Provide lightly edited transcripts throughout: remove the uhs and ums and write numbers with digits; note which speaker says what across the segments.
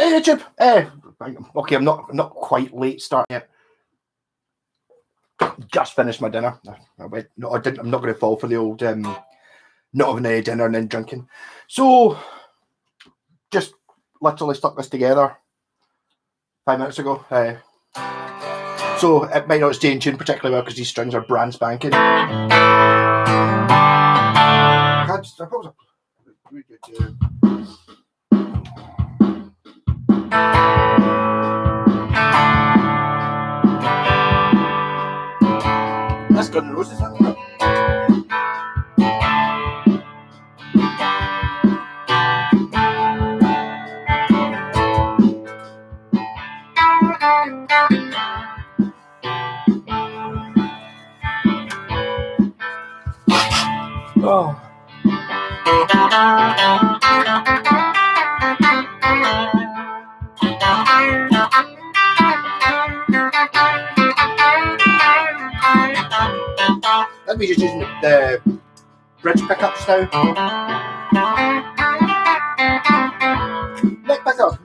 Speaker 1: Hey YouTube. Okay, I'm not quite late starting yet. Just finished my dinner. No, I didn't. I'm not going to fall for the old not having any dinner and then drinking. So just literally stuck this together 5 minutes ago. So it might not stay in tune particularly well because these strings are brand spanking. That's Guns N' Roses, isn't it? Oh. Let me just using the bridge pickups now. Neck pickup.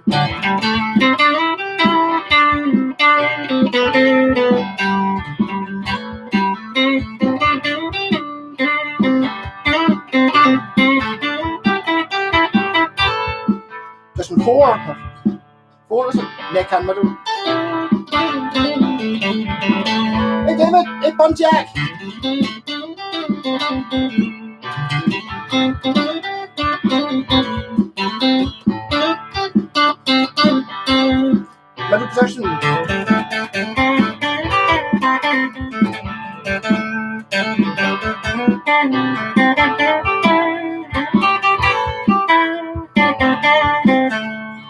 Speaker 1: Just in four is it? Neck and middle. Hey David, hey Pontiac. Middle position.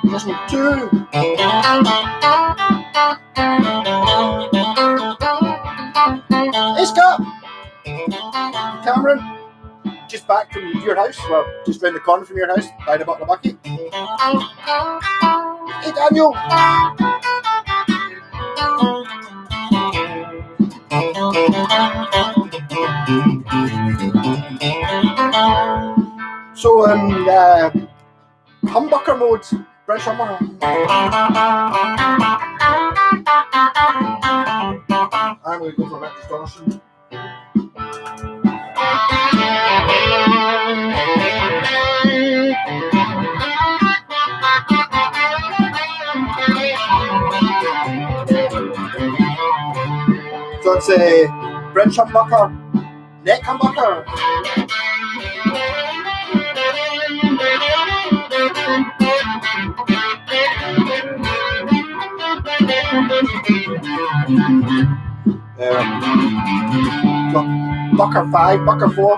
Speaker 1: Position 2. Hey Scott. Cameron. Just back from your house, well, just round the corner from your house, down a bottle of bucket. Hey Daniel. So humbucker mode, British humbucker. I'm going to go for a bit of distortion. So it's a British humbucker, neck humbucker. Bucker 5, bucker 4.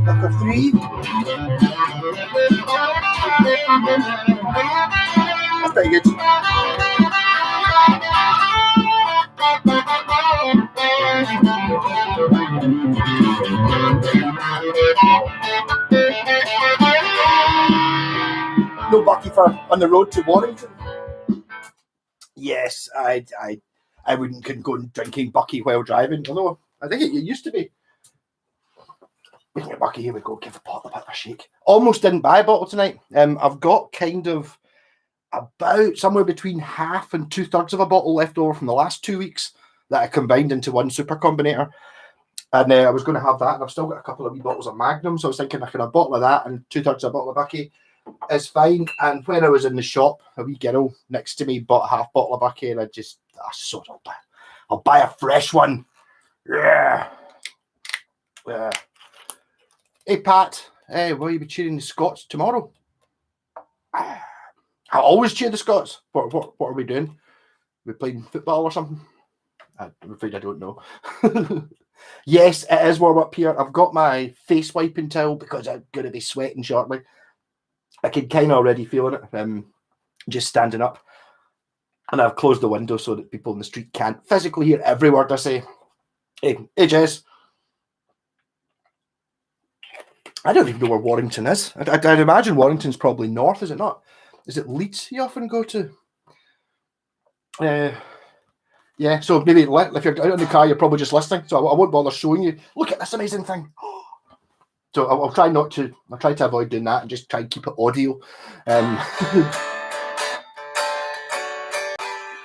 Speaker 1: Bucker 3. That's pretty good. No bucky for on the road to Warrington. Yes, I couldn't go drinking bucky while driving. Although I think it used to be. Bucky, here we go. Give a bottle a bit of a shake. Almost didn't buy a bottle tonight. I've got kind of about somewhere between half and 2/3 of a bottle left over from the last 2 weeks that I combined into one super combinator. And I was going to have that, and I've still got a couple of wee bottles of Magnum, so I was thinking I could have a bottle of that and 2/3 of a bottle of Bucky is fine. And when I was in the shop, a wee girl next to me bought a half bottle of Bucky, and I thought I'll buy a fresh one. Yeah. Hey Pat, will you be cheering the Scots tomorrow? I always cheer the Scots. What are we doing? Are we playing football or something? I'm afraid I don't know. Yes, it is warm up here. I've got my face wiping towel because I'm going to be sweating shortly. I can kind of already feel it, just standing up. And I've closed the window so that people in the street can't physically hear every word I say. Hey Jess. I don't even know where Warrington is. I'd imagine Warrington's probably north, is it not? Is it Leeds you often go to? Yeah, so maybe if you're out in the car, you're probably just listening. So I won't bother showing you. Look at this amazing thing. So I'll try not to. I'll try to avoid doing that and just try and keep it audio.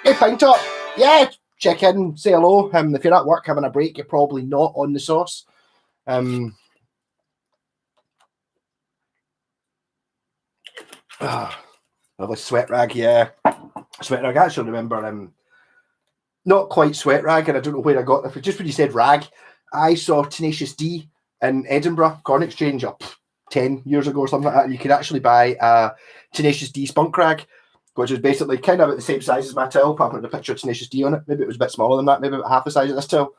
Speaker 1: Hey, Pint Top. Yeah, check in, say hello. If you're at work having a break, you're probably not on the sauce. A sweat rag, yeah. Sweat rag. I actually remember not quite sweat rag, and I don't know where I got it. Just when you said rag, I saw Tenacious D in Edinburgh Corn Exchange up 10 years ago or something like that, and you could actually buy a Tenacious D spunk rag, which is basically kind of about the same size as my towel, apart from the picture of Tenacious D on it. Maybe it was a bit smaller than that, maybe about half the size of this towel,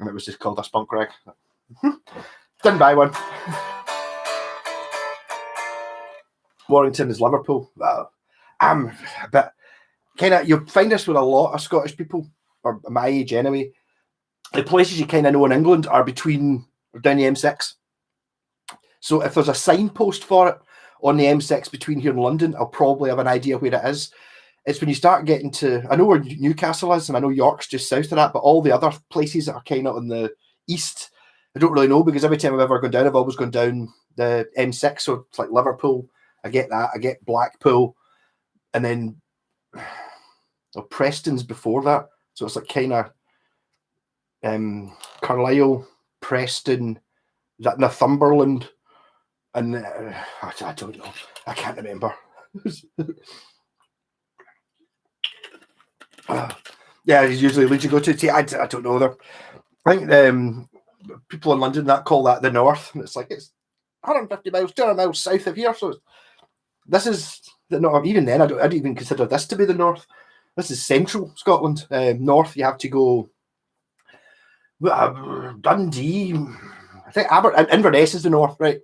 Speaker 1: and it was just called a spunk rag. Didn't buy one. Warrington is Liverpool. But kind of, you'll find this with a lot of Scottish people, or my age anyway. The places you kind of know in England are down the M6. So if there's a signpost for it on the M6 between here and London, I'll probably have an idea where it is. It's when you start getting to, I know where Newcastle is, and I know York's just south of that, but all the other places that are kind of on the east, I don't really know, because every time I've ever gone down, I've always gone down the M6. So it's like Liverpool, I get that, I get Blackpool, and then Preston's before that. So it's like kind of Carlisle, Preston, is that Northumberland, and I don't know. I can't remember. Yeah, it's usually Leeds you go to. See, I don't know. I think people in London that call that the north, and it's like it's 150 miles, 200 miles south of here. So this is the north. Even then, I don't even consider this to be the north. This is central Scotland. North, you have to go Dundee. I think Inverness is the north, right?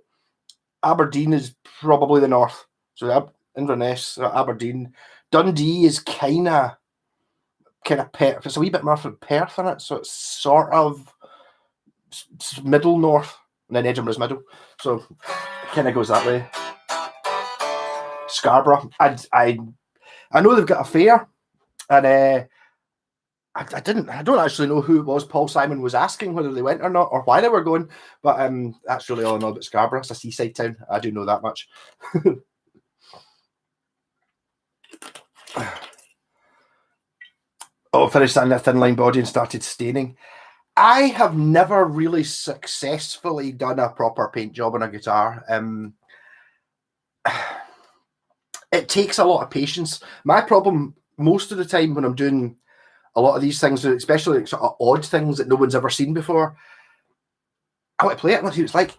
Speaker 1: Aberdeen is probably the north. So Inverness, Aberdeen, Dundee is kind of Perth. It's a wee bit more from Perth in it, so it's sort of middle north, and then Edinburgh's middle. So it kind of goes that way. Scarborough. I know they've got a fair, and I don't actually know who it was Paul Simon was asking whether they went or not, or why they were going, but that's really all I know about Scarborough. It's a seaside town. I do know that much. Finished sanding a thin line body and started staining. I have never really successfully done a proper paint job on a guitar. It takes a lot of patience. My problem most of the time when I'm doing a lot of these things, especially sort of odd things that no one's ever seen before, I want to play it. I want to see what it's like.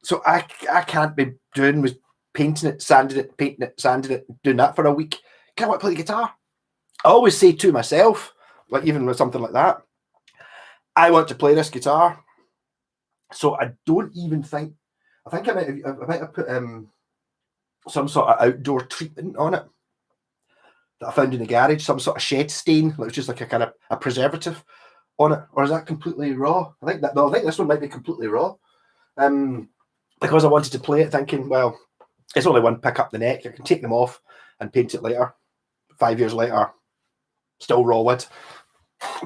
Speaker 1: So I can't be doing with painting it, sanding it, painting it, sanding it, doing that for a week. I want to play the guitar. I always say to myself, like even with something like that, I want to play this guitar. So I don't even think, I think I might have put some sort of outdoor treatment on it that I found in the garage, some sort of shed stain, like just like a kind of a preservative on it. Or is that completely raw? I think this one might be completely raw. Because I wanted to play it thinking, well, it's only one pick up the neck. I can take them off and paint it later. 5 years later, still raw wood.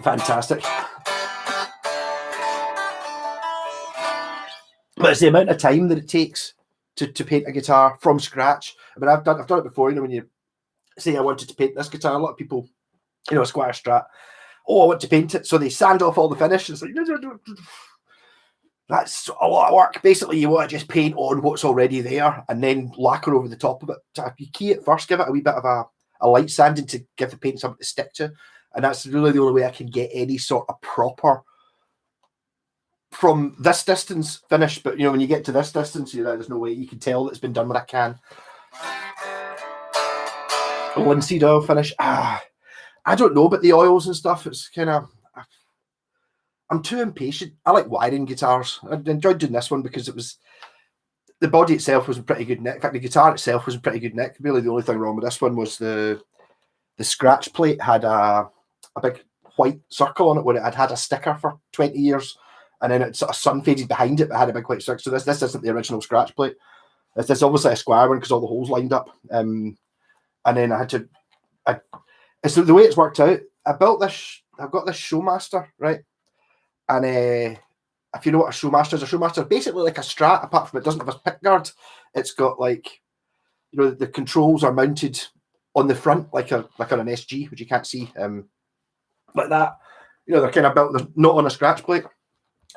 Speaker 1: Fantastic. But it's the amount of time that it takes to paint a guitar from scratch. I mean, I've done it before. You know, when you say I wanted to paint this guitar, a lot of people, you know, Squire Strat, I want to paint it, so they sand off all the finish. It's like that's a lot of work. Basically, you want to just paint on what's already there and then lacquer over the top of it. So you key it first, give it a wee bit of a light sanding to give the paint something to stick to, and that's really the only way I can get any sort of proper from this distance finish. But you know, when you get to this distance, you know, there's no way you can tell that it's been done with a can. Linseed oil finish. I don't know about the oils and stuff. It's kind of, I'm too impatient. I like wiring guitars. I enjoyed doing this one because it was, the body itself was in pretty good nick. In fact, the guitar itself was in pretty good nick. Really, the only thing wrong with this one was the scratch plate had a big white circle on it where it had had a sticker for 20 years, and then it sort of sun faded behind it, but had a big white circle. So this isn't the original scratch plate. It's obviously a square one because all the holes lined up. And then I had to, it's the way it's worked out. I've got this Showmaster, right? And if you know what a Showmaster is basically like a Strat, apart from it doesn't have a pickguard. It's got like, you know, the controls are mounted on the front like on an SG, which you can't see, like that. You know, they're kind of built, they're not on a scratch plate.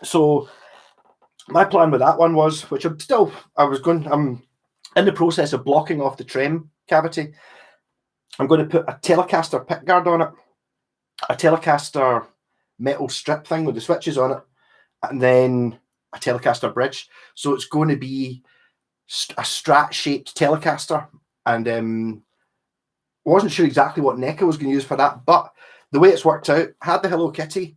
Speaker 1: So my plan with that one was, which I'm in the process of blocking off the trem cavity. I'm going to put a Telecaster pickguard on it, a Telecaster metal strip thing with the switches on it, and then a Telecaster bridge. So it's going to be a Strat-shaped Telecaster, and I wasn't sure exactly what neck I was going to use for that, but the way it's worked out, had the Hello Kitty,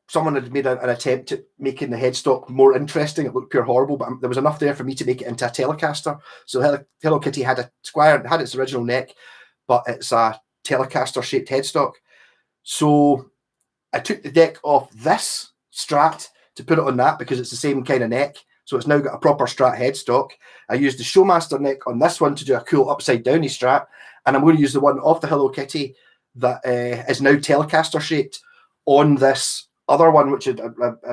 Speaker 1: someone had made an attempt at making the headstock more interesting. It looked pure horrible, but there was enough there for me to make it into a Telecaster. So Hello Kitty had a square, it had its original neck, but it's a Telecaster-shaped headstock. So I took the deck off this Strat to put it on that because it's the same kind of neck. So it's now got a proper Strat headstock. I used the Showmaster neck on this one to do a cool upside-downy Strat, and I'm going to use the one off the Hello Kitty that is now Telecaster shaped on this other one, which I'd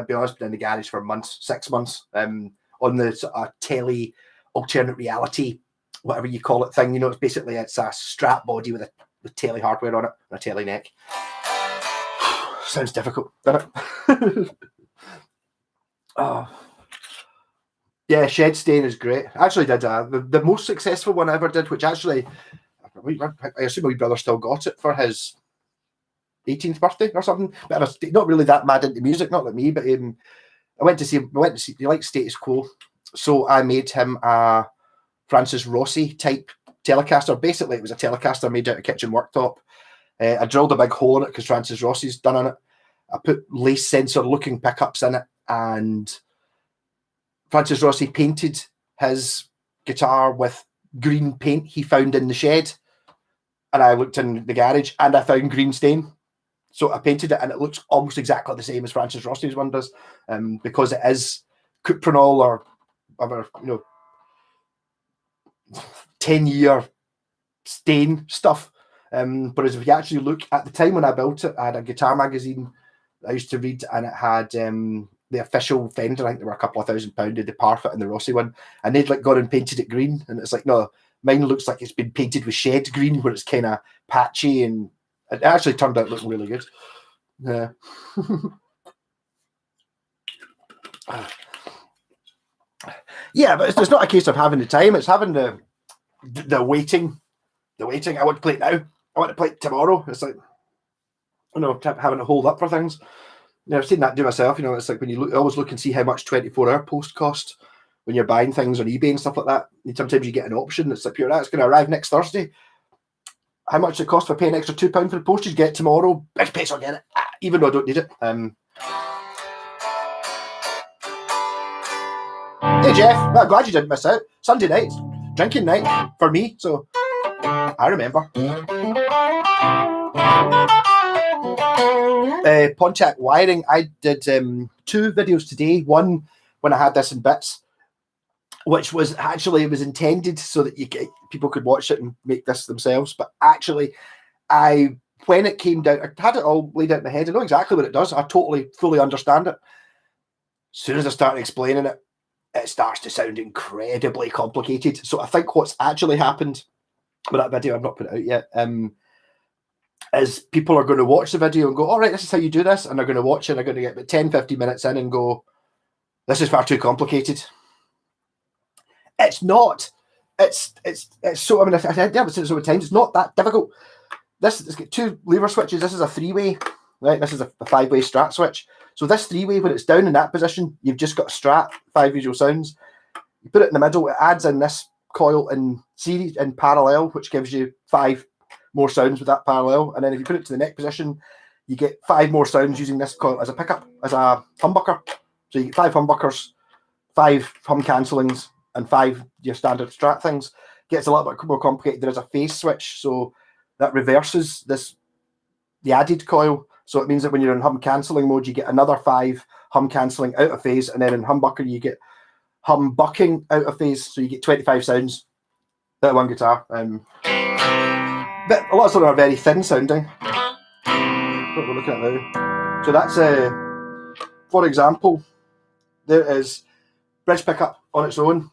Speaker 1: be honest, been in the garage for months, 6 months, on the telly alternate reality, whatever you call it thing. You know, it's a Strat body with telly hardware on it and a telly neck. Sounds difficult, doesn't it? Oh. Yeah, Shed Stain is great. I actually did the most successful one I ever did, which actually, I assume my brother still got it for his 18th birthday or something. But I was not really that mad into music, not like me. But I went to see. He likes Status Quo, so I made him a Francis Rossi type Telecaster. Basically, it was a Telecaster made out of kitchen worktop. I drilled a big hole in it because Francis Rossi's done on it. I put lace sensor looking pickups in it, and Francis Rossi painted his guitar with green paint he found in the shed. And I looked in the garage and I found green stain. So I painted it, and it looks almost exactly the same as Francis Rossi's one does, because it is cuprinol or other, 10-year stain stuff. Whereas if you actually look at the time when I built it, I had a guitar magazine I used to read, and it had the official Fender. I think there were a couple of £1,000 the Parfit and the Rossi one, and they'd like gone and painted it green, and it's like, no, mine looks like it's been painted with shed green, where it's kind of patchy, and it actually turned out looking really good. Yeah. Yeah, but it's not a case of having the time, it's having the waiting. The waiting. I want to play it now. I want to play it tomorrow. It's like, having to hold up for things. I've seen that do myself. It's like when you always look and see how much 24-hour post cost when you're buying things on eBay and stuff like that. And sometimes you get an option that's like, it's going to arrive next Thursday. How much it costs for paying an extra £2 for the postage? Get it tomorrow. Big pace, I'll get it. Even though I don't need it. Hey Jeff, I'm glad you didn't miss out. Sunday night, drinking night for me. So I remember. Pontiac wiring. I did 2 videos today. One when I had this in bits, which was actually, it was intended so that people could watch it and make this themselves. But actually, when it came down, I had it all laid out in my head. I know exactly what it does. I totally, fully understand it. As soon as I started explaining it, it starts to sound incredibly complicated. So I think what's actually happened with that video, I've not put it out yet, is people are going to watch the video and go, all right, this is how you do this. And they're going to watch it and they're going to get about 10, 15 minutes in and go, this is far too complicated. It's not. It's so, I mean, I said it so many times, it's not that difficult. It's got 2 lever switches. This is a 3-way, right? This is a 5-way Strat switch. So this 3-way, when it's down in that position, you've just got a Strat, 5 visual sounds. You put it in the middle, it adds in this coil in series, in parallel, which gives you 5 more sounds with that parallel. And then if you put it to the neck position, you get 5 more sounds using this coil as a pickup, as a humbucker. So you get 5 humbuckers, 5 hum cancellings, and 5 your standard Strat things. Gets a little bit more complicated. There is a phase switch, so that reverses the added coil. So it means that when you're in hum cancelling mode, you get another 5 hum cancelling out of phase, and then in humbucker you get hum bucking out of phase. So you get 25 sounds out of one guitar. But a lot of them are very thin sounding. What we're looking at now. So that's for example, there is bridge pickup on its own.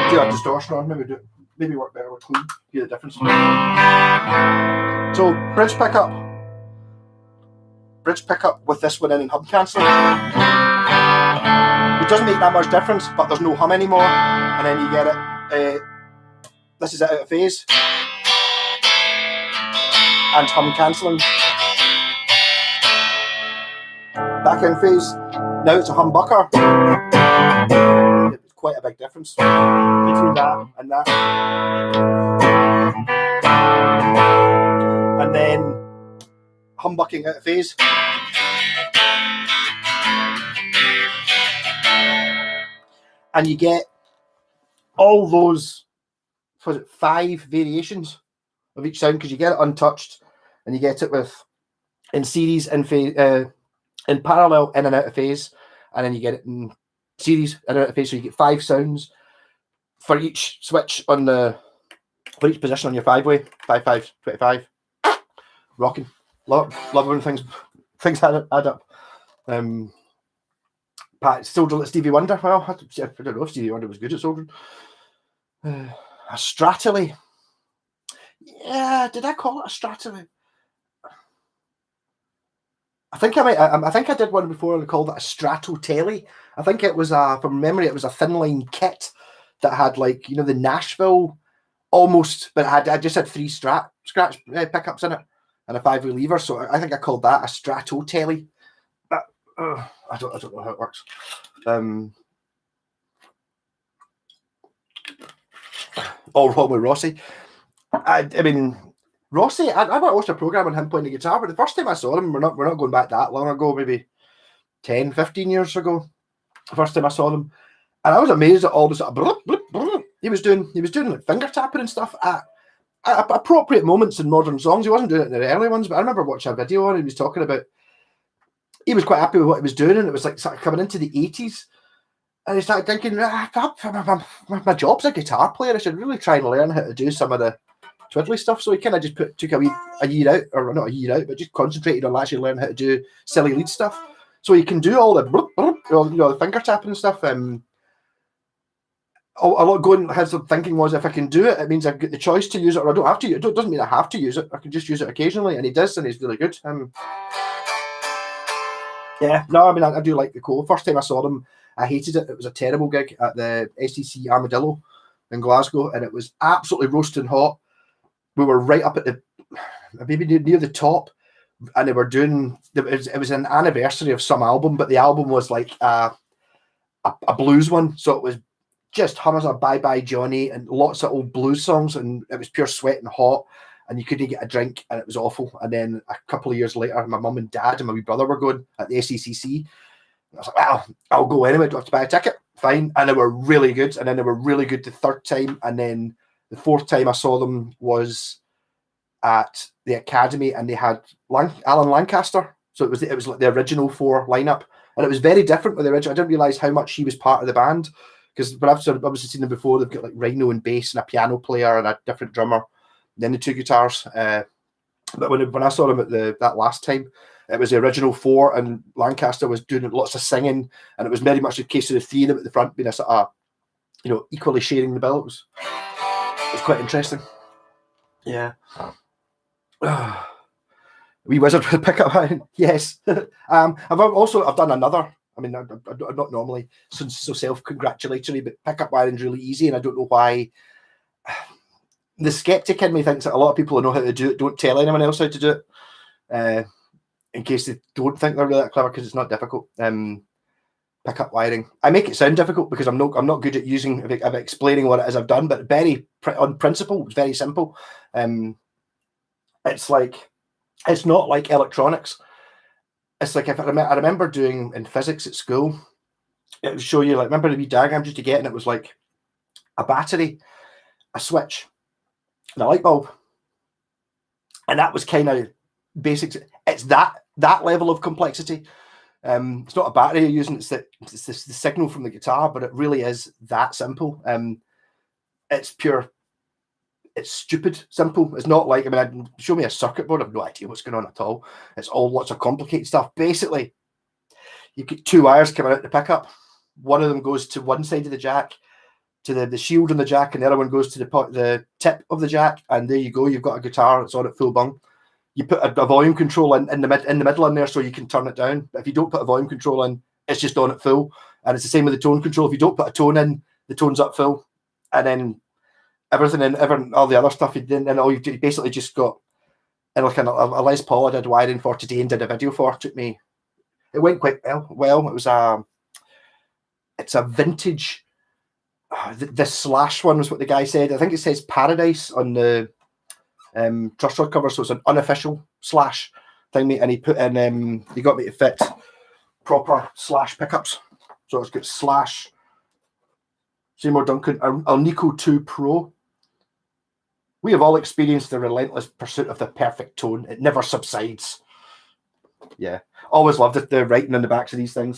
Speaker 1: Do a distortion on, maybe work better with clean. Hear the difference. So bridge pickup with this one in and hum cancelling. It doesn't make that much difference, but there's no hum anymore, and then you get it. This is it out of phase, and hum cancelling. Back in phase. Now it's a humbucker. It's quite a big difference between that and that. And then humbucking out of phase. And you get all those 5 variations of each sound, because you get it untouched and you get it with in series, in phase, in parallel, in and out of phase, and then you get it in series, in and out of phase. So you get 5 sounds for each switch on for each position on your 5-way. 5, 5, 25. Rocking. Love when things add up. Pat still Stevie Wonder. Well, I don't know if Stevie Wonder was good at Soldier. A Stratily. Yeah, did I call it a Stratily? I think I did one before and called it a Stratotelly. I think it was from memory, it was a thin line kit that had, like, you know, the Nashville almost, but I just had 3 scratch pickups in it and a 5-way lever. So I think I called that a Stratotelly. I don't know how it works. All wrong with Rossi. I mean, Rossi, I watched a program on him playing the guitar, but the first time I saw him, we're not going back that long ago, maybe 10, 15 years ago. The first time I saw them, and I was amazed at all this. He was doing like finger tapping and stuff at appropriate moments in modern songs. He wasn't doing it in the early ones, but I remember watching a video on it. He was talking about, he was quite happy with what he was doing, and it was like sort of coming into the 80s. And he started thinking, my job's a guitar player. I should really try and learn how to do some of the twiddly stuff. So he kind of just took a year out, or not a year out, but just concentrated on actually learning how to do silly lead stuff. So he can do all the, the finger tapping and stuff. A lot his thinking was, if I can do it, it means I've got the choice to use it, or I don't have to. It doesn't mean I have to use it. I can just use it occasionally, and he does, and he's really good. Yeah, no, I mean, I do like the Cole. First time I saw them, I hated it. It was a terrible gig at the STC Armadillo in Glasgow, and it was absolutely roasting hot. We were right up at maybe near the top, and they were doing, it was an anniversary of some album, but the album was like a blues one, so it was just Hummers of Bye Bye Johnny and lots of old blues songs, and it was pure sweat and hot, and you couldn't get a drink, and it was awful. And then a couple of years later, my mum and dad and my wee brother were going at the SECC. I was like, well, I'll go anyway. Do I have to buy a ticket? Fine. And they were really good. And then they were really good the 3rd time. And then the 4th time I saw them was at the Academy, and they had Alan Lancaster. So it was like the original 4 lineup. And it was very different with the original. I didn't realise how much he was part of the band, because when I've obviously seen them before, they've got like Rhino and bass and a piano player and a different drummer, then the 2 guitars. But when I saw them at that last time, it was the original 4, and Lancaster was doing lots of singing, and it was very much the case of the 3 of them at the front being a sort of, equally sharing the bill. It was quite interesting. Yeah. Wee wizard with a pickup line. Yes. I've done another. I mean, I'm not normally so self-congratulatory, but pickup wiring's really easy, and I don't know why. The skeptic in me thinks that a lot of people who know how to do it don't tell anyone else how to do it, in case they don't think they're really that clever, because it's not difficult. Pickup wiring, I make it sound difficult because I'm not good at of explaining what it is I've done, but on principle, it's very simple. It's not like electronics. It's like, if I remember doing in physics at school, it would show you, like, remember the wee diagrams you used to get, and it was like a battery, a switch, and a light bulb, and that was kind of basics. It's that level of complexity. It's not a battery you're using; it's the signal from the guitar, but it really is that simple. It's pure it's stupid simple. It's not like, I mean, show me a circuit board, I've no idea what's going on at all. It's all lots of complicated stuff. Basically, you get 2 wires coming out the pickup. One of them goes to one side of the jack, to the shield on the jack, and the other one goes to the tip of the jack, and there you go. You've got a guitar that's on at full bung. You put a volume control in the middle in there so you can turn it down. But if you don't put a volume control in, it's just on at full. And it's the same with the tone control. If you don't put a tone in, the tone's up full, and then everything in all the other stuff you didn't, and all you basically just got. And like a Les Paul I did wiring for today and did a video for. It went quite well. It was it's a vintage. The slash one was what the guy said. I think it says Paradise on the truss rod cover, so it's an unofficial slash thing, mate. And he put in he got me to fit proper slash pickups. So it's got slash Seymour Duncan Alnico 2 Pro. We have all experienced the relentless pursuit of the perfect tone. It never subsides. Yeah, always loved the writing on the backs of these things.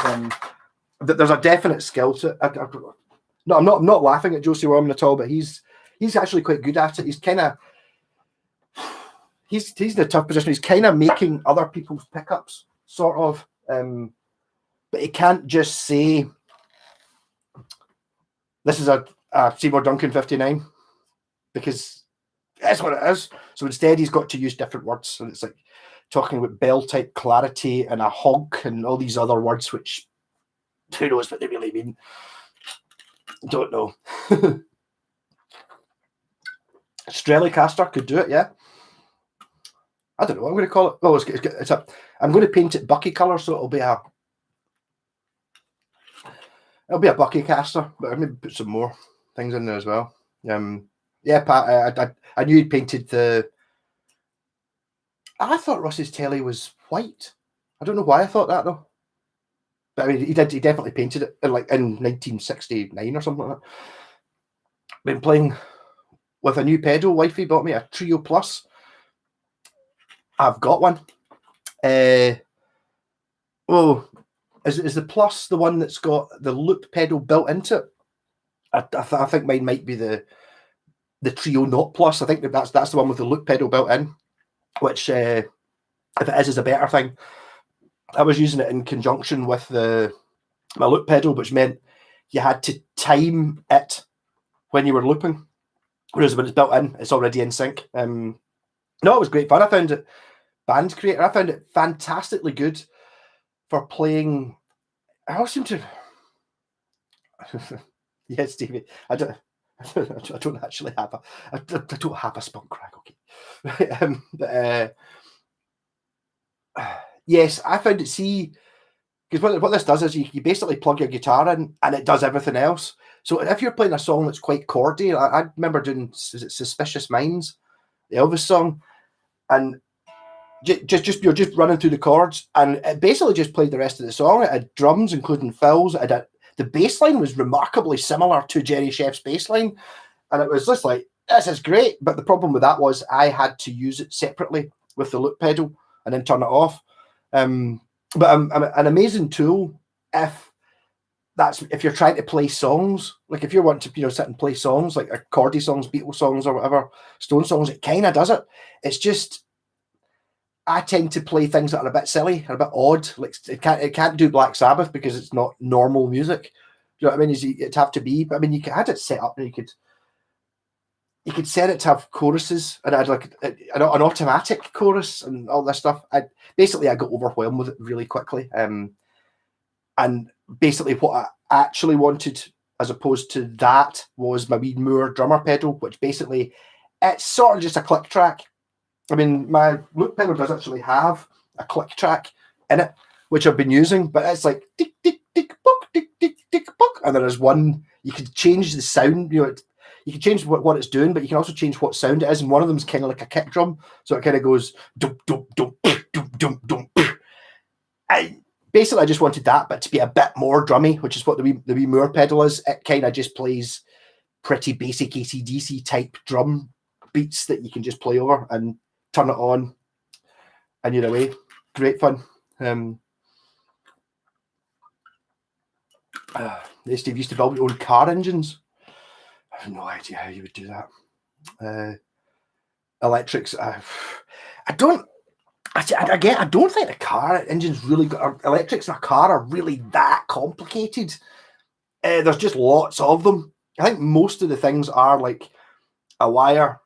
Speaker 1: There's a definite skill to it. No, I'm not laughing at Josie Worman at all, but he's actually quite good at it. He's kind of he's in a tough position. He's kind of making other people's pickups, sort of, but he can't just say this is a Seymour Duncan 59 because that's what it is. So instead, he's got to use different words, and it's like talking about bell type clarity and a hog and all these other words, which who knows what they really mean. Don't know. Strelicaster could do it, yeah. I don't know what I'm going to call it. Oh, I'm going to paint it bucky colour, so it'll be a bucky caster, but I maybe put some more things in there as well. Yeah, Pat, I knew he'd painted the. I thought Russ's telly was white. I don't know why I thought that though. But I mean, he definitely painted it in 1969 or something like that. Been playing with a new pedal. Wifey bought me a Trio Plus. I've got one. Is the Plus the one that's got the loop pedal built into it? I think mine might be the Trio Not Plus. I think that's the one with the loop pedal built in, which if it is a better thing. I was using it in conjunction with my loop pedal, which meant you had to time it when you were looping, whereas when it's built in, it's already in sync. No, it was great fun. I found it Band Creator. I found it fantastically good for playing. I also seem to. Yes, David. I don't actually have I don't have a spunk crack. Okay, yes, I found it. See, because what this does is you basically plug your guitar in and it does everything else. So if you're playing a song that's quite chordy, I remember doing Suspicious Minds, the Elvis song, and you're just running through the chords, and it basically just played the rest of the song. It had drums, including fills. The bass line was remarkably similar to Jerry Chef's bass line, and it was just like, this is great. But the problem with that was I had to use it separately with the loop pedal and then turn it off. But I'm an amazing tool if you're trying to play songs, like if you want to sit and play songs like Cordy songs, Beatles songs, or whatever, Stone songs. It kind of does it. It's just I tend to play things that are a bit silly, are a bit odd. Like it can't do Black Sabbath because it's not normal music. You know what I mean? It'd have to be. But I mean, you had it set up and you could set it to have choruses, and I had like an automatic chorus and all this stuff. I got overwhelmed with it really quickly. And basically what I actually wanted, as opposed to that, was my wee Moore drummer pedal, which basically it's sort of just a click track. I mean, my loop pedal does actually have a click track in it, which I've been using, but it's like tick tick tick book tick tick tick book, and there is one you can change the sound. You can change what it's doing, but you can also change what sound it is. And one of them is kind of like a kick drum, so it kind of goes dum dum dum dum dum dum. I just wanted that, but to be a bit more drummy, which is what the wee Moore pedal is. It kind of just plays pretty basic AC/DC type drum beats that you can just play over and turn it on, and you're away. Great fun. Steve used to build your own car engines. I have no idea how you would do that. Electrics. I don't think the car engines really got electrics in a car are really that complicated. There's just lots of them. I think most of the things are like a wire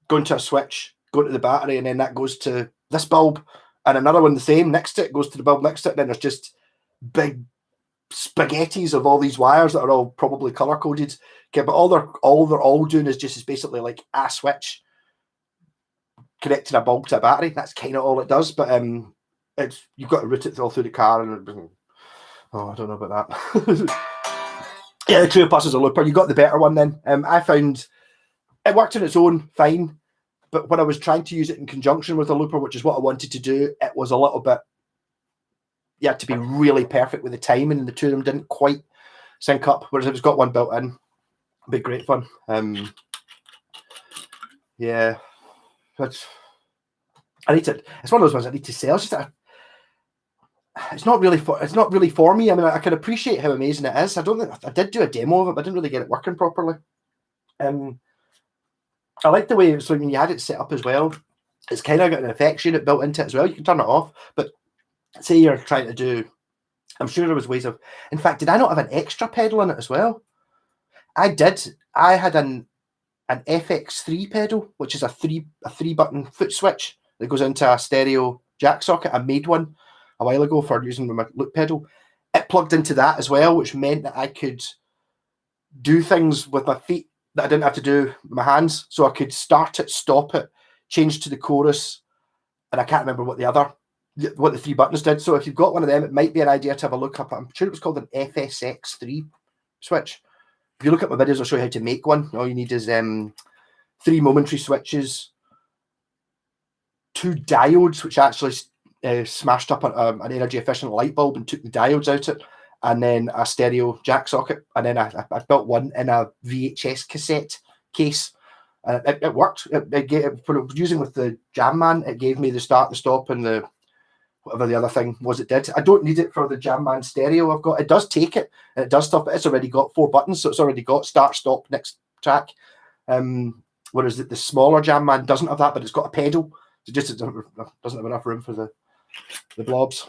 Speaker 1: going to a switch, going to the battery, and then that goes to this bulb, and another one the same next to it goes to the bulb next to it. And then there's just big spaghettis of all these wires that are all probably color coded. Okay, but all they're all doing is basically like a switch connecting a bulb to a battery. That's kind of all it does. But it's you've got to route it all through the car, and I don't know about that. Yeah, the True Plus is a looper. You got the better one then. I found it worked on its own fine, but when I was trying to use it in conjunction with a looper, which is what I wanted to do, it was a little bit. You had to be really perfect with the timing, and the two of them didn't quite sync up. Whereas if it's got one built in, it'd be great fun. Yeah, but I need to. It's one of those ones I need to sell. It's not really for me. I mean, I can appreciate how amazing it is. I don't think I did do a demo of it, but I didn't really get it working properly. I like the way it's when you had it set up as well. It's kind of got an effects unit built into it as well. You can turn it off, but say you're trying to do. I'm sure there was ways of. In fact, did I not have an extra pedal in it as well? I did. I had an FX3 pedal, which is a three button foot switch that goes into a stereo jack socket. I made one a while ago for using with my loop pedal. It plugged into that as well, which meant that I could do things with my feet that I didn't have to do with my hands. So I could start it, stop it, change to the chorus, and I can't remember what the three buttons did. So if you've got one of them, it might be an idea to have a look up. I'm sure it was called an FSX3 switch. If you look at my videos, I'll show you how to make one. All you need is 3 momentary switches, 2 diodes, which actually smashed up an energy efficient light bulb and took the diodes out it, and then a stereo jack socket. And then I built one in a VHS cassette case. It worked. When I was using with the Jam Man, it gave me the start, the stop, and the whatever the other thing was it did. I don't need it for the Jam Man stereo I've got. It does take it, and it does stuff, but it's already got 4 buttons, so it's already got start, stop, next track. Whereas the smaller Jam Man doesn't have that, but it's got a pedal. So just it doesn't have enough room for the blobs.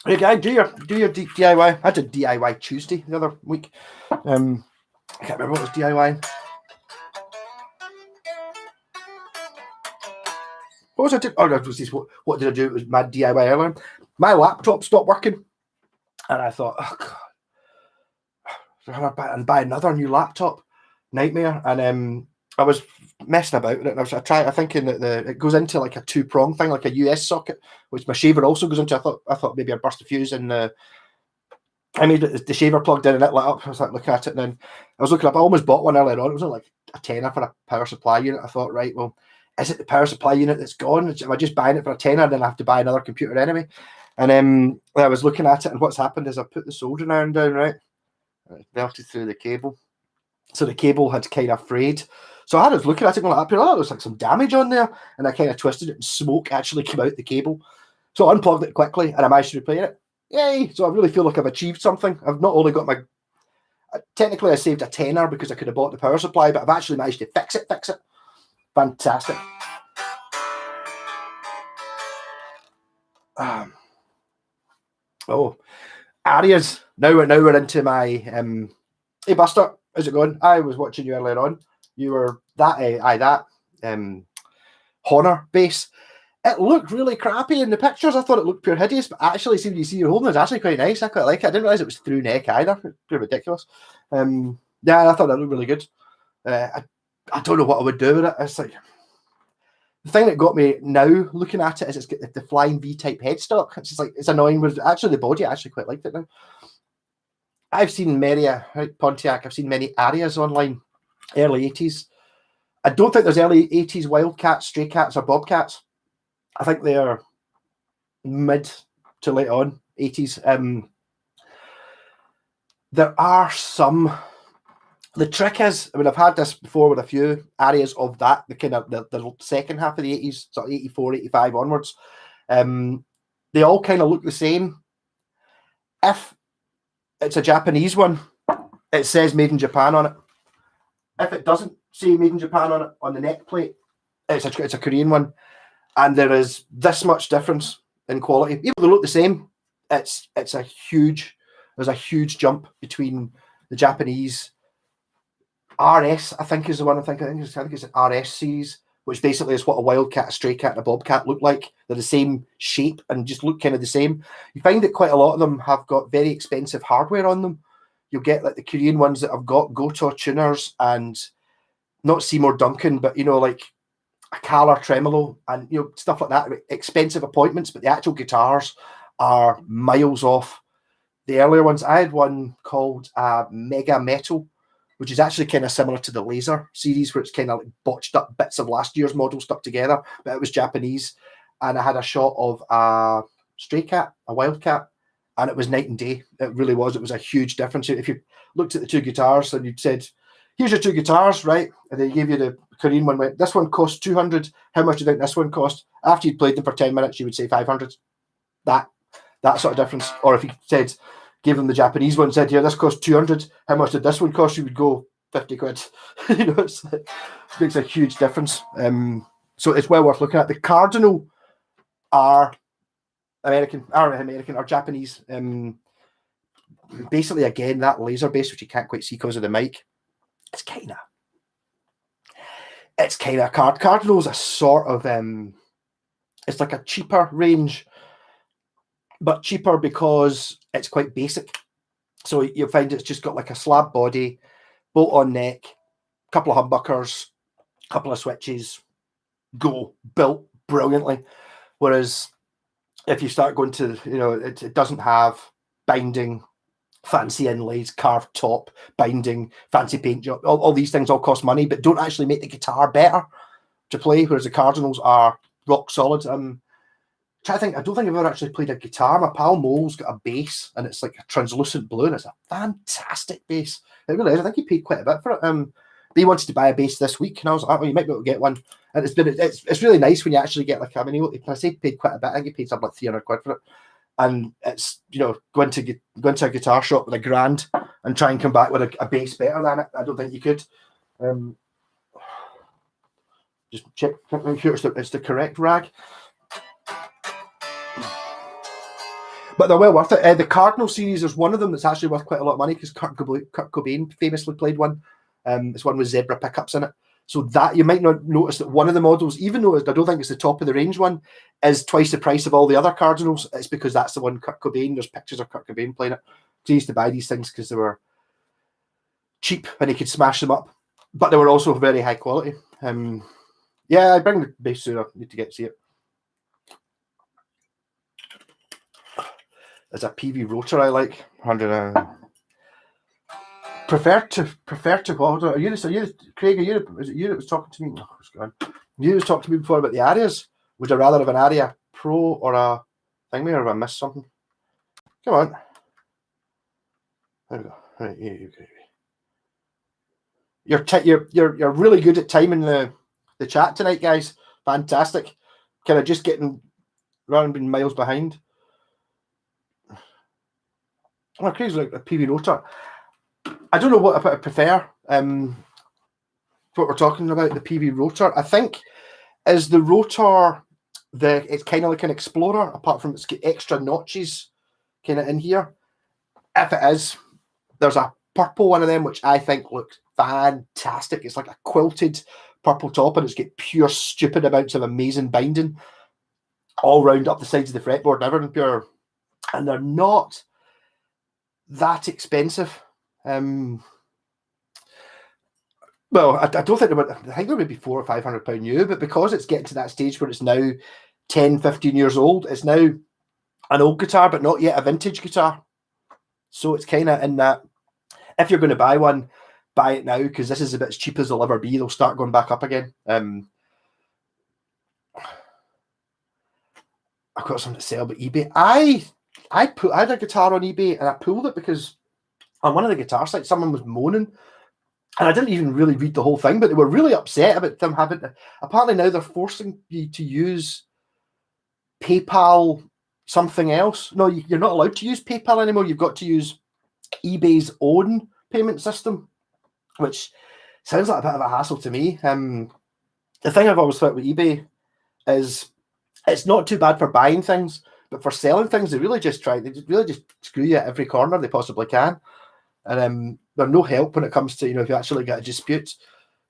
Speaker 1: Hey guy, do your DIY. I did DIY Tuesday the other week. I can't remember what was DIY. What was I doing? Oh, what did I do? It was my DIY earlier. My laptop stopped working, and I thought, oh God, and buy another new laptop. Nightmare. And I was messing about with it, and I was thinking that it goes into like a 2-prong thing, like a US socket, which my shaver also goes into. I thought maybe I burst a fuse, and I made the shaver plugged in and it lit up. I was like looking at it, and then I was looking up. I almost bought one earlier on. It was like a tenner for a power supply unit. I thought, right, well, is it the power supply unit that's gone? Am I just buying it for a tenner? Then I have to buy another computer anyway. And I was looking at it, and what's happened is I put the soldering iron down, right? It melted through the cable. So the cable had kind of frayed. So I was looking at it going like that. Oh, there's like some damage on there. And I kind of twisted it, and smoke actually came out the cable. So I unplugged it quickly, and I managed to repair it. Yay! So I really feel like I've achieved something. I've not only got technically I saved a tenner because I could have bought the power supply, but I've actually managed to fix it. Fantastic. Arias. Now we're into my hey Buster, how's it going? I was watching you earlier on. You were that Honor bass. It looked really crappy in the pictures. I thought it looked pure hideous, but actually, see when you see your holding, it's actually quite nice. I quite like it. I didn't realize it was through neck either. It's pretty ridiculous. Yeah, I thought that looked really good. I don't know what I would do with it. It's like the thing that got me now looking at it is it's got the flying V-type headstock. It's just like it's annoying. But actually, the body I actually quite liked it now. I've seen many Pontiac. I've seen many Arias online, early 80s. I don't think there's early 80s Wildcats, Stray Cats, or Bobcats. I think they are mid to late on 80s. There are some. The trick is, I mean, I've had this before with a few areas of that, the kind of the second half of the 80s, sort of 84, 85 onwards. They all kind of look the same. If it's a Japanese one, it says made in Japan on it. If it doesn't say made in Japan on it, on the neck plate, it's a Korean one. And there is this much difference in quality. Even though they look the same, there's a huge jump between the Japanese RS, I think is the one I think it's an RS series, which basically is what a wildcat, a stray cat, and a bobcat look like. They're the same shape and just look kind of the same. You find that quite a lot of them have got very expensive hardware on them. You'll get like the Korean ones that have got Goto tuners and not Seymour Duncan, but like a Caller tremolo and stuff like that. Expensive appointments, but the actual guitars are miles off the earlier ones. I had one called Mega Metal, which is actually kind of similar to the Laser series, where it's kind of like botched up bits of last year's model stuck together, but it was Japanese. And I had a shot of a stray cat, a wildcat, and it was night and day. It really was. It was a huge difference. If you looked at the two guitars and you'd said, here's your two guitars, right? And they gave you the Korean one, went, this one cost 200. How much do you think this one cost? After you'd played them for 10 minutes, you would say 500. That sort of difference. Or if you said, gave them the Japanese one, said, here, this cost 200. How much did this one cost? You would go 50 quid. It makes a huge difference. So it's well worth looking at. The Cardinal are Japanese. Basically, again, that laser bass, which you can't quite see because of the mic, it's kind of Cardinal's a sort of it's like a cheaper range, but cheaper because it's quite basic. So you'll find it's just got like a slab body, bolt on neck, couple of humbuckers, couple of switches, built brilliantly. Whereas if you start going to, it doesn't have binding, fancy inlays, carved top, binding, fancy paint job. All these things all cost money, but don't actually make the guitar better to play, whereas the Cardinals are rock solid. Trying to think, I don't think I've ever actually played a guitar. My pal Mole's got a bass, and it's like a translucent blue, and it's a fantastic bass. It really is. I think he paid quite a bit for it. He wanted to buy a bass this week, and I was like, well, you might be able to get one. And it's really nice when you actually get like, I say paid quite a bit. I think he paid something like 300 quid for it. And it's, going to a guitar shop with $1,000 and try and come back with a bass better than it. I don't think you could. Just check, make sure it's the correct rag. But they're well worth it. The Cardinal series, there's one of them that's actually worth quite a lot of money because Kurt Cobain famously played one. It's one with zebra pickups in it. So that you might not notice that one of the models, even though I don't think it's the top of the range one, is twice the price of all the other Cardinals. It's because that's the one Kurt Cobain. There's pictures of Kurt Cobain playing it. So he used to buy these things because they were cheap and he could smash them up, but they were also very high quality. Yeah, I bring the bass soon. I need to see it. There's a PV rotor I like. 100. Prefer to what? Are you Craig? Is it you that was talking to me? Oh, it's gone. You was talking to me before about the Arias. Would you rather have an Aria Pro or a thingy, or have I missed something? Come on. There we go. Right, you're really good at timing the chat tonight, guys. Fantastic. Kind of just getting rather than being miles behind. Oh, Craig's like a PV rotor. I don't know what I prefer. What we're talking about, the PV rotor. I think is the rotor. It's kind of like an Explorer, apart from it's got extra notches kind of in here. If it is, there's a purple one of them which I think looks fantastic. It's like a quilted purple top, and it's got pure stupid amounts of amazing binding all round up the sides of the fretboard and everything pure. And they're not that expensive. Well, I don't think I think there would be £400 or £500 new, but because it's getting to that stage where it's now 10, 15 years old, it's now an old guitar, but not yet a vintage guitar. So it's kind of in that, if you're going to buy one, buy it now, because this is about as cheap as they'll ever be. They'll start going back up again. I've got something to sell about eBay. I had a guitar on eBay and I pulled it because on one of the guitar sites, someone was moaning, and I didn't even really read the whole thing, but they were really upset about them having to. Apparently now they're forcing you to use PayPal something else. No, you're not allowed to use PayPal anymore. You've got to use eBay's own payment system, which Sounds like a bit of a hassle to me. The thing I've always thought with eBay is it's not too bad for buying things, but for selling things, they really just screw you at every corner they possibly can. And they're no help when it comes to, if you actually get a dispute.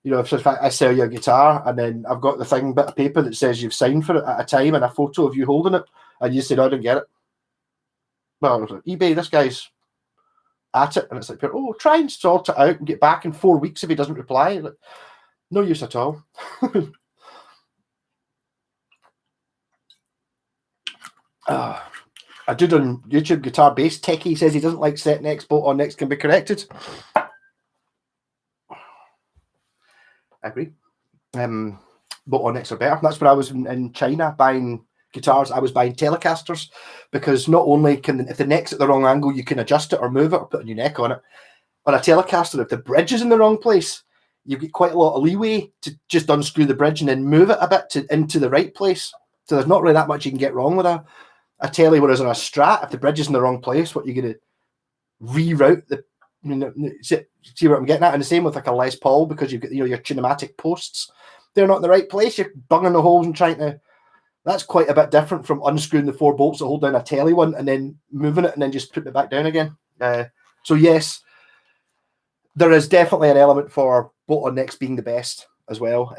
Speaker 1: If I sell you a guitar and then I've got the bit of paper that says you've signed for it at a time and a photo of you holding it, and you say, no, I didn't get it. Well, like, eBay, this guy's at it, and it's like, oh, try and sort it out and get back in 4 weeks if he doesn't reply. Like, no use at all. A dude on YouTube, Guitar Bass Techie, says he doesn't like set necks, bolt-on necks can be corrected. I agree. Bolt-on necks are better. That's when I was in China buying guitars. I was buying Telecasters, because not only if the neck's at the wrong angle, you can adjust it or move it or put a new neck on it. On a Telecaster, if the bridge is in the wrong place, you get quite a lot of leeway to just unscrew the bridge and then move it a bit into the right place. So there's not really that much you can get wrong with a Tele. Whereas on a Strat, if the bridge is in the wrong place, what you're going to reroute the. See what I'm getting at? And the same with like a Les Paul, because you've got your kinematic posts. They're not in the right place. You're bunging the holes and trying to. That's quite a bit different from unscrewing the 4 bolts that hold down a Tele one and then moving it and then just putting it back down again. So yes, there is definitely an element for bolt-on necks being the best as well.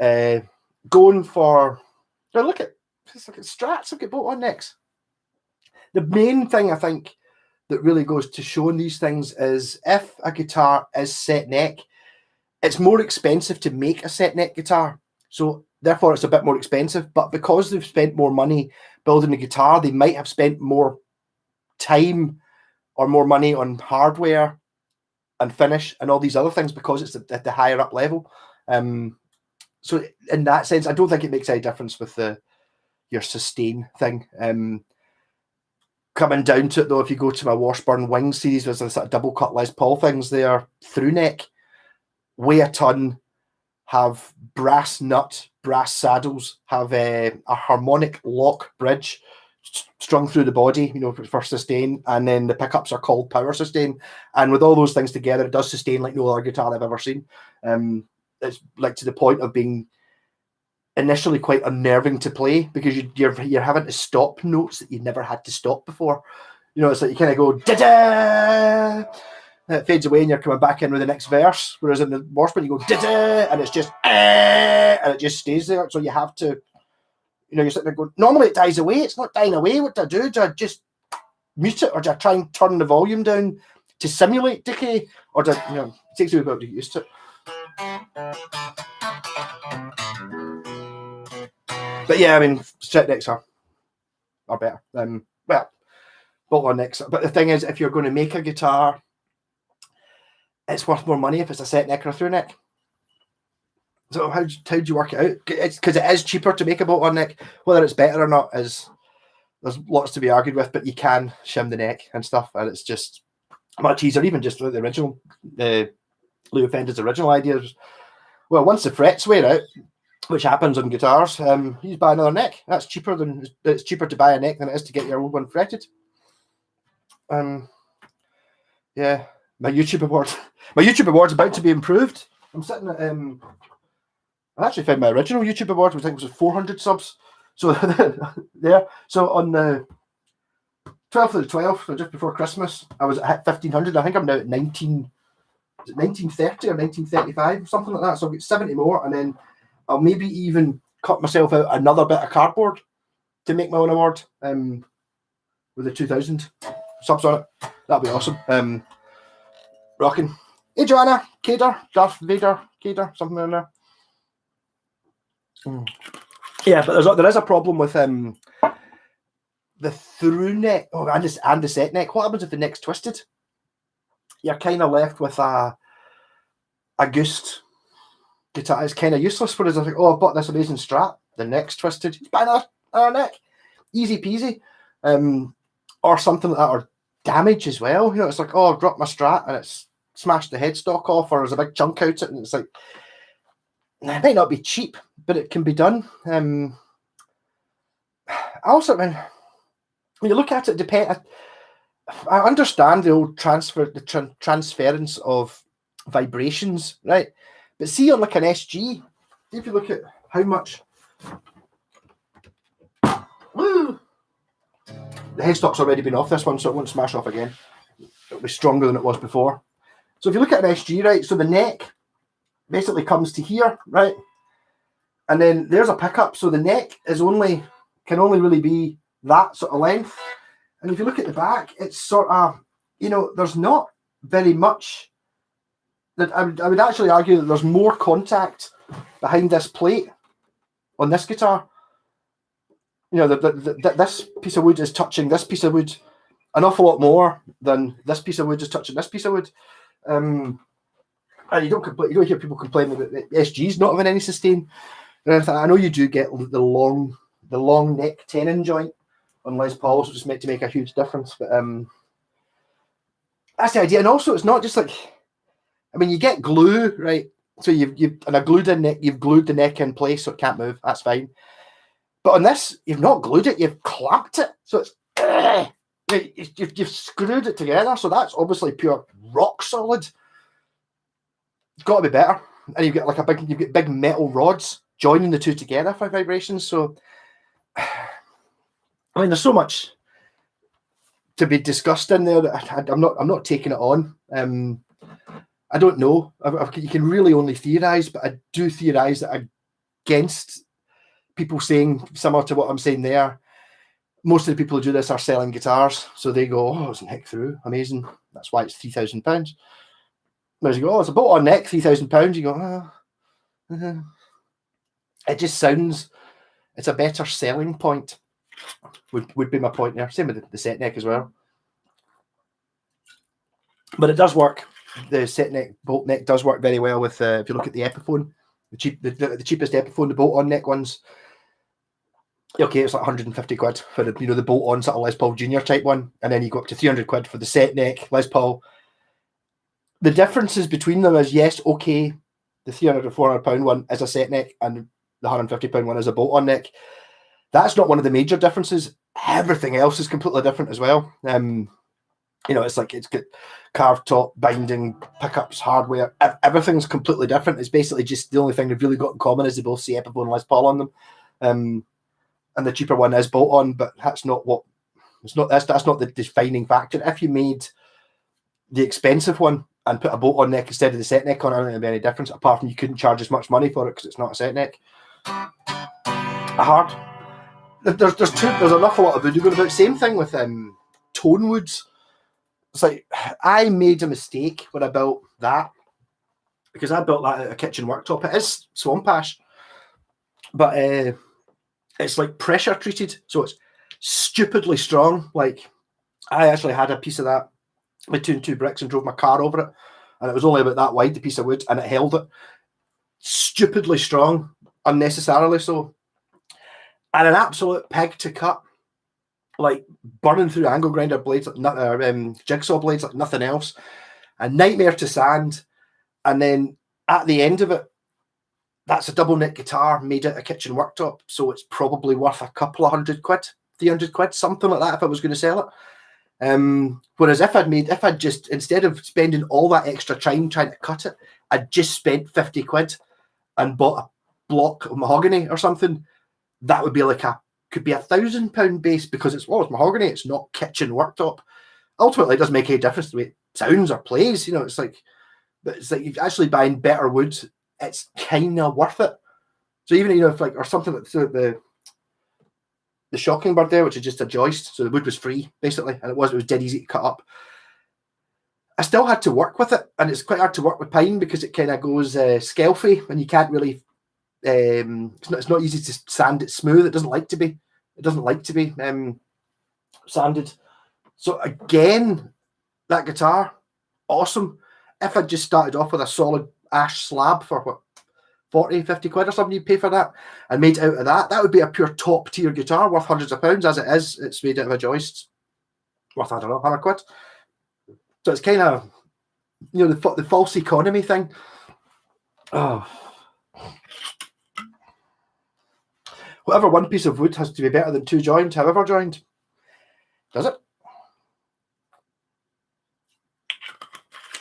Speaker 1: Going for look at Strats have got bolt-on necks. The main thing I think that really goes to showing these things is if a guitar is set neck, it's more expensive to make a set neck guitar. So therefore it's a bit more expensive, but because they've spent more money building the guitar, they might have spent more time or more money on hardware and finish and all these other things because it's at the higher up level. So in that sense, I don't think it makes any difference with your sustain thing. Coming down to it though, if you go to my Washburn Wing series, there's a sort of double cut Les Paul things there, through neck, weigh a ton, have brass saddles, have a harmonic lock bridge strung through the body, for sustain, and then the pickups are called power sustain. And with all those things together, it does sustain like no other guitar I've ever seen. It's like to the point of being initially quite unnerving to play, because you're having to stop notes that you never had to stop before. It's like you kind of go da-da, and it fades away and you're coming back in with the next verse, whereas in the Washburn you go da-da, and it's just and it just stays there. So you have to, you're sitting there going, normally it dies away, it's not dying away. What do I do? Do I just mute it, or do I try and turn the volume down to simulate decay, or do it takes me a bit to get used to it. But yeah, I mean, set necks are better. Bolt-on necks. But the thing is, if you're going to make a guitar, it's worth more money if it's a set neck or a through neck. So how do you work it out? It's because it is cheaper to make a bolt-on neck. Whether it's better or not there's lots to be argued with, but you can shim the neck and stuff, and it's just much easier. Even just the original, Lou Fender's original idea was, well, once the frets wear out, which happens on guitars, you just buy another neck. It's cheaper to buy a neck than it is to get your old one fretted. Yeah, my YouTube award's about to be improved. I'm sitting at I actually found my original YouTube award, which I think was 400 subs. So there. So on the 12th of the 12th, so just before Christmas, I was at 1,500. I think I'm now at 1930 or 1935, something like that. So I'll get 70 more, and then I'll maybe even cut myself out another bit of cardboard to make my own award with the 2,000 subs on it. That'll be awesome. Rocking. Hey, Joanna, Darth Vader, something in there. Yeah, but there is a problem with the through neck and the set neck. What happens if the neck's twisted? You're kind of left with a goose guitar. It's kind of useless. Whereas I think, I bought this amazing Strat. The neck's twisted. Just buy another neck. Easy peasy. Or something like that, or damage as well. It's like, I've dropped my Strat and it's smashed the headstock off, or there's a big chunk out it, and it's like, it might not be cheap, but it can be done. Also, when you look at it, I understand the old transference of vibrations, right? But see on like an SG, if you look at how much the headstock's already been off this one, so it won't smash off again. It'll be stronger than it was before. So if you look at an SG, right, so the neck basically comes to here, right? And then there's a pickup. So the neck can only really be that sort of length. And if you look at the back, it's sort of, there's not very much. That I would actually argue that there's more contact behind this plate on this guitar. This piece of wood is touching this piece of wood an awful lot more than this piece of wood is touching this piece of wood. And you don't hear people complaining that the SG's not having any sustain. I know you do get the long neck tenon joint on Les Pauls, which is meant to make a huge difference. But that's the idea. And also, it's not just like, you get glue, right? So you've glued the neck in place so it can't move. That's fine. But on this, you've not glued it, you've clamped it. So it's you've screwed it together. So that's obviously pure rock solid. It's got to be better. And you've got big metal rods joining the two together for vibrations. So there's so much to be discussed in there that I'm not taking it on. I don't know. You can really only theorize, but I do theorize that against people saying similar to what I'm saying there. Most of the people who do this are selling guitars, so they go, "Oh, it's a neck through, amazing. That's why it's £3,000." Whereas you go, "Oh, it's a bolt-on neck, £3,000." You go, "Oh." It just sounds. It's a better selling point. Would be my point there. Same with the set neck as well. But it does work. The set neck, bolt neck does work very well with, if you look at the Epiphone, the cheapest Epiphone, the bolt-on neck ones. Okay, it's like 150 quid for the bolt-on sort of Les Paul Junior type one, and then you go up to 300 quid for the set neck Les Paul. The differences between them is, yes, okay, the 300 or 400 pound one is a set neck, and the 150 pound one is a bolt-on neck. That's not one of the major differences. Everything else is completely different as well. It's like it's got carved top, binding, pickups, hardware. Everything's completely different. It's basically just the only thing they've really got in common is they both see Epiphone and Les Paul on them. And the cheaper one is bolt-on, but that's not the defining factor. If you made the expensive one and put a bolt-on neck instead of the set neck on, I don't think there'd be any difference, apart from you couldn't charge as much money for it because it's not a set neck. There's an awful lot of voodoo going about. Same thing with tone woods. It's like I made a mistake when I built that, because I built that at a kitchen worktop. It is swamp ash, but it's like pressure treated, so it's stupidly strong. Like I actually had a piece of that between two bricks and drove my car over it, and it was only about that wide, the piece of wood, and it held it. Stupidly strong, unnecessarily so, and an absolute pig to cut. Like burning through angle grinder blades, jigsaw blades like nothing else. A nightmare to sand. And then at the end of it, that's a double neck guitar made at a kitchen worktop. So it's probably worth a couple of 100 quid, 300 quid, something like that if I was going to sell it. Whereas if I'd just, instead of spending all that extra time trying to cut it, I'd just spent 50 quid and bought a block of mahogany or something, that would be could be £1,000 base, because it's mahogany, it's not kitchen worktop. Ultimately, it doesn't make any difference the way it sounds or plays. It's like you're actually buying better wood. It's kind of worth it. So even if or something like the Shocking Bird there, which is just a joist, so the wood was free basically, and it was dead easy to cut up. I still had to work with it, and it's quite hard to work with pine because it kind of goes scalfy, and you can't really. It's not easy to sand it smooth. It doesn't like to be. Sanded. So again, that guitar, awesome. If I just started off with a solid ash slab for what, 40, 50 quid or something, you'd pay for that, and made out of that, that would be a pure top tier guitar worth hundreds of pounds. As it is, it's made out of a joist worth, I don't know, 100 quid. So it's kind of, the false economy thing. Oh. Whatever one piece of wood has to be better than two joined, however joined. Does it?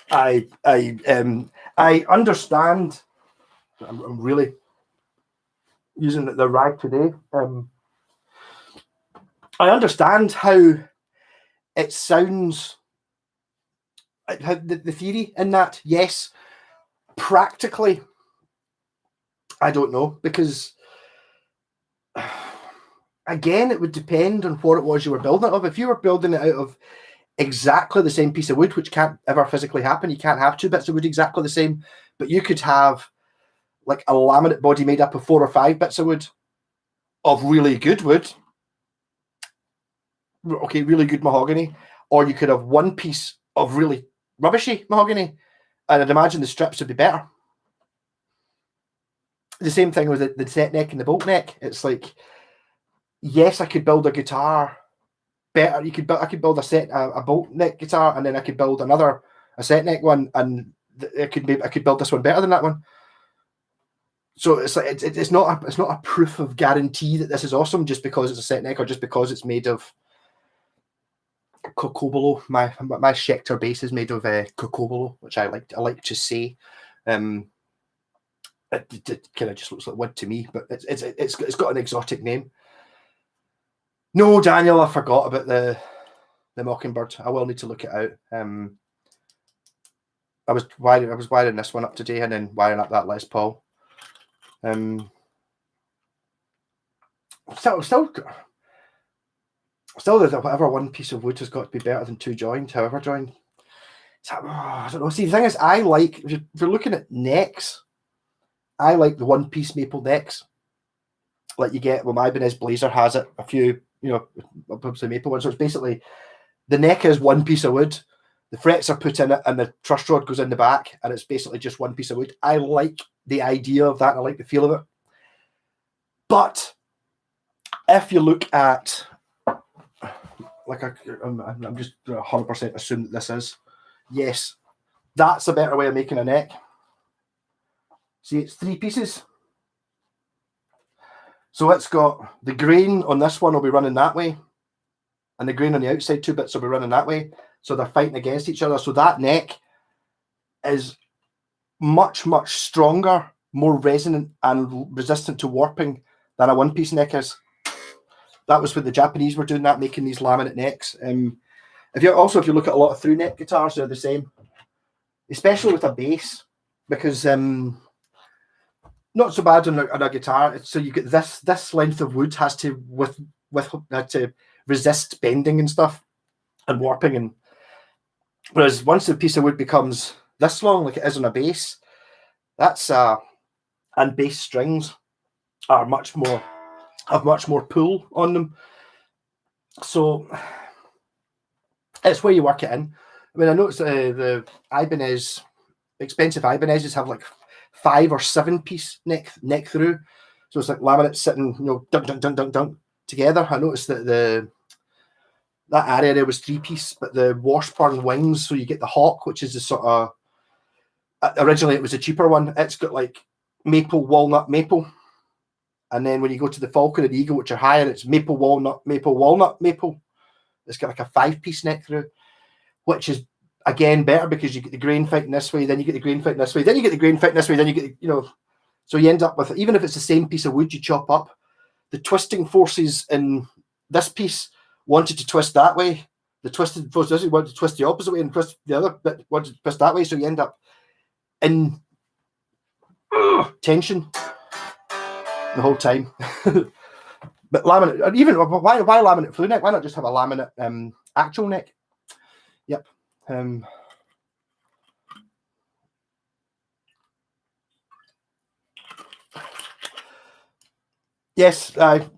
Speaker 1: I understand I'm really using the rag today. I understand how it sounds, how the theory in that. Yes, practically, I don't know, because again, it would depend on what it was you were building it of. If you were building it out of exactly the same piece of wood, which can't ever physically happen, you can't have two bits of wood exactly the same, but you could have like a laminate body made up of 4 or 5 bits of wood, of really good wood, okay, really good mahogany, or you could have one piece of really rubbishy mahogany, and I'd imagine the strips would be better. The same thing with the set neck and the bolt neck. It's like, yes, I could build a guitar better. I could build a bolt neck guitar, and then I could build a set neck one, and I could build this one better than that one. So it's like it's not a proof of guarantee that this is awesome just because it's a set neck or just because it's made of cocobolo. My Schecter bass is made of cocobolo, which I like to say. It kind of just looks like wood to me, but it's got an exotic name. No, Daniel, I forgot about the Mockingbird. I will need to look it out. I was wiring this one up today and then wiring up that Les Paul. Still, whatever one piece of wood has got to be better than two joined, however joined. I don't know. See, the thing is, I like, if you're looking at necks, I like the one piece maple necks. Like you get, well, my Ibanez Blazer has it, a few, obviously maple ones. So it's basically, the neck is one piece of wood, the frets are put in it, and the truss rod goes in the back, and it's basically just one piece of wood. I like the idea of that. I like the feel of it. But if you look at, like, I'm just 100% assume that this is, yes, that's a better way of making a neck. See, it's 3 pieces. So it's got the grain on this one will be running that way, and the grain on the outside 2 bits will be running that way. So they're fighting against each other. So that neck is much, much stronger, more resonant and resistant to warping than a one-piece neck is. That was what the Japanese were doing, that, making these laminate necks. If you look at a lot of through neck guitars, they're the same, especially with a bass, because not so bad on a guitar. So you get this length of wood has to to resist bending and stuff and warping, and whereas once the piece of wood becomes this long, like it is on a bass, that's and bass strings are much more pull on them. So it's where you work it in. I mean, I noticed the Ibanez, expensive Ibanezes have like 5 or 7 piece neck through. So it's like laminate sitting, dunk, dunk, dunk, dunk, dunk together. I noticed that that aria there was 3 piece, but the Washburn wings, so you get the Hawk, which is the sort of, originally it was a cheaper one. It's got like maple, walnut, maple. And then when you go to the Falcon and the Eagle, which are higher, it's maple, walnut, maple, walnut, maple. It's got like a 5 piece neck through, which is again better because you get the grain fighting this way, then you get the grain fighting this way, then you get the grain fighting this way, then you get, so you end up with, even if it's the same piece of wood you chop up, the twisting forces in this piece wanted to twist that way. The twisted forces wanted to twist the opposite way, and twist the other bit wanted to twist that way. So you end up in tension the whole time. But laminate, even why laminate through neck? Why not just have a laminate actual neck? Yep. Yes,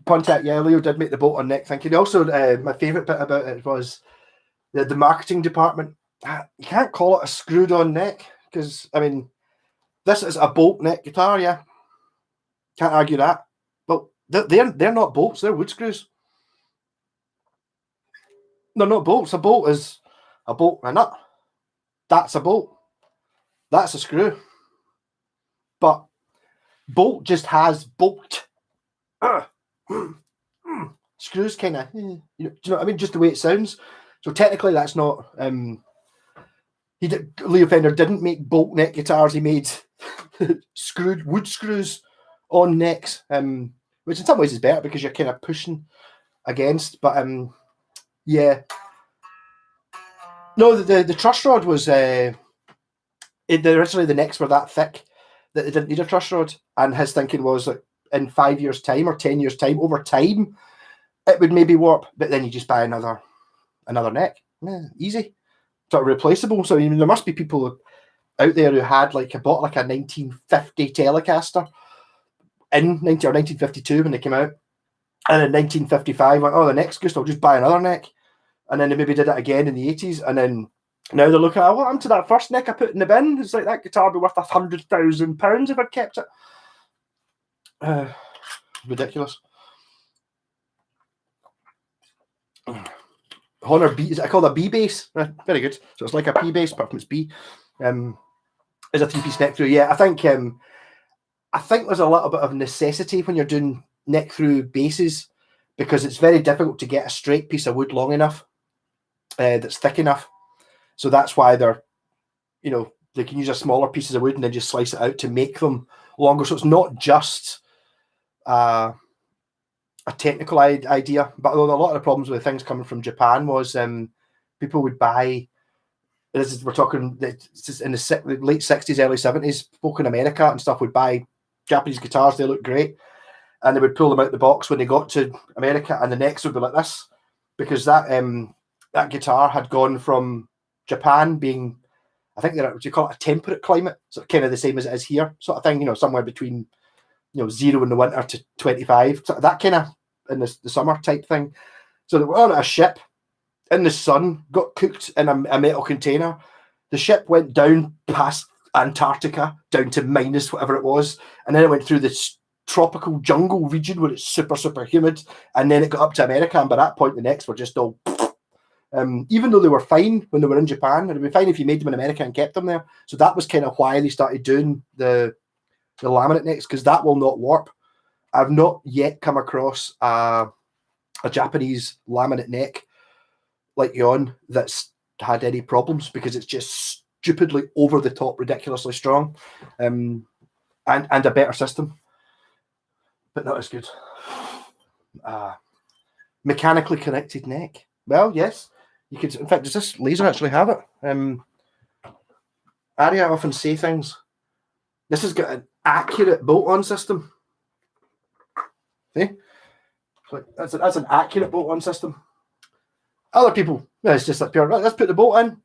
Speaker 1: Pontiac. Yeah, Leo did make the bolt on neck. Thank you. Also, my favourite bit about it was the marketing department. You can't call it a screwed-on neck because, I mean, this is a bolt neck guitar. Yeah, can't argue that. But they're not bolts. They're wood screws. They're not bolts. A bolt is a bolt and a nut. That's a bolt. That's a screw. But bolt just has bolt. Screws kind of, do you know what I mean? Just the way it sounds. So technically, that's not Leo Fender didn't make bolt neck guitars. He made screwed wood screws on necks, which in some ways is better because you're kind of pushing against. But yeah, no, the truss rod was originally the necks were that thick that they didn't need a truss rod, and his thinking was that in 5 years' time or 10 years' time, over time, it would maybe warp, but then you just buy another neck. Yeah, easy, sort of replaceable. So there must be people out there who had bought a 1950 Telecaster in 1952 when they came out, and in 1955 went, oh, the neck's good, I'll just buy another neck, and then they maybe did it again in the 80s, and then now they're looking at what happened to that first neck I put in the bin. It's like that guitar would be worth £100,000 if I'd kept it. Ridiculous. Honor B, is it called a B bass? Very good. So it's like a P bass, but it's B. Is a 3-piece neck through. Yeah, I think there's a little bit of necessity when you're doing neck through basses, because it's very difficult to get a straight piece of wood long enough that's thick enough. So that's why they can use a smaller pieces of wood and then just slice it out to make them longer. So it's not just a technical idea, but a lot of the problems with things coming from Japan was people would buy. We're talking in the late 60s, early 70s. Folk in America and stuff would buy Japanese guitars. They look great, and they would pull them out the box when they got to America, and the necks would be like this, because that guitar had gone from Japan being, I think what you call it, a temperate climate, so kind of the same as it is here, sort of thing. Somewhere between 0 in the winter to 25, so that kind of in the summer type thing. So they were on a ship in the sun, got cooked in a metal container. The ship went down past Antarctica, down to minus whatever it was, and then it went through this tropical jungle region where it's super, super humid, and then it got up to America, and by that point the necks were just all even though they were fine when they were in Japan, it would be fine if you made them in America and kept them there. So that was kind of why they started doing the laminate necks, because that will not warp. I've not yet come across a Japanese laminate neck like yon that's had any problems, because it's just stupidly over the top, ridiculously strong, and a better system, but not as good. Mechanically connected neck. Well, yes, you could. In fact, does this laser actually have it? Aria often say things. This has got an accurate bolt-on system. See? That's an accurate bolt-on system. Other people, it's just like pure, right, let's put the bolt in.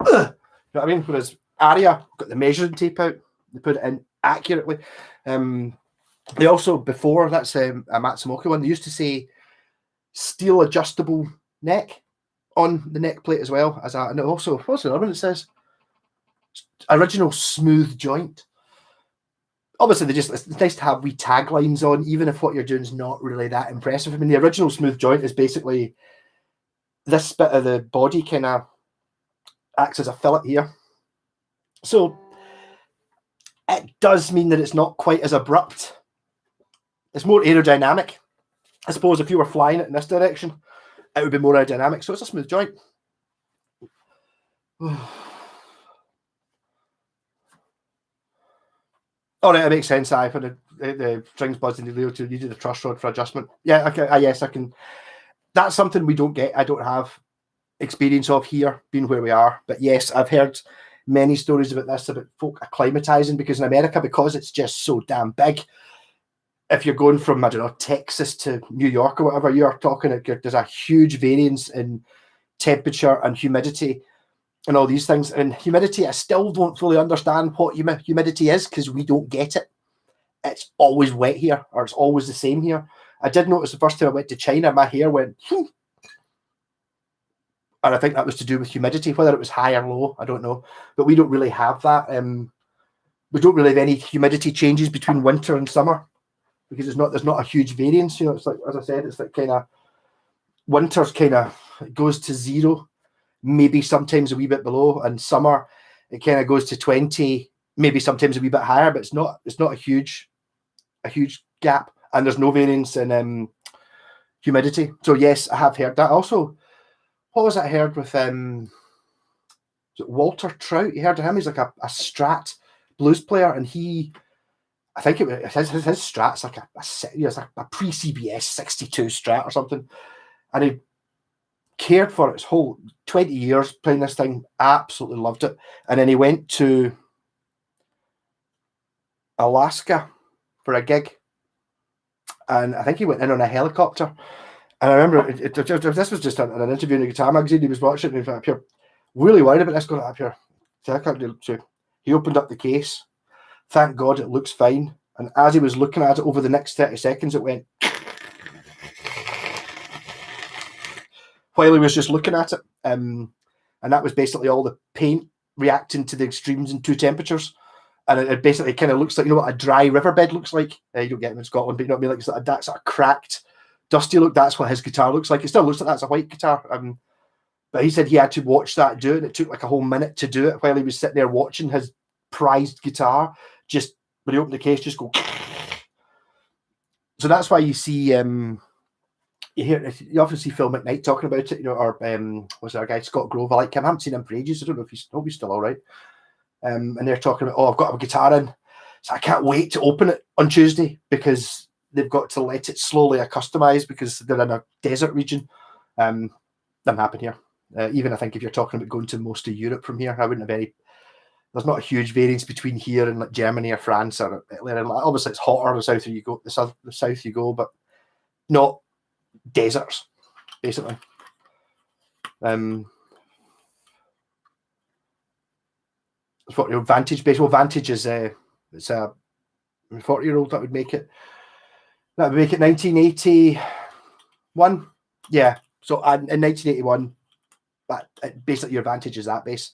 Speaker 1: You know what I mean? Whereas Aria got the measuring tape out, they put it in accurately. They also, before, that's a Matsumoto one, they used to say steel adjustable neck on the neck plate as well. And also, what's the other one? It says original smooth joint. Obviously, it's nice to have wee taglines on, even if what you're doing is not really that impressive. I mean, the original smooth joint is basically this bit of the body kind of acts as a fillet here. So it does mean that it's not quite as abrupt. It's more aerodynamic. I suppose if you were flying it in this direction, it would be more aerodynamic. So it's a smooth joint. Oh, right, it makes sense. I for the strings buzzing the Leo 2 needed a truss rod for adjustment. Yeah, okay. Yes, I can. That's something we don't get. I don't have experience of here, being where we are. But yes, I've heard many stories about this, about folk acclimatizing, because in America, because it's just so damn big, if you're going from, I don't know, Texas to New York or whatever, you're talking, there's a huge variance in temperature and humidity and all these things. And humidity, I still don't fully understand what humidity is, because we don't get it. It's always wet here, or it's always the same here. I did notice the first time I went to China, my hair went, and I think that was to do with humidity, whether it was high or low, I don't know. But we don't really have that. We don't really have any humidity changes between winter and summer, because there's not a huge variance. It's like, as I said, it's like kind of winter's kind of goes to 0, maybe sometimes a wee bit below, and summer it kind of goes to 20, maybe sometimes a wee bit higher, but it's not a huge gap, and there's no variance in humidity. So yes, I have heard that. Also, what was that I heard with Walter Trout. You heard of him? He's like a Strat blues player, and I think his Strat's like a pre-CBS 62 Strat or something, and he cared for it his whole 20 years playing this thing, absolutely loved it. And then he went to Alaska for a gig, and I think he went in on a helicopter. And I remember this was just an interview in a guitar magazine. He was watching it, and up here, really worried about this going up here. So he opened up the case. Thank God it looks fine. And as he was looking at it over the next 30 seconds, it went while he was just looking at it. And that was basically all the paint reacting to the extremes in two temperatures. And it basically kind of looks like, you know what a dry riverbed looks like? You don't get them in Scotland, but you know what I mean? Like it's that sort of cracked, dusty look. That's what his guitar looks like. It still looks like that's a white guitar. But he said he had to watch that do it, and it took like a whole minute to do it while he was sitting there watching his prized guitar just, when he opened the case, just go. So that's why you see, you often see Phil McKnight talking about it, you know, or was there a guy, Scott Grove? I like him. I haven't seen him for ages. I don't know if hope he's still all right. And they're talking about, I've got a guitar in, so I can't wait to open it on Tuesday because they've got to let it slowly accustomize because they're in a desert region. Doesn't happen here. Even I think if you're talking about going to most of Europe from here, I wouldn't have any. There's not a huge variance between here and like Germany or France or Italy. Obviously, it's hotter the south you go. The south you go, but not deserts, basically. It's what your Vantage base. Well, Vantage is it's a 40-year-old that would make it. That would make it 1981. Yeah. So in 1981, that basically your Vantage is that base.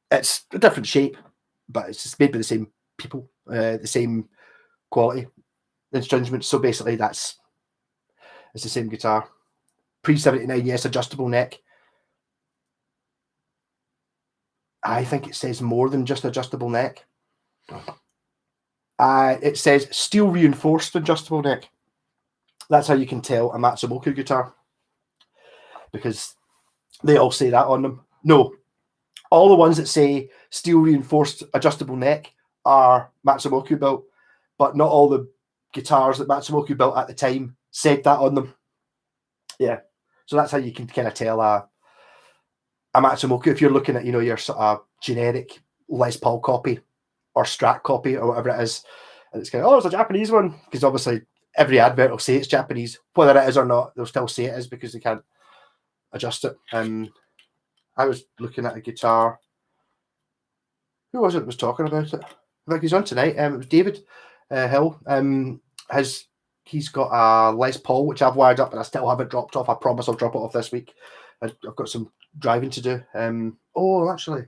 Speaker 1: It's a different shape, but it's just made by the same people, the same quality instruments. So basically, it's the same guitar. Pre-79, yes, adjustable neck. I think it says more than just adjustable neck. It says steel reinforced adjustable neck. That's how you can tell a Matsumoku guitar, because they all say that on them. No, all the ones that say steel reinforced adjustable neck are Matsumoku built, but not all the guitars that Matsumoku built at the time said that on them. Yeah, so that's how you can kind of tell a Matsumoku if you're looking at, you know, your sort of generic Les Paul copy or Strat copy or whatever it is, and it's kind of, oh, it's a Japanese one, because obviously every advert will say it's Japanese, whether it is or not. They'll still say it is because they can't adjust it. I was looking at a guitar. Who was it that was talking about it? I think he's on tonight. It was David Hill. He's got a Les Paul, which I've wired up, and I still haven't dropped off. I promise I'll drop it off this week. I've got some driving to do. Actually,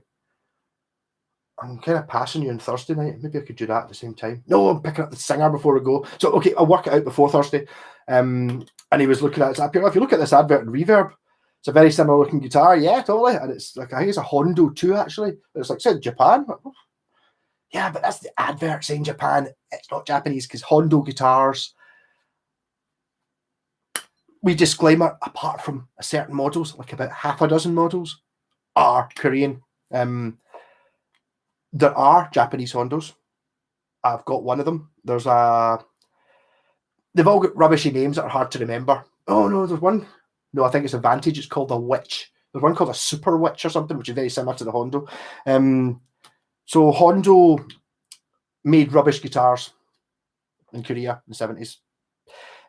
Speaker 1: I'm kind of passing you on Thursday night. Maybe I could do that at the same time. No, I'm picking up the singer before I go. So, okay, I'll work it out before Thursday. And he was looking at it. If you look at this advert in Reverb, it's a very similar looking guitar. Yeah, totally. And it's like, I think it's a Hondo 2, actually. It's like, said Japan. Yeah, but that's the advert saying Japan. It's not Japanese, because Hondo guitars, we disclaimer, apart from certain models, like about half a dozen models, are Korean. There are Japanese Hondos. I've got one of them. They've all got rubbishy names that are hard to remember. Oh no, there's one. No, I think it's a Vantage. It's called a Witch. There's one called a Super Witch or something, which is very similar to the Hondo. So Hondo made rubbish guitars in Korea in the 70s.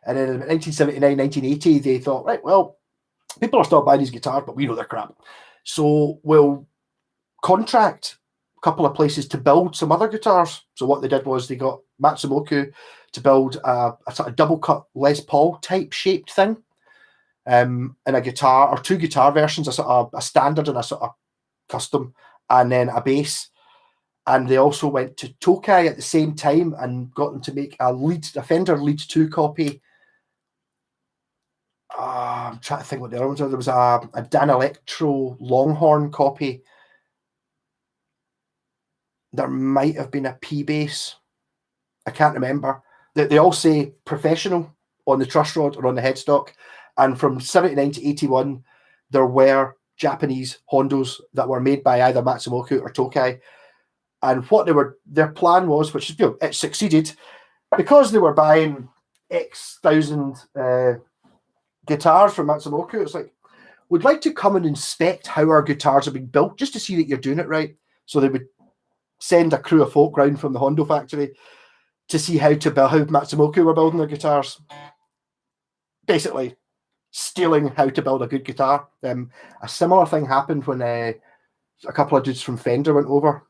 Speaker 1: And then in 1979, 1980, they thought, right, well, people are still buying these guitars, but we know they're crap. So we'll contract a couple of places to build some other guitars. So what they did was they got Matsumoku to build a sort of double cut Les Paul type shaped thing. And a guitar, or two guitar versions, a sort of a standard and a sort of custom, and then a bass. And they also went to Tokai at the same time and got them to make a Fender Lead 2 copy. I'm trying to think what the other ones are. There was a Dan Electro Longhorn copy. There might have been a P bass. I can't remember. They all say professional on the truss rod or on the headstock. And from 79 to 81, there were Japanese Hondos that were made by either Matsumoto or Tokai. And what their plan was, which is, it succeeded, because they were buying X thousand guitars from Matsumoto. It's like, we'd like to come and inspect how our guitars are being built, just to see that you're doing it right. So they would send a crew of folk round from the Hondo factory to see how Matsumoto were building their guitars. Basically, stealing how to build a good guitar. A similar thing happened when a couple of dudes from Fender went over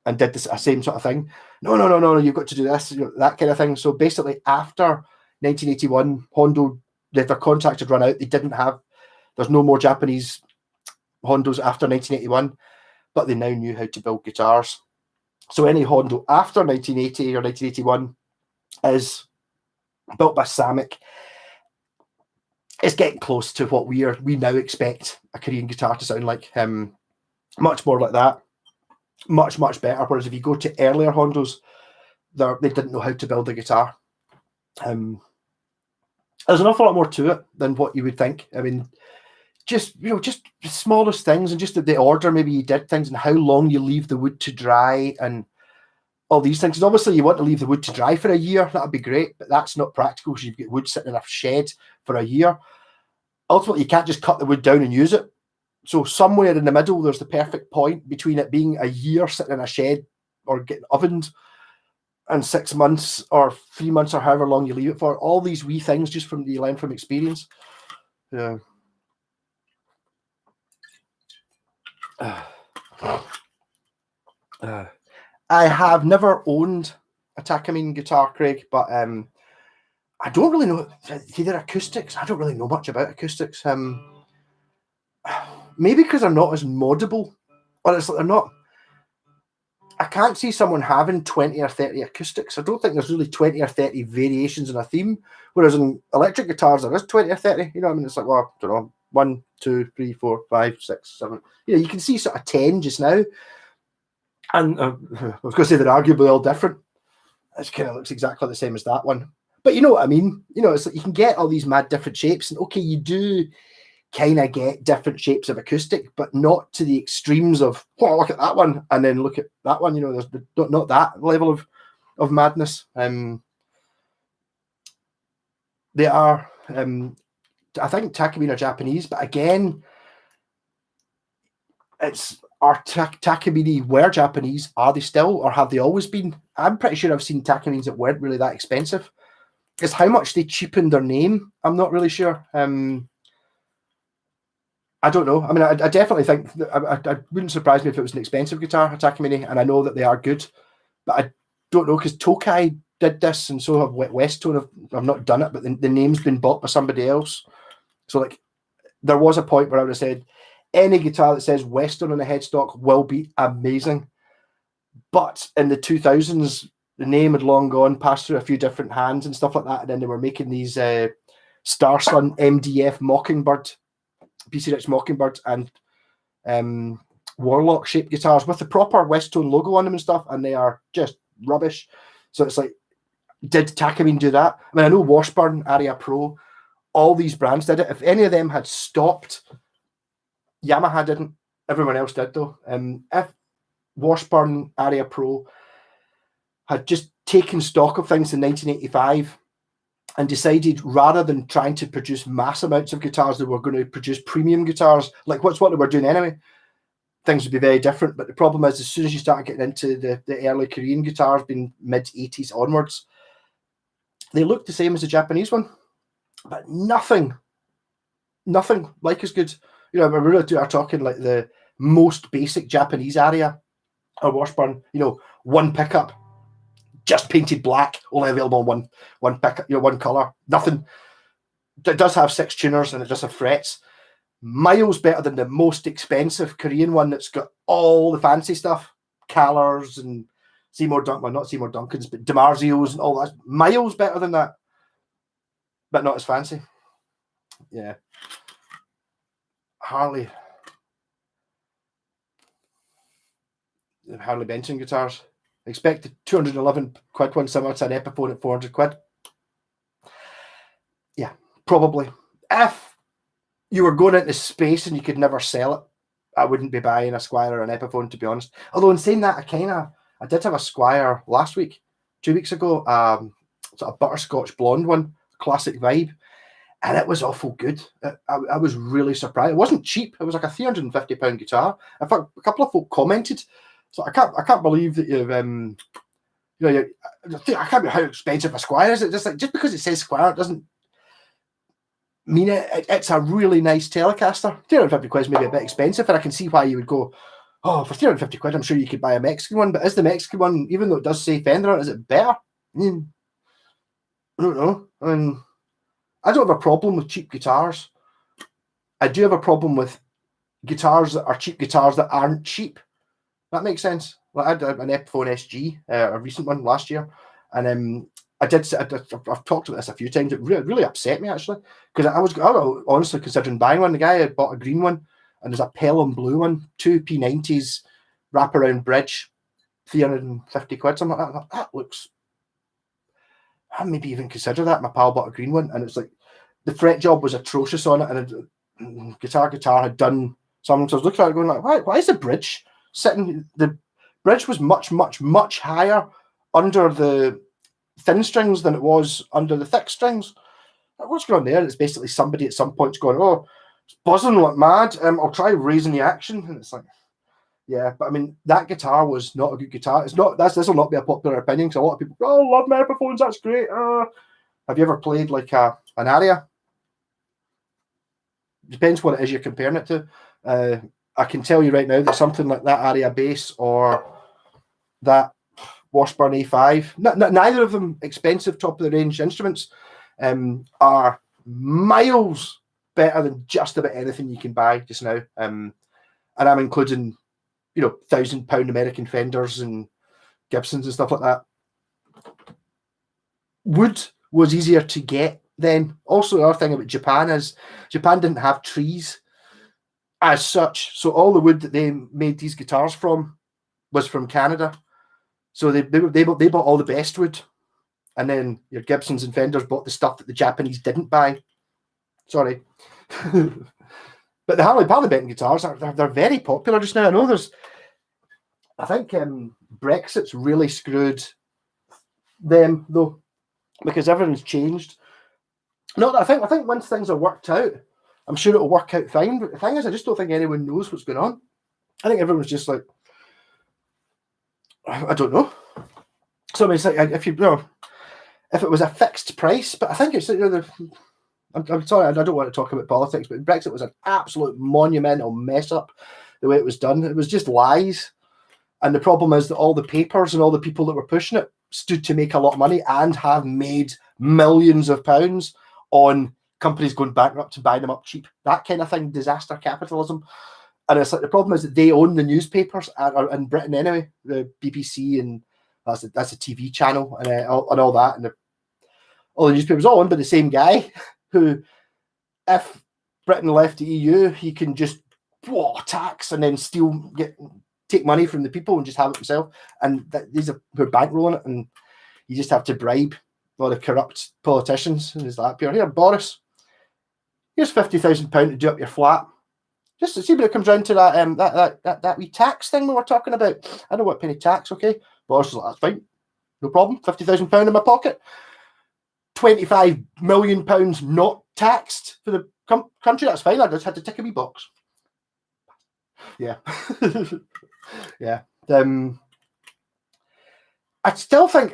Speaker 1: and did the same sort of thing. No, you've got to do this, that kind of thing. So basically, after 1981, Hondo, their contract had run out. There's no more Japanese Hondos after 1981, but they now knew how to build guitars. So any Hondo after 1980 or 1981 is built by Samick. It's getting close to what we now expect a Korean guitar to sound like. Much more like that. Much, much better. Whereas if you go to earlier Hondos, they didn't know how to build a guitar. There's an awful lot more to it than what you would think. I mean, just the smallest things, and just the order maybe you did things, and how long you leave the wood to dry, and all these things. And obviously you want to leave the wood to dry for a year. That would be great, but that's not practical because you've got wood sitting in a shed for a year. Ultimately, you can't just cut the wood down and use it. So somewhere in the middle, there's the perfect point between it being a year sitting in a shed or getting ovened and 6 months or 3 months or however long you leave it for. All these wee things just from you learn from experience. Yeah. I have never owned a Takamine guitar, Craig, but I don't really know. They're acoustics. I don't really know much about acoustics. Maybe because they're not as moddable, or it's like they're not. I can't see someone having 20 or 30 acoustics. I don't think there's really 20 or 30 variations in a theme. Whereas in electric guitars, there is 20 or 30. You know what I mean? It's like, well, I don't know, 1, 2, 3, 4, 5, 6, 7. You can see sort of 10 just now. And I was going to say they're arguably all different. It kind of looks exactly the same as that one. But you know what I mean? It's like you can get all these mad different shapes. And okay, you do kind of get different shapes of acoustic, but not to the extremes of, oh, look at that one, and then look at that one. There's not that level of madness. They are, I think Takamine are Japanese, but again, our Takamine were Japanese. Are they still, or have they always been? I'm pretty sure I've seen Takamines that weren't really that expensive. It's how much they cheapened their name, I'm not really sure. I don't know. I mean, I definitely think I wouldn't surprise me if it was an expensive guitar, a Takamine, and I know that they are good, but I don't know because Tokai did this, and so have Westone. I've not done it, but the name's been bought by somebody else. So, like, there was a point where I would have said any guitar that says Westone on the headstock will be amazing, but in the 2000s, the name had long gone, passed through a few different hands and stuff like that, and then they were making these Starsun MDF Mockingbird. PC Rich Mockingbird and Warlock shaped guitars with the proper Westone logo on them and stuff, and they are just rubbish. So it's like, did Takamine do that? I mean, I know Washburn, Aria Pro, all these brands did it. If any of them had stopped, Yamaha didn't. Everyone else did though. If Washburn, Aria Pro had just taken stock of things in 1985 and decided rather than trying to produce mass amounts of guitars, they were going to produce premium guitars, like what they were doing anyway, things would be very different. But the problem is, as soon as you start getting into the early Korean guitars, being mid-80s onwards, they look the same as the Japanese one, but nothing like as good. We really are talking like the most basic Japanese aria or Washburn, one pickup, just painted black, only available on one pickup, one color, nothing. It does have 6 tuners and it does have frets. Miles better than the most expensive Korean one that's got all the fancy stuff, Calers and Seymour Duncan, well, not Seymour Duncans, but DiMarzios and all that. Miles better than that, but not as fancy. Yeah. Harley Benson guitars. Expected 211 quid one, similar to an Epiphone at 400 quid. Yeah, probably. If you were going into space and you could never sell it, I wouldn't be buying a Squire or an Epiphone, to be honest. Although in saying that, I did have a Squire last week, 2 weeks ago, sort of butterscotch blonde one, classic vibe, and it was awful good. I was really surprised. It wasn't cheap. It was like a £350 guitar. In fact, a couple of folk commented, so I can't believe that you've I can't believe how expensive a Squire is. It just because it says Squire, it doesn't mean it's a really nice Telecaster. 350 quid is maybe a bit expensive, and I can see why you would go, oh, for 350 quid, I'm sure you could buy a Mexican one. But is the Mexican one, even though it does say Fender on it, is it better? I don't know. I don't have a problem with cheap guitars. I do have a problem with guitars that are cheap guitars that aren't cheap. That makes sense. Like I had an Epiphone SG, a recent one last year, and I've talked about this a few times. It really upset me, actually, because I was honestly considering buying one. The guy had bought a green one, and there's a Pelham blue one, two P90s wraparound bridge, 350 quid, something like that. That looks, I maybe even consider that. My pal bought a green one, and it's like the fret job was atrocious on it, and guitar had done something. So I was looking at it going like, why is the bridge sitting? The bridge was much higher under the thin strings than it was under the thick strings. What's going on there? And it's basically somebody at some point's going, oh, it's buzzing like mad. I'll try raising the action, and it's like, yeah, but I mean, that guitar was not a good guitar. It's not. This will not be a popular opinion because a lot of people go, oh, love my Epiphones, that's great. Have you ever played like an aria? Depends what it is you're comparing it to. I can tell you right now that something like that aria bass or that Washburn A5, neither of them expensive top of the range instruments, are miles better than just about anything you can buy just now. And I'm including, £1,000 American Fenders and Gibsons and stuff like that. Wood was easier to get then. Also, the other thing about Japan is Japan didn't have trees as such, so all the wood that they made these guitars from was from Canada. So they bought all the best wood, and then your Gibsons and Fenders bought the stuff that the Japanese didn't buy. Sorry. But the Harley Benton guitars they're very popular just now. I know I think Brexit's really screwed them though, because everything's changed. No, I think once things are worked out, I'm sure it'll work out fine. But the thing is, I just don't think anyone knows what's going on. I think everyone's just like, I don't know. So I mean, it's like if it was a fixed price, but I think it's I'm sorry, I don't want to talk about politics, but Brexit was an absolute monumental mess up the way it was done. It was just lies. And the problem is that all the papers and all the people that were pushing it stood to make a lot of money and have made millions of pounds on companies going bankrupt and buying them up cheap. That kind of thing, disaster capitalism. And it's like the problem is that they own the newspapers in Britain anyway, the BBC, and that's a TV channel and all that. And all the newspapers all owned by the same guy who, if Britain left the EU, he can just tax and then take money from the people and just have it himself. And these are who are bankrolling it, and you just have to bribe all the corrupt politicians. And there's that here, Boris, here's £50,000 to do up your flat. Just to see when it comes round to that wee tax thing we were talking about. I don't want to pay any tax, okay? Boris is like, that's fine, no problem. £50,000 in my pocket. £25 million not taxed for the country. That's fine. I just had to tick a wee box. Yeah, yeah. I still think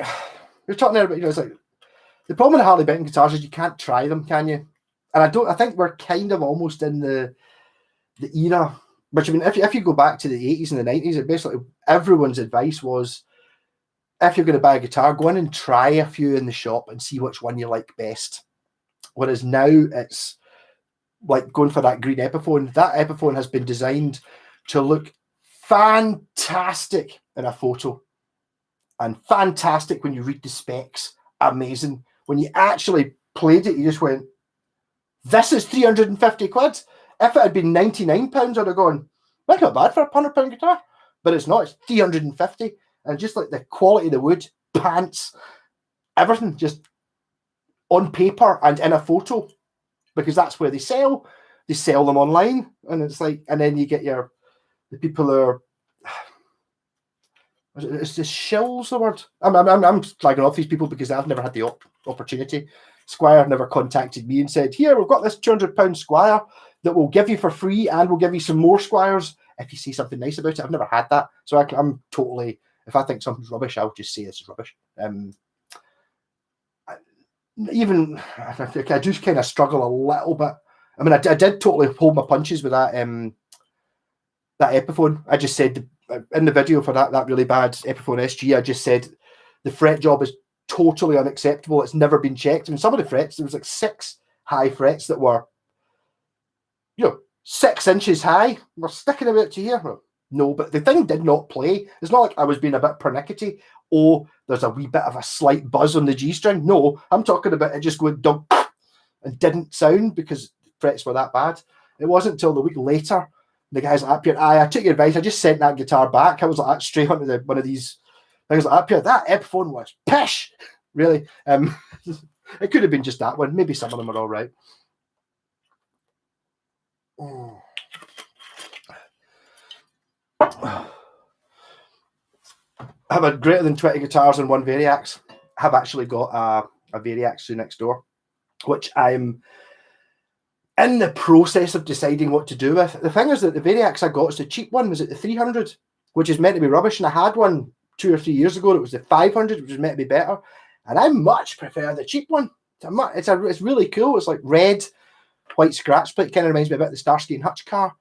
Speaker 1: you're talking there about it's like the problem with the Harley Benton guitars is you can't try them, can you? And I think we're kind of almost in the era. Which I mean, if you go back to the 80s and the 90s, it basically everyone's advice was, if you're going to buy a guitar, go in and try a few in the shop and see which one you like best. Whereas now it's like going for that green Epiphone. That Epiphone has been designed to look fantastic in a photo and fantastic when you read the specs. Amazing. When you actually played it, you just went, this is 350 quid. If it had been £99, I'd have gone, that's not bad for a £100 guitar. But it's not. It's 350. And just like the quality of the wood, pants, everything just on paper and in a photo, because that's where they sell. they sell them online, and it's like, and then you get the people who are, it's the shills the word. I'm slagging off these people because I've never had the opportunity. Squire never contacted me and said, here, we've got this £200 Squire that we'll give you for free, and we'll give you some more Squires if you say something nice about it. I've never had that. So I'm totally, if I think something's rubbish, I'll just say this is rubbish. Even, I just kind of struggle a little bit. I mean, I did totally hold my punches with that Epiphone. I just said, in the video for that really bad Epiphone SG, I just said the fret job is totally unacceptable. It's never been checked. I mean, some of the frets, there was like 6 high frets that were, 6 inches high. We're sticking about to here. No, but the thing did not play. It's not like I was being a bit pernickety. Oh, there's a wee bit of a slight buzz on the G string. No, I'm talking about it just going dump and didn't sound because the frets were that bad. It wasn't until the week later, the guys at Appian, I took your advice. I just sent that guitar back. I was like, straight onto one of these things like Appian. That Epiphone was pish, really. It could have been just that one. Maybe some of them are all right. Oh. I have a greater than 20 guitars and 1 Variax. I have actually got a Variax next door, which I'm in the process of deciding what to do with. The thing is that the Variax I got is the cheap one, was it the 300, which is meant to be rubbish, and I had one 2 or 3 years ago. It was the 500, which was meant to be better, and I much prefer the cheap one. It's really cool. It's like red, white scratch plate. Kind of reminds me a bit of the Starsky and Hutch car,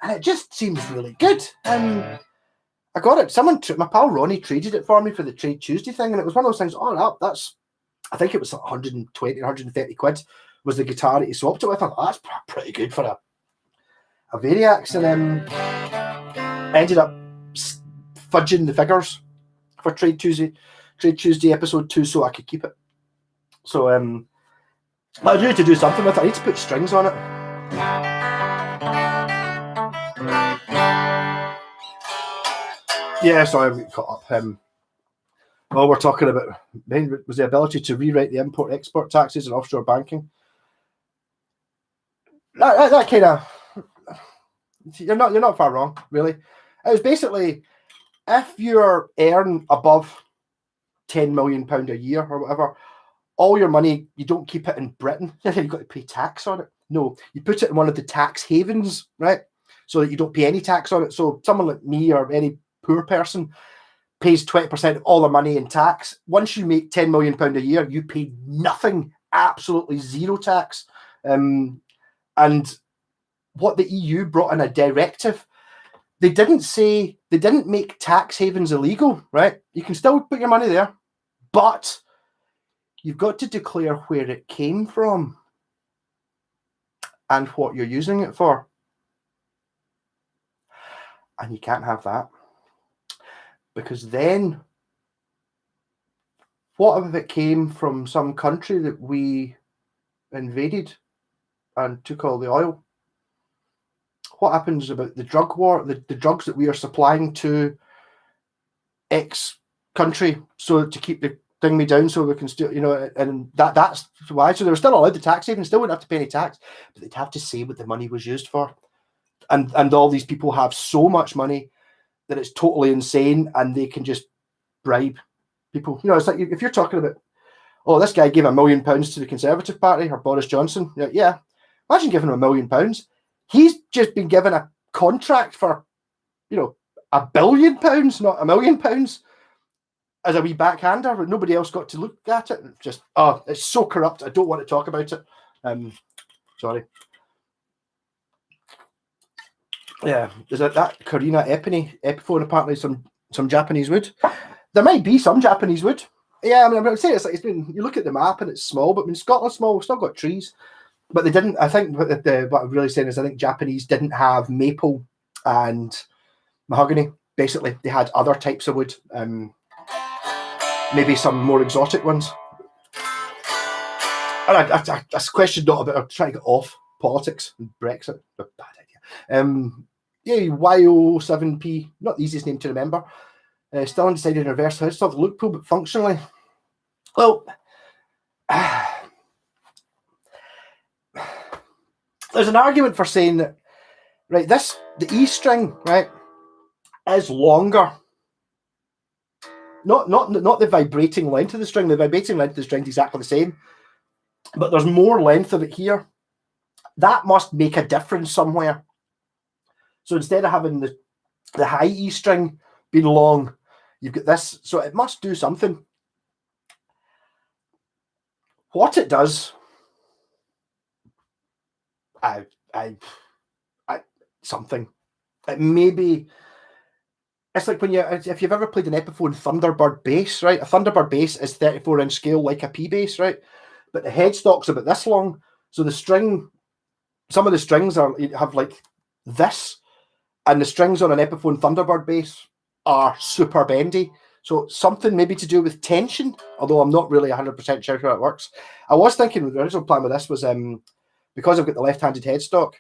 Speaker 1: and it just seems really good. I got it. My pal Ronnie traded it for me for the Trade Tuesday thing, and it was one of those things. Oh, that's, I think it was 120, 130 quid was the guitar that he swapped it with. I thought, that's pretty good for a Variax, and then ended up fudging the figures for Trade Tuesday episode 2 so I could keep it. So I need to do something with it. I need to put strings on it. Yeah, sorry, we got caught up. We're talking about was the ability to rewrite the import-export taxes and offshore banking. That kind of, you're not far wrong, really. It was basically, if you earn above £10 million a year or whatever, all your money, you don't keep it in Britain. You've got to pay tax on it. No, you put it in one of the tax havens, right? So that you don't pay any tax on it. So someone like me or any poor person pays 20% of all their money in tax. Once you make £10 million a year, you pay nothing, absolutely zero tax. And what the EU brought in a directive, they didn't make tax havens illegal, right? You can still put your money there, but you've got to declare where it came from and what you're using it for. And you can't have that. Because then, what if it came from some country that we invaded and took all the oil? What happens about the drug war, the drugs that we are supplying to X country so to keep the thing me down so we can still, and that's why. So they were still allowed the tax haven, still wouldn't have to pay any tax, but they'd have to say what the money was used for. And all these people have so much money that it's totally insane, and they can just bribe people. It's like if you're talking about, oh, this guy gave £1 million to the Conservative Party or Boris Johnson. Yeah. Imagine giving him £1 million. He's just been given a contract for, £1 billion, not £1 million, as a wee backhander, but nobody else got to look at it. Just, it's so corrupt. I don't want to talk about it. Sorry. Yeah, is that Carina Epiphone apparently some Japanese wood? There might be some Japanese wood. Yeah, I mean, I would say it's been. You look at the map and it's small, but in Scotland's small. We've still got trees, but they didn't. I think what I'm really saying is I think Japanese didn't have maple and mahogany. Basically, they had other types of wood. Maybe some more exotic ones. And I questioned not about. I'm trying to get off politics and Brexit. A bad idea. YO7P, not the easiest name to remember. Still undecided in reverse. How still look cool, but functionally, well, there's an argument for saying that, right, the E string, right, is longer. Not the vibrating length of the string. The vibrating length of the string is exactly the same, but there's more length of it here. That must make a difference somewhere. So instead of having the high E string being long, you've got this. So it must do something. What it does, something. It maybe, it's like if you've ever played an Epiphone Thunderbird bass, right? A Thunderbird bass is 34-inch scale like a P bass, right? But the headstock's about this long. So the string, some of the strings have like this, and the strings on an Epiphone Thunderbird bass are super bendy. So something maybe to do with tension, although I'm not really 100% sure how it works. I was thinking the original plan with this was because I've got the left-handed headstock.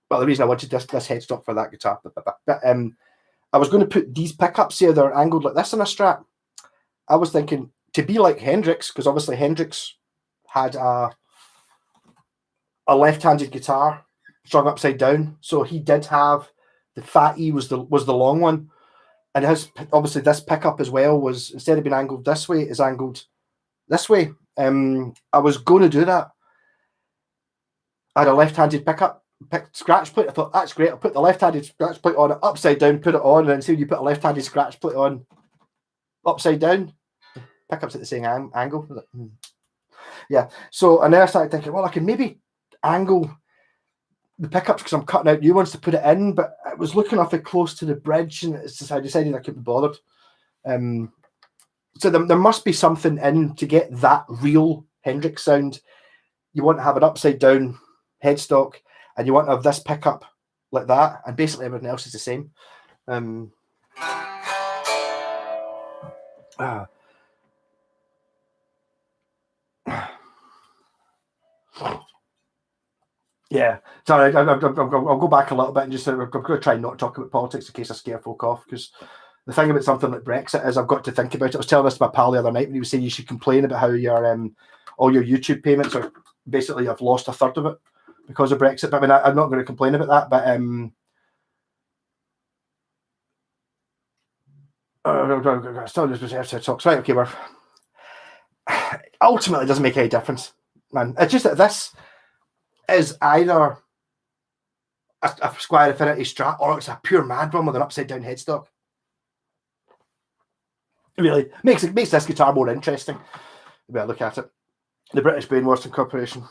Speaker 1: Well, the reason I wanted this headstock for that guitar, but I was going to put these pickups here that are angled like this on a Strat. I was thinking to be like Hendrix, because obviously Hendrix had a left-handed guitar strung upside down, so he did have the fat E was the long one, and his obviously this pickup as well was, instead of being angled this way, is angled this way. I was going to do that. I had a left-handed pickup. Scratch plate. I thought that's great. I'll put the left-handed scratch plate on it upside down, put it on, and then see when you put a left-handed scratch plate on upside down, pickups at the same angle. Yeah. So and then I started thinking, well, I can maybe angle the pickups because I'm cutting out new ones to put it in, but it was looking awfully close to the bridge, and it's just I decided I couldn't be bothered. So there must be something in to get that real Hendrix sound. You want to have an upside down headstock, and you want to have this pickup like that, and basically everything else is the same. Yeah, sorry, I'll go back a little bit and just I'm going to try not to talk about politics in case I scare folk off, because the thing about something like Brexit is I've got to think about it. I was telling this to my pal the other night when he was saying you should complain about how your all your YouTube payments are basically I've lost a third of it because of Brexit. But I mean, I'm not going to complain about that, but still just reserved talks. Right, okay, ultimately it doesn't make any difference, man. It's just that this is either a Squire Affinity Strat or it's a pure mad one with an upside down headstock. It really makes this guitar more interesting. The way I look at it. The British Brainwashing Corporation.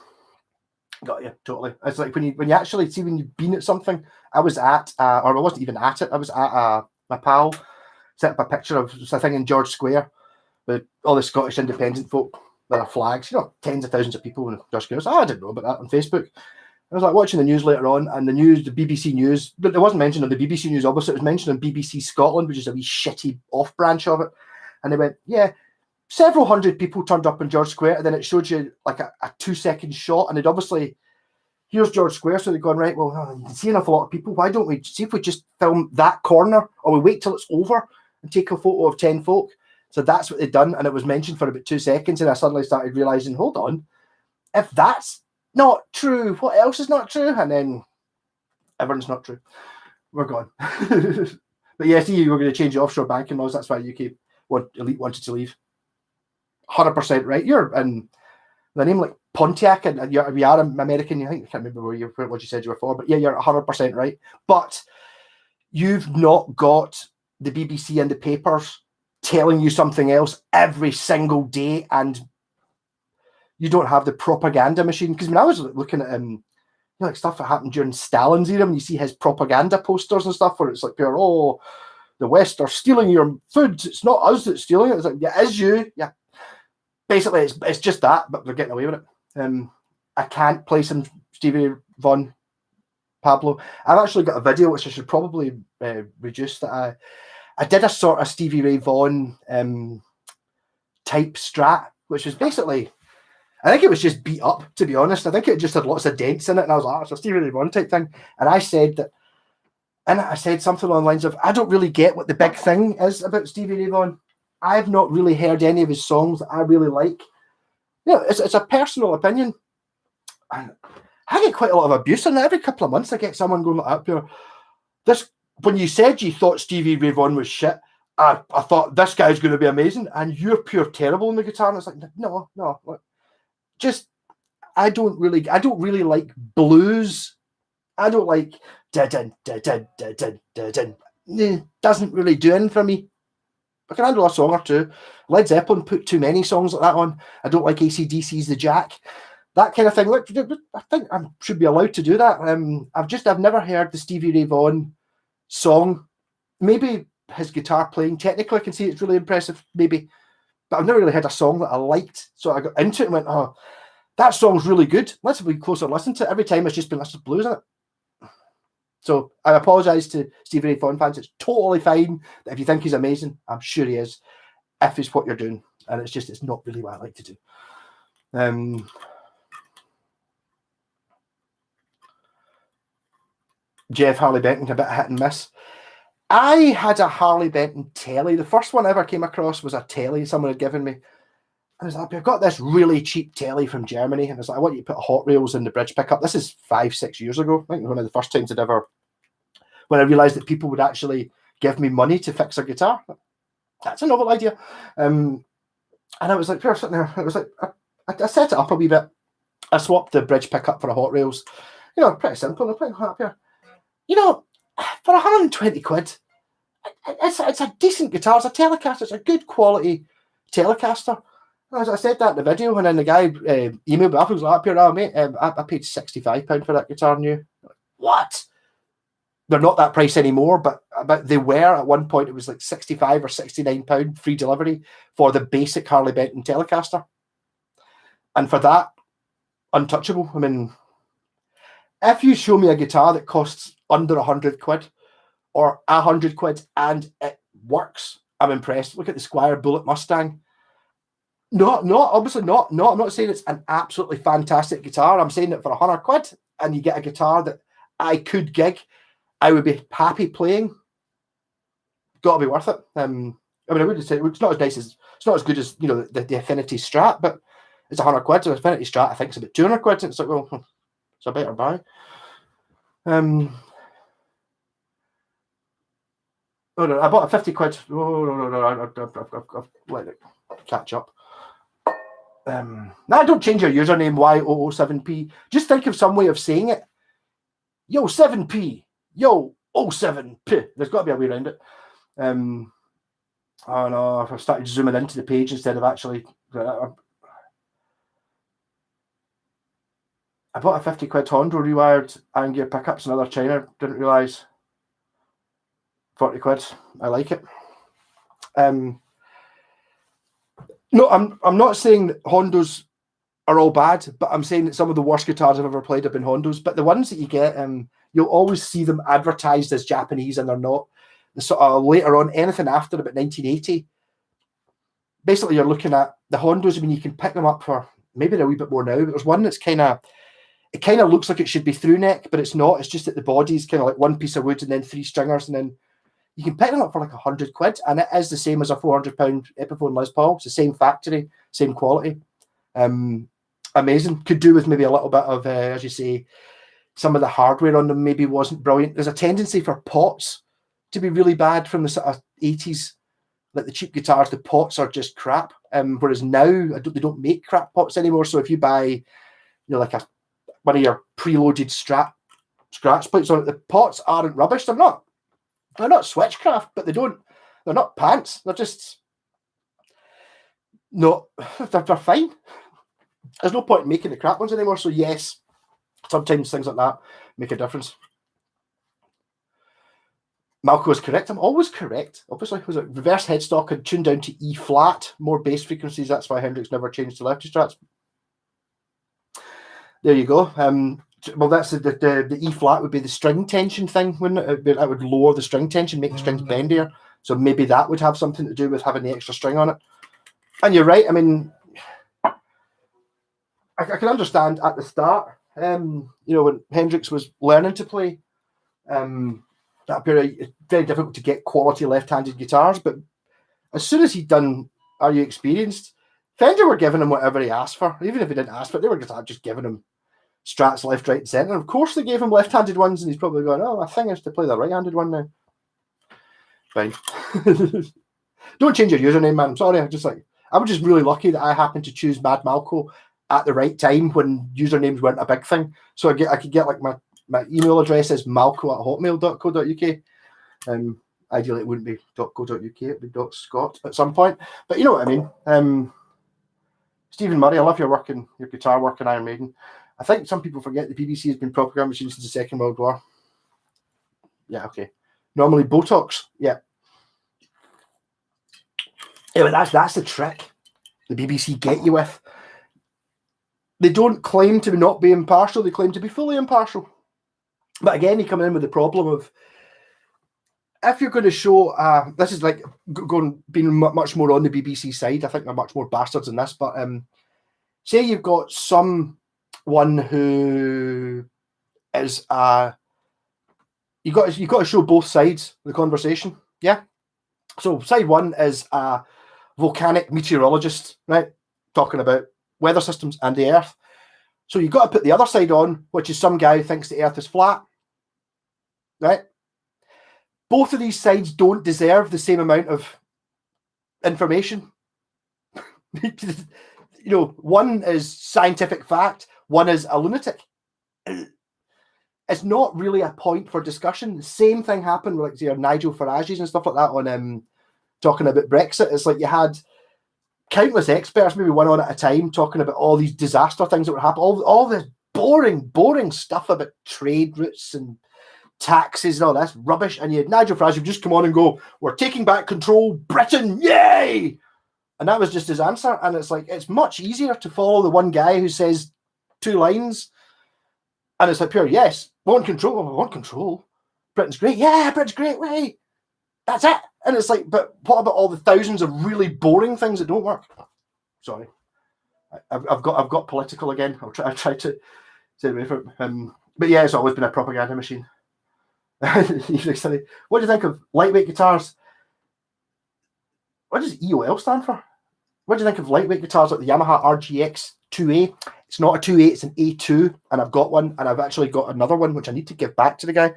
Speaker 1: Got you, totally. It's like when you actually see when you've been at something. I was at, or I wasn't even at it. I was at my pal set up a picture of a thing in George Square with all the Scottish independent folk with their flags. You know, tens of thousands of people in George Square. I didn't know about that on Facebook. I was like watching the news later on, and the BBC News, but it wasn't mentioned on the BBC News. Obviously, it was mentioned on BBC Scotland, which is a wee shitty off branch of it. And they went, yeah, several hundred people turned up in George Square, and then it showed you like a 2-second shot, and it obviously, here's George Square, so they're going, right, well, you can see enough a lot of people, why don't we see if we just film that corner, or we wait till it's over and take a photo of 10 folk? So that's what they'd done, and it was mentioned for about 2 seconds, and I suddenly started realising, hold on, if that's not true, what else is not true? And then everything's not true. We're gone. But yeah, see, you were going to change the offshore banking laws, that's why UK Elite wanted to leave. 100% right. You're in the name like Pontiac, and we are American. I think I can't remember what you said you were for, but yeah, you're 100% right. But you've not got the BBC and the papers telling you something else every single day, and you don't have the propaganda machine. Because when I was looking at like stuff that happened during Stalin's era, when you see his propaganda posters and stuff, where it's like, oh, the West are stealing your food. It's not us that's stealing it. It's like, yeah, it is you. Yeah. Basically, it's just that, but they're getting away with it. I can't play some Stevie Vaughan, Pablo. I've actually got a video which I should probably reduce. That I did a sort of Stevie Ray Vaughan type Strat, which was basically, I think it was just beat up, to be honest. I think it just had lots of dents in it, and I was like, oh, it's a Stevie Ray Vaughan type thing. And I said that, and I said something along the lines of, I don't really get what the big thing is about Stevie Ray Vaughan. I've not really heard any of his songs that I really like. You know, it's a personal opinion. And I get quite a lot of abuse on that. Every couple of months I get someone going like up here. When you said you thought Stevie Ray Vaughan was shit, I thought this guy's going to be amazing, and you're pure terrible on the guitar. And it's like, no, just I don't really like blues. I don't like didnt. Doesn't really do anything for me. I can handle a song or two. Led Zeppelin put too many songs like that on. I don't like AC/DC's The Jack. That kind of thing. Look, I think I should be allowed to do that. I've never heard the Stevie Ray Vaughan song. Maybe his guitar playing, technically I can see it's really impressive, maybe. But I've never really heard a song that I liked. So I got into it and went, oh, that song's really good. Let's be closer listen to it. Every time it's just been listened to blues in it. So I apologise to Stevie Ray Vaughan fans. It's totally fine that if you think he's amazing, I'm sure he is, if it's what you're doing. And it's not really what I like to do. Jeff, Harley Benton, a bit of hit and miss. I had a Harley Benton telly. The first one I ever came across was a telly someone had given me. And I was like, I've got this really cheap telly from Germany. And I was like, I want you to put Hot Rails in the bridge pickup. This is 5-6 years ago. I think it was one of the first times when I realised that people would actually give me money to fix a guitar. That's a novel idea. And I was like, sitting there. It was like, I set it up a wee bit. I swapped the bridge pickup for a Hot Rails. Pretty simple. I'm pretty happy. For 120 quid, it's a decent guitar. It's a Telecaster. It's a good quality Telecaster. As I said that in the video, and then the guy emailed me up and was like, mate, I paid £65 for that guitar new. What? They're not that price anymore, but they were at one point. It was like £65 or £69 free delivery for the basic Harley Benton Telecaster. And for that, untouchable. I mean, if you show me a guitar that costs under 100 quid or 100 quid and it works, I'm impressed. Look at the Squire Bullet Mustang. Obviously not. No, I'm not saying it's an absolutely fantastic guitar. I'm saying that for 100 quid and you get a guitar that I could gig, I would be happy playing. Got to be worth it. I would say it's not as good as the Affinity Strat, but it's 100 quid. So Affinity Strat, I think, is about 200 quid. And it's like, well, it's a better buy. Oh no, I bought a 50 quid. Oh no, I've let it catch up. Now don't change your username Y007P. Just think of some way of saying it. Yo 7P. Yo 07P. There's got to be a way around it. Oh no, I've started zooming into the page instead of actually. I bought a 50 quid Hondo rewired iron gear pickups, another China. Didn't realise. 40 quid. I like it. No, I'm not saying that Hondos are all bad, but I'm saying that some of the worst guitars I've ever played have been Hondos. But the ones that you get, you'll always see them advertised as Japanese, and they're not. The sort of later on, anything after about 1980, basically you're looking at the Hondos. I mean, you can pick them up for maybe a wee bit more now, but there's one that's kind of looks like it should be through neck, but it's not. It's just that the body's kind of like one piece of wood and then 3 stringers, and then you can pick them up for like 100 quid, and it is the same as a £400 Epiphone Les Paul. It's the same factory, same quality. Amazing. Could do with maybe a little bit of, as you say, some of the hardware on them maybe wasn't brilliant. There's a tendency for pots to be really bad from the sort of 80s. Like the cheap guitars, the pots are just crap. Whereas now, they don't make crap pots anymore. So if you buy, like one of your preloaded scratch plates on it, the pots aren't rubbish. They're not switchcraft, but they're not pants. They're just they're fine. There's no point in making the crap ones anymore. So yes, sometimes things like that make a difference. Malco is correct. I'm always correct. Obviously, was it reverse headstock and tuned down to E flat, more bass frequencies. That's why Hendrix never changed to lefty strats. There you go. Well, that's the E flat would be the string tension thing, wouldn't it? That would lower the string tension, make the strings bendier. So maybe that would have something to do with having the extra string on it. And you're right. I mean, I can understand at the start, when Hendrix was learning to play, that period, it's very difficult to get quality left-handed guitars. But as soon as he'd done Are You Experienced, Fender were giving him whatever he asked for. Even if he didn't ask for it, they were just giving him Strats left, right, and centre. Of course, they gave him left-handed ones, and he's probably going, "Oh, my thing is to play the right-handed one now." Fine. Don't change your username, man. I'm sorry. I was just really lucky that I happened to choose Mad Malco at the right time when usernames weren't a big thing. So I could get like my email address is malco@hotmail.co.uk. Ideally, it wouldn't be .co.uk, it'd be .scot at some point. But you know what I mean. Stephen Murray, I love your work and your guitar work in Iron Maiden. I think some people forget the BBC has been propaganda machine since the Second World War. Yeah, okay. Normally Botox, yeah. Yeah, but that's the trick the BBC get you with. They don't claim to not be impartial, they claim to be fully impartial. But again, you come in with the problem of, if you're going to show, this is like being much more on the BBC side. I think they're much more bastards in this. But say you've got someone who is you've got to show both sides of the conversation. Yeah. So side one is a volcanic meteorologist, right, talking about weather systems and the Earth. So you've got to put the other side on, which is some guy who thinks the Earth is flat, right? Both of these sides don't deserve the same amount of information. One is scientific fact, one is a lunatic. It's not really a point for discussion. The same thing happened with like your Nigel Farage's and stuff like that on talking about Brexit. It's like you had countless experts, maybe one on at a time, talking about all these disaster things that would happen, all this boring stuff about trade routes and taxes and all this rubbish. And you had Nigel Farage would just come on and go, "We're taking back control, Britain, yay!" And that was just his answer. And it's like, it's much easier to follow the one guy who says 2 lines. And it's like, pure, yes, we want control. Britain's great. Yeah, Britain's great. Wait, that's it. And it's like, but what about all the thousands of really boring things that don't work? Sorry, I've got political again. I try to stay away from it. But yeah, it's always been a propaganda machine. What do you think of lightweight guitars? What does EOL stand for? What do you think of lightweight guitars like the Yamaha RGX 2A? It's not a 2A, it's an A2, and I've got one, and I've actually got another one which I need to give back to the guy.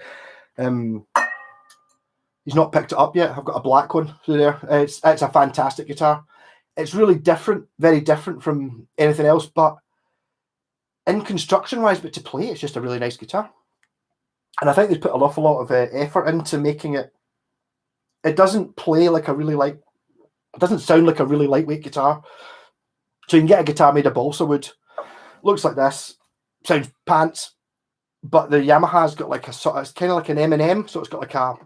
Speaker 1: He's not picked it up yet. I've got a black one through there. It's a fantastic guitar. It's really different, very different from anything else, but in construction-wise, but to play, it's just a really nice guitar. And I think they put an awful lot of effort into making it. It doesn't play like it doesn't sound like a really lightweight guitar. So you can get a guitar made of balsa wood. Looks like this. Sounds pants. But the Yamaha's got like it's kind of like an M&M. So it's got like a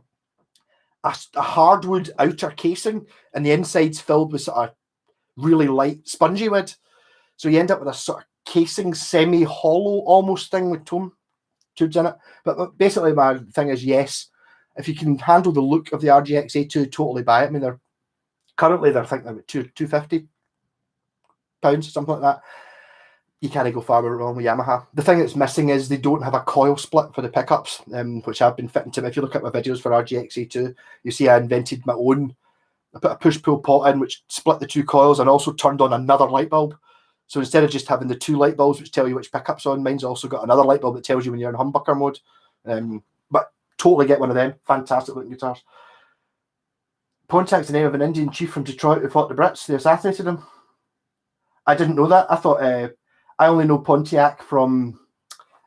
Speaker 1: hardwood outer casing, and the inside's filled with sort of really light spongy wood. So you end up with a sort of casing, semi-hollow almost thing with tubes in it. But basically my thing is, yes, if you can handle the look of the RGX A2, totally buy it. I mean, they're thinking about £250, something like that. You can't go far wrong with Yamaha. The thing that's missing is they don't have a coil split for the pickups, which I've been fitting to. If you look at my videos for RGX A2, you see I invented my own. I put a push-pull pot in, which split the 2 coils and also turned on another light bulb. So instead of just having the 2 light bulbs which tell you which pickup's on, mine's also got another light bulb that tells you when you're in humbucker mode. But totally get one of them. Fantastic looking guitars. Pontiac's the name of an Indian chief from Detroit who fought the Brits. They assassinated him. I didn't know that. I thought I only know Pontiac from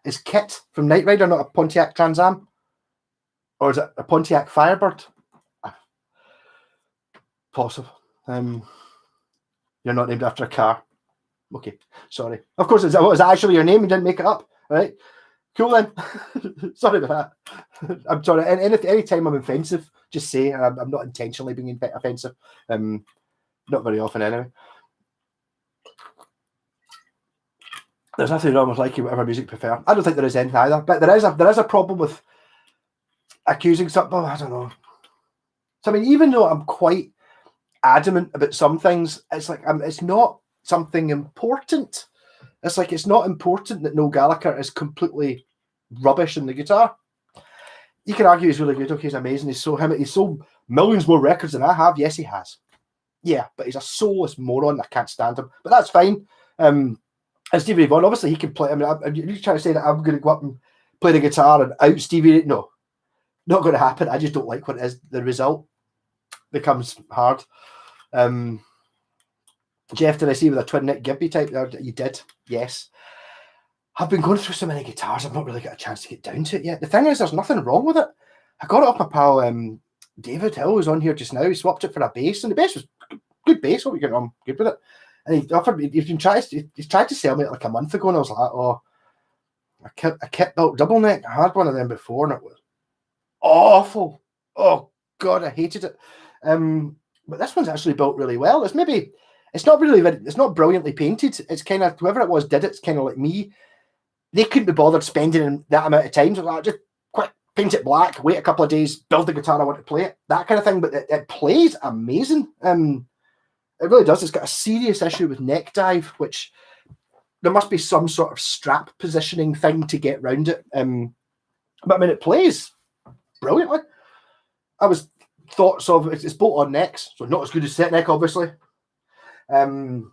Speaker 1: is Kit from Knight Rider, not a Pontiac Trans Am, or is it a Pontiac Firebird? Possible. You're not named after a car. Okay, sorry. Of course, is that actually your name? You didn't make it up, right? Cool then. Sorry about that. I'm sorry. Any time I'm offensive, just say I'm not intentionally being offensive. Not very often anyway. There's nothing wrong with liking whatever music you prefer. I don't think there is anything either, but there is a problem with accusing something. I don't know. So I mean, even though I'm quite adamant about some things, it's like it's not something important. It's like it's not important that Noel Gallacher is completely rubbish in the guitar. You can argue he's really good. Okay, he's amazing. He's sold millions more records than I have. Yes, he has. Yeah, but he's a soulless moron. I can't stand him. But that's fine. And Stevie Ray Vaughan, obviously, he can play. I mean, you're trying to say that I'm going to go up and play the guitar and out Stevie Ray? No, not going to happen. I just don't like what it is. The result becomes hard. Jeff, did I see with a twin Nick Gibby type? You did, yes. I've been going through so many guitars, I've not really got a chance to get down to it yet. The thing is, there's nothing wrong with it. I got it off my pal David Hill, who's on here just now. He swapped it for a bass, and the bass was good bass. What we get on good with it. And he offered me, he's tried to sell me it like a month ago, and I was like, oh, a kit built double neck. I had one of them before, and it was awful. Oh God, I hated it. But this one's actually built really well. It's not brilliantly painted. It's kind of, whoever it was did it, it's kind of like me. They couldn't be bothered spending that amount of time. So like, just quick, paint it black, wait a couple of days, build the guitar I want to play it, that kind of thing. But it plays amazing. It really does. It's got a serious issue with neck dive, which there must be some sort of strap positioning thing to get around it. But I mean, it plays brilliantly. I was thoughts of it's bolt-on necks, so not as good as set neck, obviously. But I'm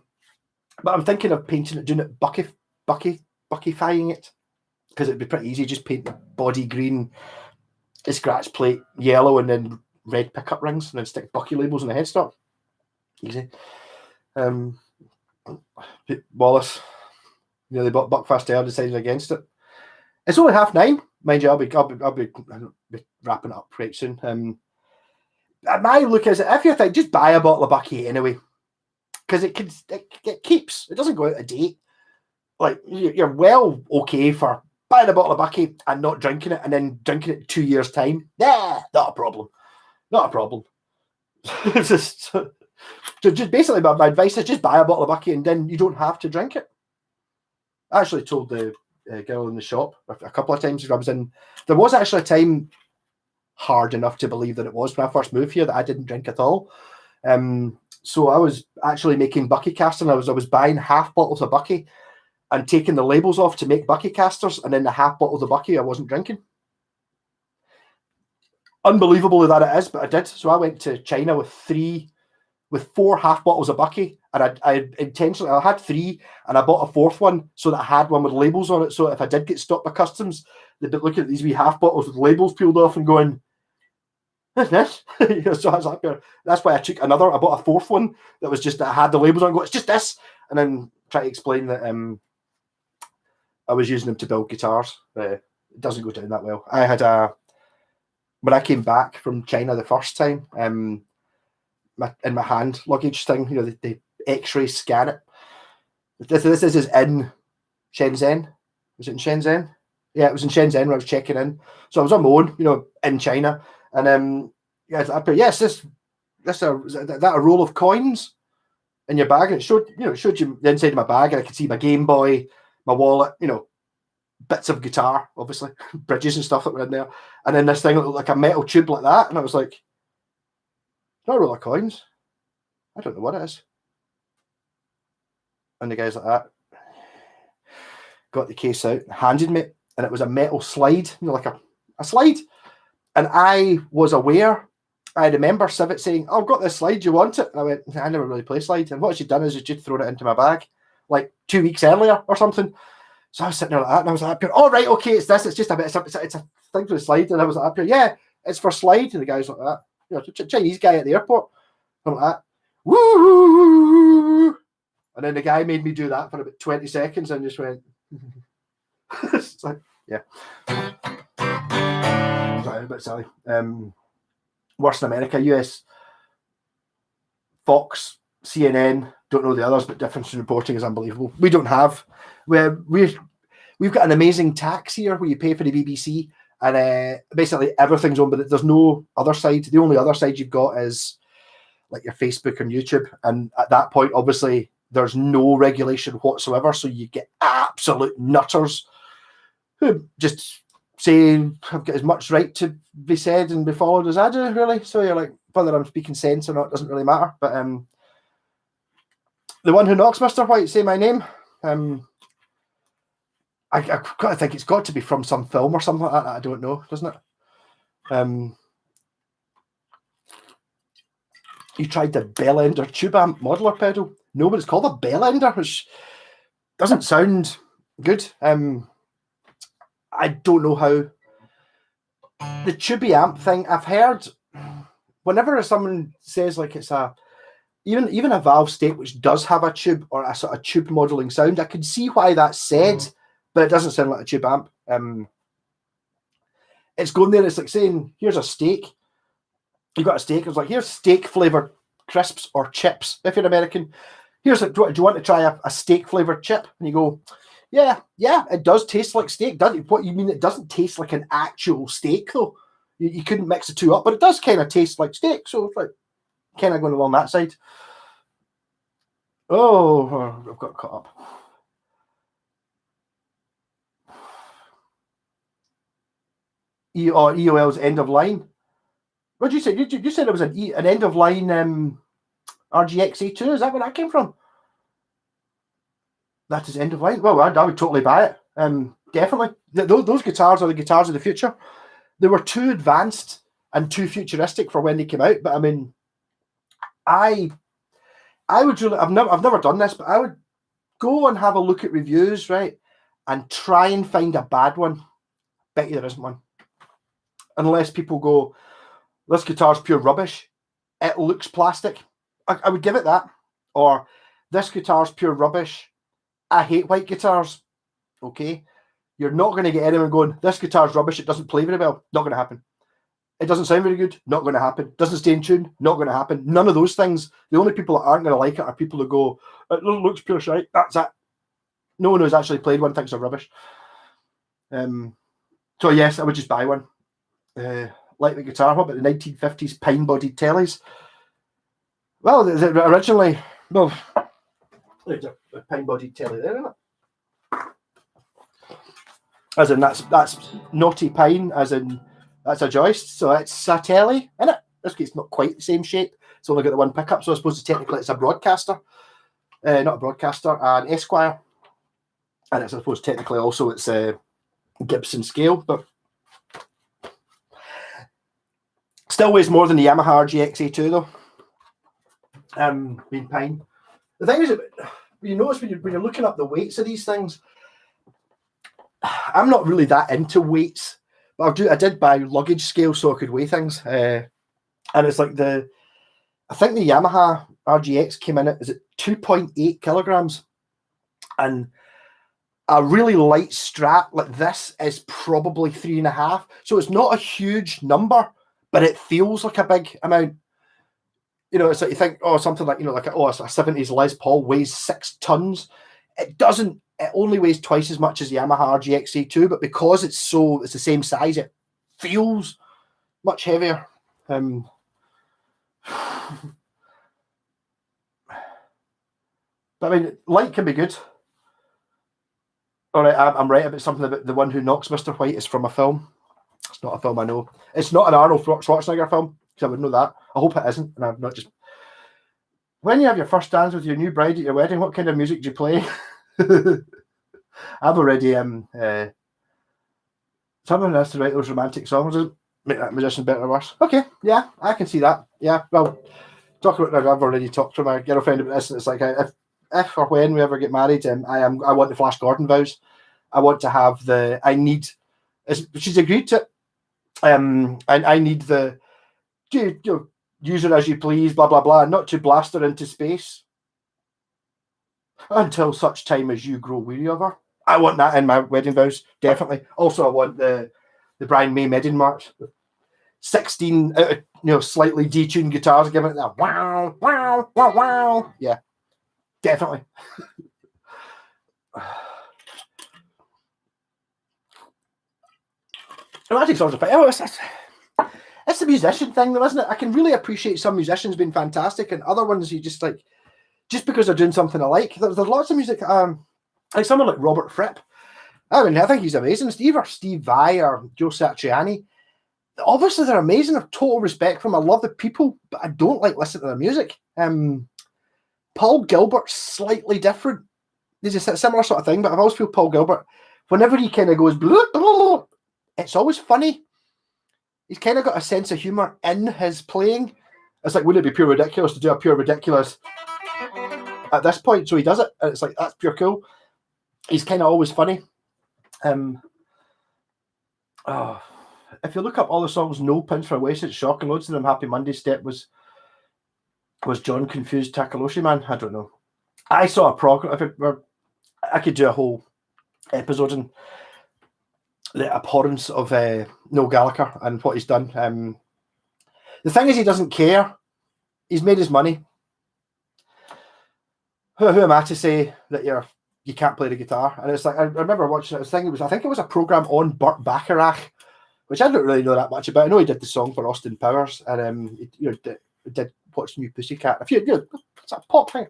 Speaker 1: thinking of painting it, doing it buckyfying it, because it'd be pretty easy. Just paint the body green, the scratch plate yellow, and then red pickup rings, and then stick Bucky labels on the headstock. Easy. Wallace, nearly bought Buckfast Air, decided against it. It's only 9:30, mind you. I'll be wrapping it up pretty soon. My look is, if you think, just buy a bottle of Bucky anyway, because it keeps. It doesn't go out of date. Like, you're well okay for buying a bottle of Bucky and not drinking it, and then drinking it in 2 years' time. Nah, not a problem. Not a problem. Just basically, my advice is just buy a bottle of Bucky, and then you don't have to drink it. I actually told the girl in the shop a couple of times. I was in. There was actually a time hard enough to believe that it was when I first moved here that I didn't drink at all. So I was actually making Bucky casters. I was buying half bottles of Bucky and taking the labels off to make Bucky casters, and then the half bottles of Bucky I wasn't drinking. Unbelievable that it is, but I did. So I went to China with 4 half bottles of Bucky, and I had 3, and I bought a 4th one so that I had one with labels on it. So if I did get stopped by customs, they'd be looking at these wee half bottles with labels peeled off and going, "What's this?" So I was like, that's why I took another. I bought a 4th one that was just that I had the labels on. Go, it's just this, and then try to explain that I was using them to build guitars. It doesn't go down that well. I had when I came back from China the first time, in my hand luggage thing, the X-ray scan it. This is in Shenzhen. Was it in Shenzhen? Yeah, it was in Shenzhen when I was checking in. So I was on my own, in China, and yes, is that a roll of coins in your bag? And it showed you the inside of my bag, and I could see my Game Boy, my wallet, bits of guitar, obviously, bridges and stuff that were in there, and then this thing that looked like a metal tube like that, and I was like, not a roll of coins. I don't know what it is. And the guy's like that. Got the case out, handed me it, and it was a metal slide, like a slide. And I was aware, I remember Civet saying, "Oh, I've got this slide, do you want it?" And I went, "I never really play slide." And what she'd done is she'd thrown it into my bag like 2 weeks earlier or something. So I was sitting there like that, and I was like, "Oh, right, okay, it's this. It's just a bit. It's a thing for the slide." And I was like, "Yeah, it's for slide." And the guy's like that. Chinese guy at the airport. I'm like that. Woo! And then the guy made me do that for about 20 seconds and just went. It's like, yeah. Sorry, a bit silly. Worse in America, US, Fox, CNN, don't know the others, but difference in reporting is unbelievable. We don't have. We've got an amazing tax here where you pay for the BBC, and basically everything's on, but there's no other side. The only other side you've got is like your Facebook and YouTube, and at that point, obviously, there's no regulation whatsoever, so you get absolute nutters who just say I've got as much right to be said and be followed as I do, really. So you're like, whether I'm speaking sense or not doesn't really matter. But the one who knocks, Mr. White, say my name. I gotta think it's got to be from some film or something like that. I don't know, doesn't it? You tried the bell ender tube amp modeler pedal. No, but it's called a bell ender. Doesn't sound good. I don't know how the tubey amp thing. I've heard whenever someone says like it's a even a valve stake which does have a tube or a sort of tube modeling sound, I can see why that's said, but it doesn't sound like a tube amp. It's going there. It's like saying, "Here's a steak. You've got a steak." It's like, "Here's steak flavored crisps or chips." If you're American, here's like, "Do you want to try a steak flavored chip?" And you go, "Yeah, it does taste like steak." Does it? What you mean? It doesn't taste like an actual steak though. You couldn't mix the two up, but it does kind of taste like steak. So it's like kind of going along that side. Oh, I've got caught up. EOL's end of line. What did you say? You said it was an end of line RGX A2. Is that where that came from? That is end of line. Well, I would totally buy it. Definitely. Those guitars are the guitars of the future. They were too advanced and too futuristic for when they came out. But I mean, I would really. I've never done this, but I would go and have a look at reviews, right, and try and find a bad one. Bet you there isn't one. Unless people go, "This guitar's pure rubbish. It looks plastic." I would give it that. Or, "This guitar's pure rubbish. I hate white guitars." Okay. You're not going to get anyone going, "This guitar's rubbish. It doesn't play very well." Not going to happen. It doesn't sound very good. Not going to happen. Doesn't stay in tune. Not going to happen. None of those things. The only people that aren't going to like it are people who go, "It looks pure shite." That's it. No one who's actually played one thinks they're rubbish. So yes, I would just buy one. Like the guitar. What about the 1950s pine-bodied tellies? Well, originally, there's a pine-bodied telly there, isn't it? As in, that's naughty pine, as in, that's a joist, so it's a telly, isn't it? It's not quite the same shape. It's only got the one pickup, so I suppose technically it's a broadcaster. Not a broadcaster, an Esquire. And it's, I suppose, technically also it's a Gibson scale, but still weighs more than the Yamaha RGX A2 though. Being pine. The thing is, you notice when you're looking up the weights of these things, I'm not really that into weights, but I did buy luggage scale so I could weigh things. And it's like I think the Yamaha RGX came in at, is it 2.8 kilograms? And a really light Strat like this is probably 3.5. So it's not a huge number, but it feels like a big amount. You know, it's like you think, something like, like a 70s Les Paul weighs 6 tons. It doesn't. It only weighs twice as much as the Yamaha RGX A2, but because it's the same size, it feels much heavier. But I mean, light can be good. All right, I'm right about something about the one who knocks Mr. White is from a film. It's not a film I know. It's not an Arnold Schwarzenegger film, because I would know that. I hope it isn't, and I'm not just... When you have your first dance with your new bride at your wedding, what kind of music do you play? I've already someone has to write those romantic songs. Doesn't make that musician better or worse. Okay, yeah, I can see that. Yeah, well, talk about that. I've already talked to my girlfriend about this, and it's like if or when we ever get married, I want the Flash Gordon vows. I want to have she's agreed to it. And I need the use her as you please, blah blah blah, not to blast her into space until such time as you grow weary of her. I want that in my wedding vows, definitely. Also, I want the Brian May Maiden March, 16 slightly detuned guitars giving it that wow wow wow wow. Yeah, definitely. Romantic songs are fine. It's the musician thing, though, isn't it? I can really appreciate some musicians being fantastic, and other ones you just like, just because they're doing something I like. There's lots of music, like someone like Robert Fripp. I mean, I think he's amazing. Steve Vai or Joe Satriani. Obviously, they're amazing. I have total respect for them. I love the people, but I don't like listening to their music. Paul Gilbert's slightly different. There's a similar sort of thing, but I've always feel Paul Gilbert, whenever he kind of goes, blah, blah, blah, it's always funny. He's kind of got a sense of humor in his playing. It's like, wouldn't it be pure ridiculous to do a pure ridiculous at this point? So he does it, and it's like, that's pure cool. he's kind of always funny. If you look up all the songs, no pins for Oasis, shocking, loads of them. Happy Monday Step was John confused Takaloshi Man? I don't know. I saw a program. I could do a whole episode on the abhorrence of Noel Gallacher and what he's done. The thing is, he doesn't care. He's made his money. Who am I to say that you can't play the guitar? And it's like, I remember watching it. I think it was a program on Burt Bacharach, which I don't really know that much about. I know he did the song for Austin Powers, and he did What's New Pussycat. It's a pop thing.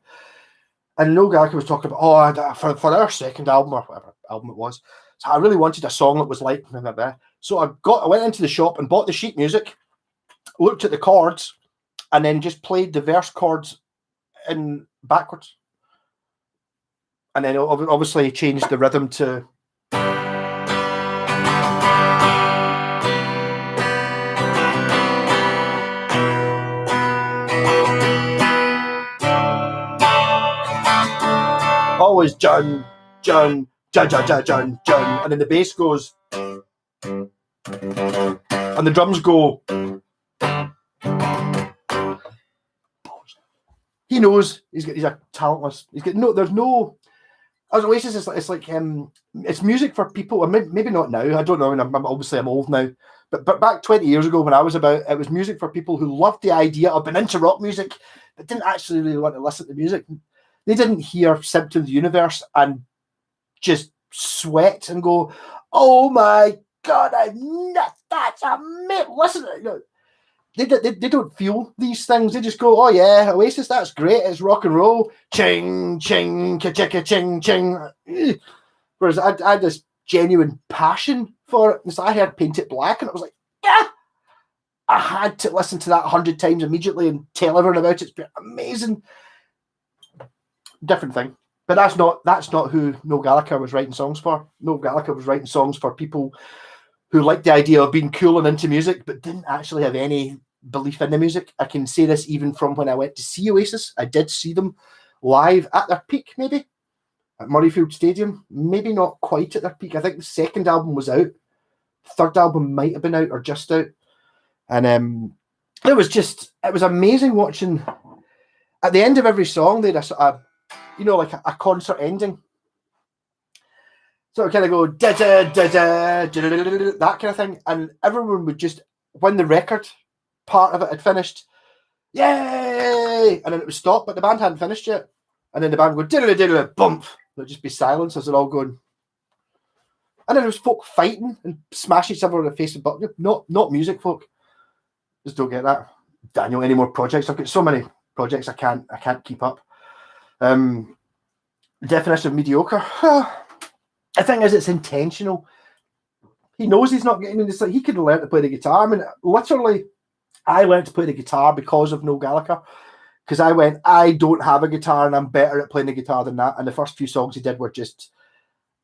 Speaker 1: And Noel Gallagher was talking about, for our second album or whatever album it was, so I really wanted a song that was like, so I went into the shop and bought the sheet music, looked at the chords, and then just played the verse chords in backwards. And then obviously changed the rhythm to always John, John, John, John, John, John, John, and then the bass goes, and the drums go. He knows he's a talentless. He's got no. There's no. As Oasis, it's like it's music for people. Maybe not now. I don't know. And I'm old now. But back 20 years ago, when I was about, it was music for people who loved the idea of being into rock music, but didn't actually really want to listen to music. They didn't hear Symptom of the Universe and just sweat and go, "Oh my God, I'm nuts! That's amazing!" Listen, they don't feel these things. They just go, "Oh yeah, Oasis, that's great. It's rock and roll." Ching, ching, ka-chicka, ching, ching. Whereas I had this genuine passion for it. And so I heard Paint It Black, and it was like, yeah, I had to listen to that 100 times immediately and tell everyone about it. It's been amazing. Different thing. But that's not who Noel Gallagher was writing songs for. Noel Gallagher was writing songs for people who liked the idea of being cool and into music, but didn't actually have any belief in the music. I can say this even from when I went to see Oasis. I did see them live at their peak, maybe at Murrayfield Stadium. Maybe not quite at their peak. I think the second album was out. The third album might have been out or just out. And it was amazing watching. At the end of every song, they had like a concert ending. So it kind of go da da da da da, that kind of thing, and everyone would just, when the record part of it had finished, yay, and then it would stop, but the band hadn't finished yet, and then the band would diddle diddle bump. There'd just be silence as they're all going, and then there was folk fighting and smashing each other in the face and butt. Not music folk. Just don't get that. Daniel, any more projects? I've got so many projects I can't keep up. Definition of mediocre. The thing is, it's intentional. He knows he's not getting. It's like he could have learned to play the guitar. I mean, literally, I learned to play the guitar because of Noel Gallagher. Because I went, I don't have a guitar and I'm better at playing the guitar than that. And the first few songs he did were just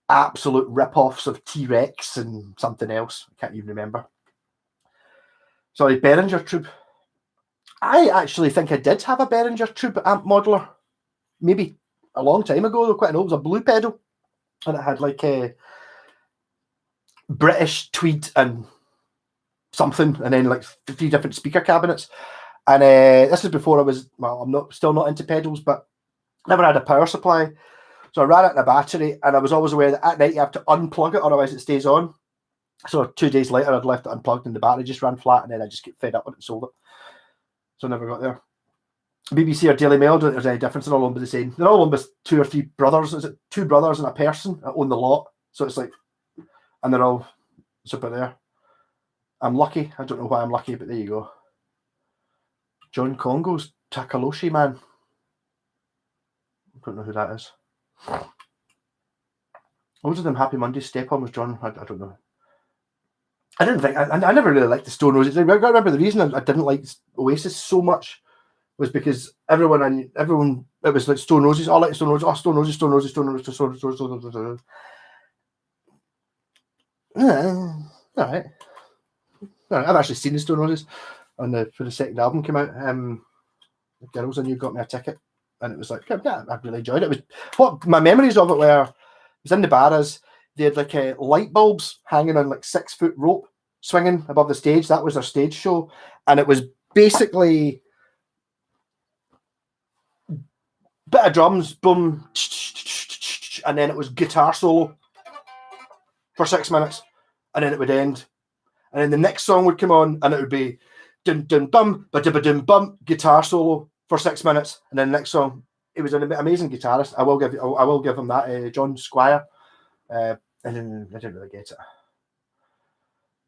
Speaker 1: absolute rip-offs of T-Rex and something else. I can't even remember. Sorry, Behringer Tube. I actually think I did have a Behringer Tube amp modeler. Maybe a long time ago, though, quite an old. It was a blue pedal. And it had like a British tweed and something, and then like 3 different speaker cabinets. And this is before I'm still not into pedals, but never had a power supply. So I ran it in a battery, and I was always aware that at night you have to unplug it, otherwise it stays on. So 2 days later, I'd left it unplugged and the battery just ran flat, and then I just get fed up with it and sold it. So I never got there. BBC or Daily Mail, don't think there's any difference. They're all owned by the same. They're all owned by 2 or 3 brothers. Is it 2 brothers and a person that own the lot? So it's like, and they're all super there. I'm lucky. I don't know why I'm lucky, but there you go. John Congo's Takaloshi Man. I don't know who that is. Loads of them Happy Monday Step On was John. I don't know. I didn't think. I never really liked the Stone Roses. I remember the reason I didn't like Oasis so much was because everyone, it was like Stone Roses. I like Stone Roses. Oh, Stone Roses, Stone Roses, Stone Roses, Stone Roses, Stone Roses. All right. I've actually seen the Stone Roses for the second album came out. The girls I knew got me a ticket, and it was like, yeah, I really enjoyed it. It was what my memories of it were. was in the Barras. They had like light bulbs hanging on like 6-foot rope, swinging above the stage. That was their stage show, and it was basically bit of drums, boom, and then it was guitar solo for 6 minutes, and then it would end, and then the next song would come on, and it would be dun dun bum ba dum dum bum, guitar solo for 6 minutes, and then the next song. He was an amazing guitarist. I will give him that. John Squire. I didn't really get it.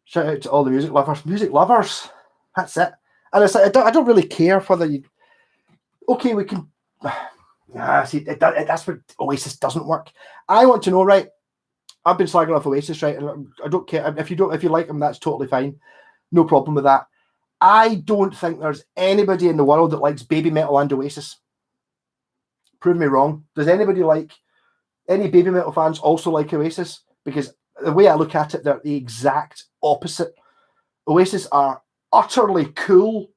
Speaker 1: Shout out to all the music lovers. Music lovers. That's it. And it's like I don't really care whether you. Okay, we can. See, that's where Oasis doesn't work. I want to know, right? I've been slagging off Oasis, right? And I don't care if you like them. That's totally fine. No problem with that. I don't think there's anybody in the world that likes baby metal and Oasis. Prove me wrong. Does anybody like any baby metal fans also like Oasis? Because the way I look at it, they're the exact opposite. Oasis are utterly cool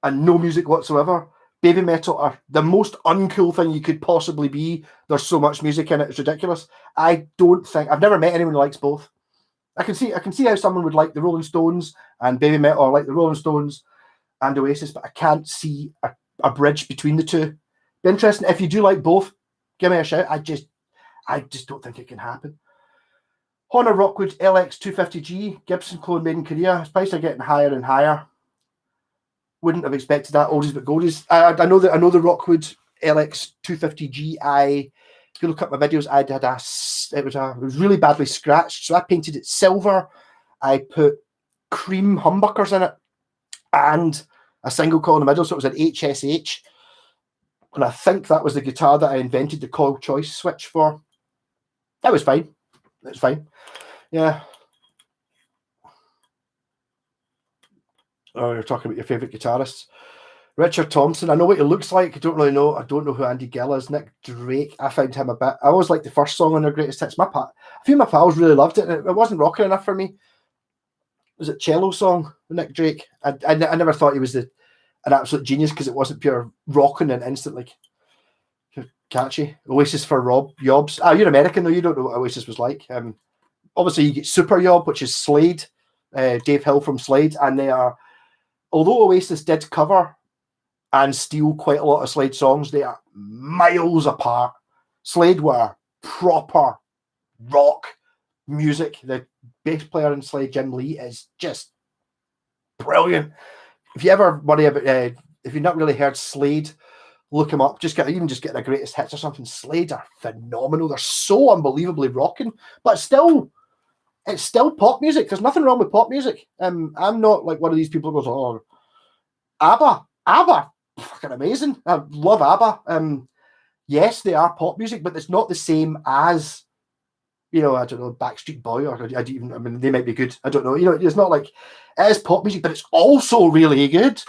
Speaker 1: and no music whatsoever. Baby metal are the most uncool thing you could possibly be. There's so much music in it, it's ridiculous. I've never met anyone who likes both. I can see how someone would like the Rolling Stones and baby metal, or like the Rolling Stones and Oasis, but I can't see a bridge between the two. Be interesting. If you do like both, give me a shout. I just don't think it can happen. Honor Rockwood LX250G, Gibson clone made in Korea. Prices are getting higher and higher. Wouldn't have expected that. Oldies but goldies. I know the Rockwood LX250G. If you look at my videos, it was really badly scratched, so I painted it silver. I put cream humbuckers in it and a single coil in the middle, so it was an HSH. And I think that was the guitar that I invented the coil choice switch for. That was fine. It's fine. Yeah. Oh, you're talking about your favourite guitarists. Richard Thompson. I know what he looks like. I don't really know. I don't know who Andy Gill is. Nick Drake. I found him a bit. I always liked the first song on their greatest hits. A few of my pals really loved it. And it wasn't rocking enough for me. Was it Cello Song with Nick Drake? I never thought he was an absolute genius because it wasn't pure rocking and instantly catchy. Oasis for Rob Yobs. You're American though. You don't know what Oasis was like. Obviously you get Super Yob, which is Slade, Dave Hill from Slade, and they are. Although Oasis did cover and steal quite a lot of Slade songs, they are miles apart. Slade were proper rock music. The bass player in Slade, Jim Lee, is just brilliant. If you ever worry about, if you've not really heard Slade, look him up. Just get the greatest hits or something. Slade are phenomenal. They're so unbelievably rocking, but still, it's still pop music. There's nothing wrong with pop music. I'm not like one of these people who goes, oh, ABBA, fucking amazing. I love ABBA. Yes, they are pop music, but it's not the same as, I don't know, Backstreet Boy, or they might be good. I don't know. It's not like it is pop music, but it's also really good.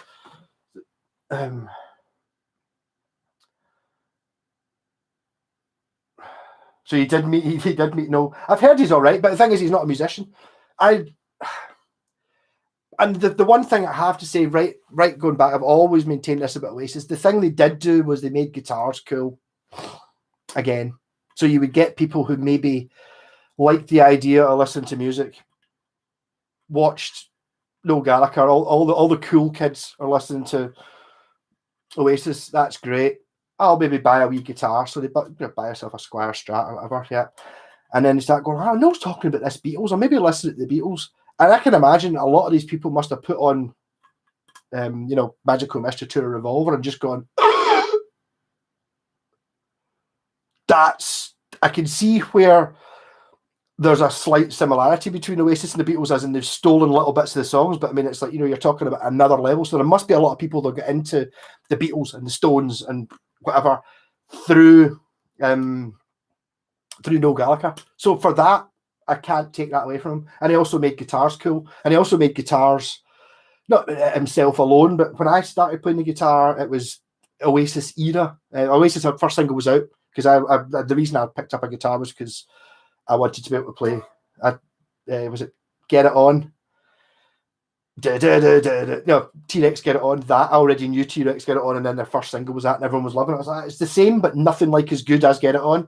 Speaker 1: So he did meet Noel. I've heard he's all right, but the thing is, he's not a musician. And the one thing I have to say, right, going back, I've always maintained this about Oasis. The thing they did do was they made guitars cool again. So you would get people who maybe liked the idea of listening to music, watched Noel Gallagher, all the cool kids are listening to Oasis. That's great. I'll maybe buy a wee guitar. So they buy yourself a Squire Strat or whatever, yeah. And then you start going, oh, Noel's talking about this Beatles, or maybe listen to the Beatles. And I can imagine a lot of these people must have put on, Magical Mystery Tour Revolver and just gone, I can see where there's a slight similarity between Oasis and the Beatles, as in they've stolen little bits of the songs, but I mean, it's like, you're talking about another level. So there must be a lot of people that get into the Beatles and the Stones and whatever through Noel Gallagher. So for that, I can't take that away from him. And he also made guitars cool. And he also made guitars, not himself alone, but when I started playing the guitar, it was Oasis era. Oasis, our first single was out, because the reason I picked up a guitar was because I wanted to be able to play. Was it Get It On? No, T-Rex Get It On. That I already knew T-Rex Get It On, and then their first single was that, and everyone was loving it. I was like, it's the same, but nothing like as good as Get It On.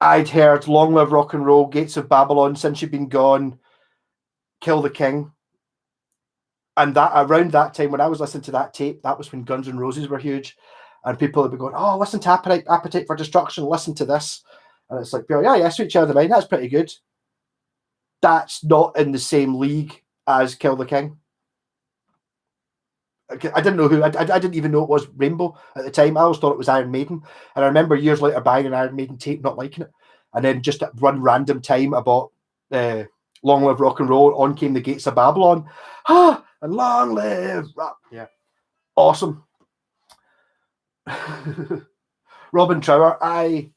Speaker 1: I'd heard Long Live Rock and Roll, Gates of Babylon, Since You've Been Gone, Kill the King. And that around that time, when I was listening to that tape, that was when Guns N' Roses were huge. And people would be going, oh, listen to Appetite for Destruction, listen to this. And it's like, yeah, Sweet Child of Mine, that's pretty good. That's not in the same league as Kill the King. I didn't know who, I didn't even know it was Rainbow at the time. I always thought it was Iron Maiden. And I remember years later buying an Iron Maiden tape, not liking it. And then just at one random time I bought Long Live Rock and Roll, On Came the Gates of Babylon. And long live rock. Yeah. Awesome. Robin Trower, I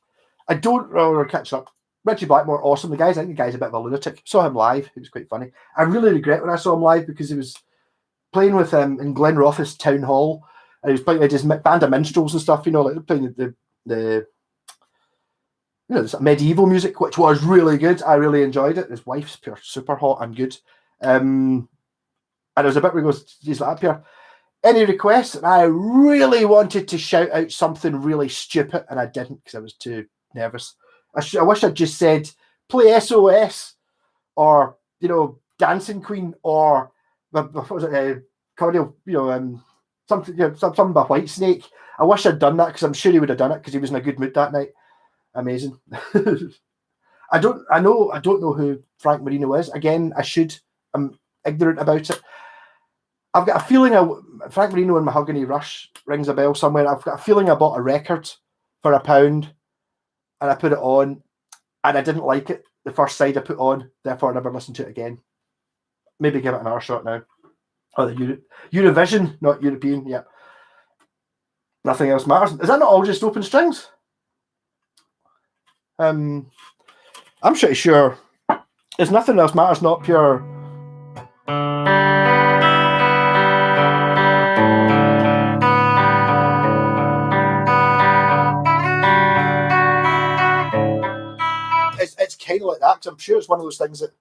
Speaker 1: don't remember catching up. Richie Blackmore, awesome. I think the guy's a bit of a lunatic. Saw him live. It was quite funny. I really regret when I saw him live because he was playing with him in Glenrothes Town Hall. And he was playing with his band of minstrels and stuff, like playing the this medieval music, which was really good. I really enjoyed it. His wife's super hot and good. And there was a bit where he goes, he's like, up here, any requests? And I really wanted to shout out something really stupid, and I didn't because I was too nervous. I wish I'd just said, play SOS, or, Dancing Queen, or, what was it, Cordial, something by Whitesnake. I wish I'd done that because I'm sure he would have done it because he was in a good mood that night. Amazing. I don't know who Frank Marino is. Again, I should. I'm ignorant about it. I've got a feeling Frank Marino and Mahogany Rush rings a bell somewhere. I've got a feeling I bought a record for £1 and I put it on and I didn't like it the first side I put on, therefore I never listened to it again. Maybe give it another shot now. Oh, the Eurovision, not European, yeah. Nothing else matters. Is that not all just open strings? I'm pretty sure there's nothing else matters, not pure. It's kind of like that because I'm sure it's one of those things that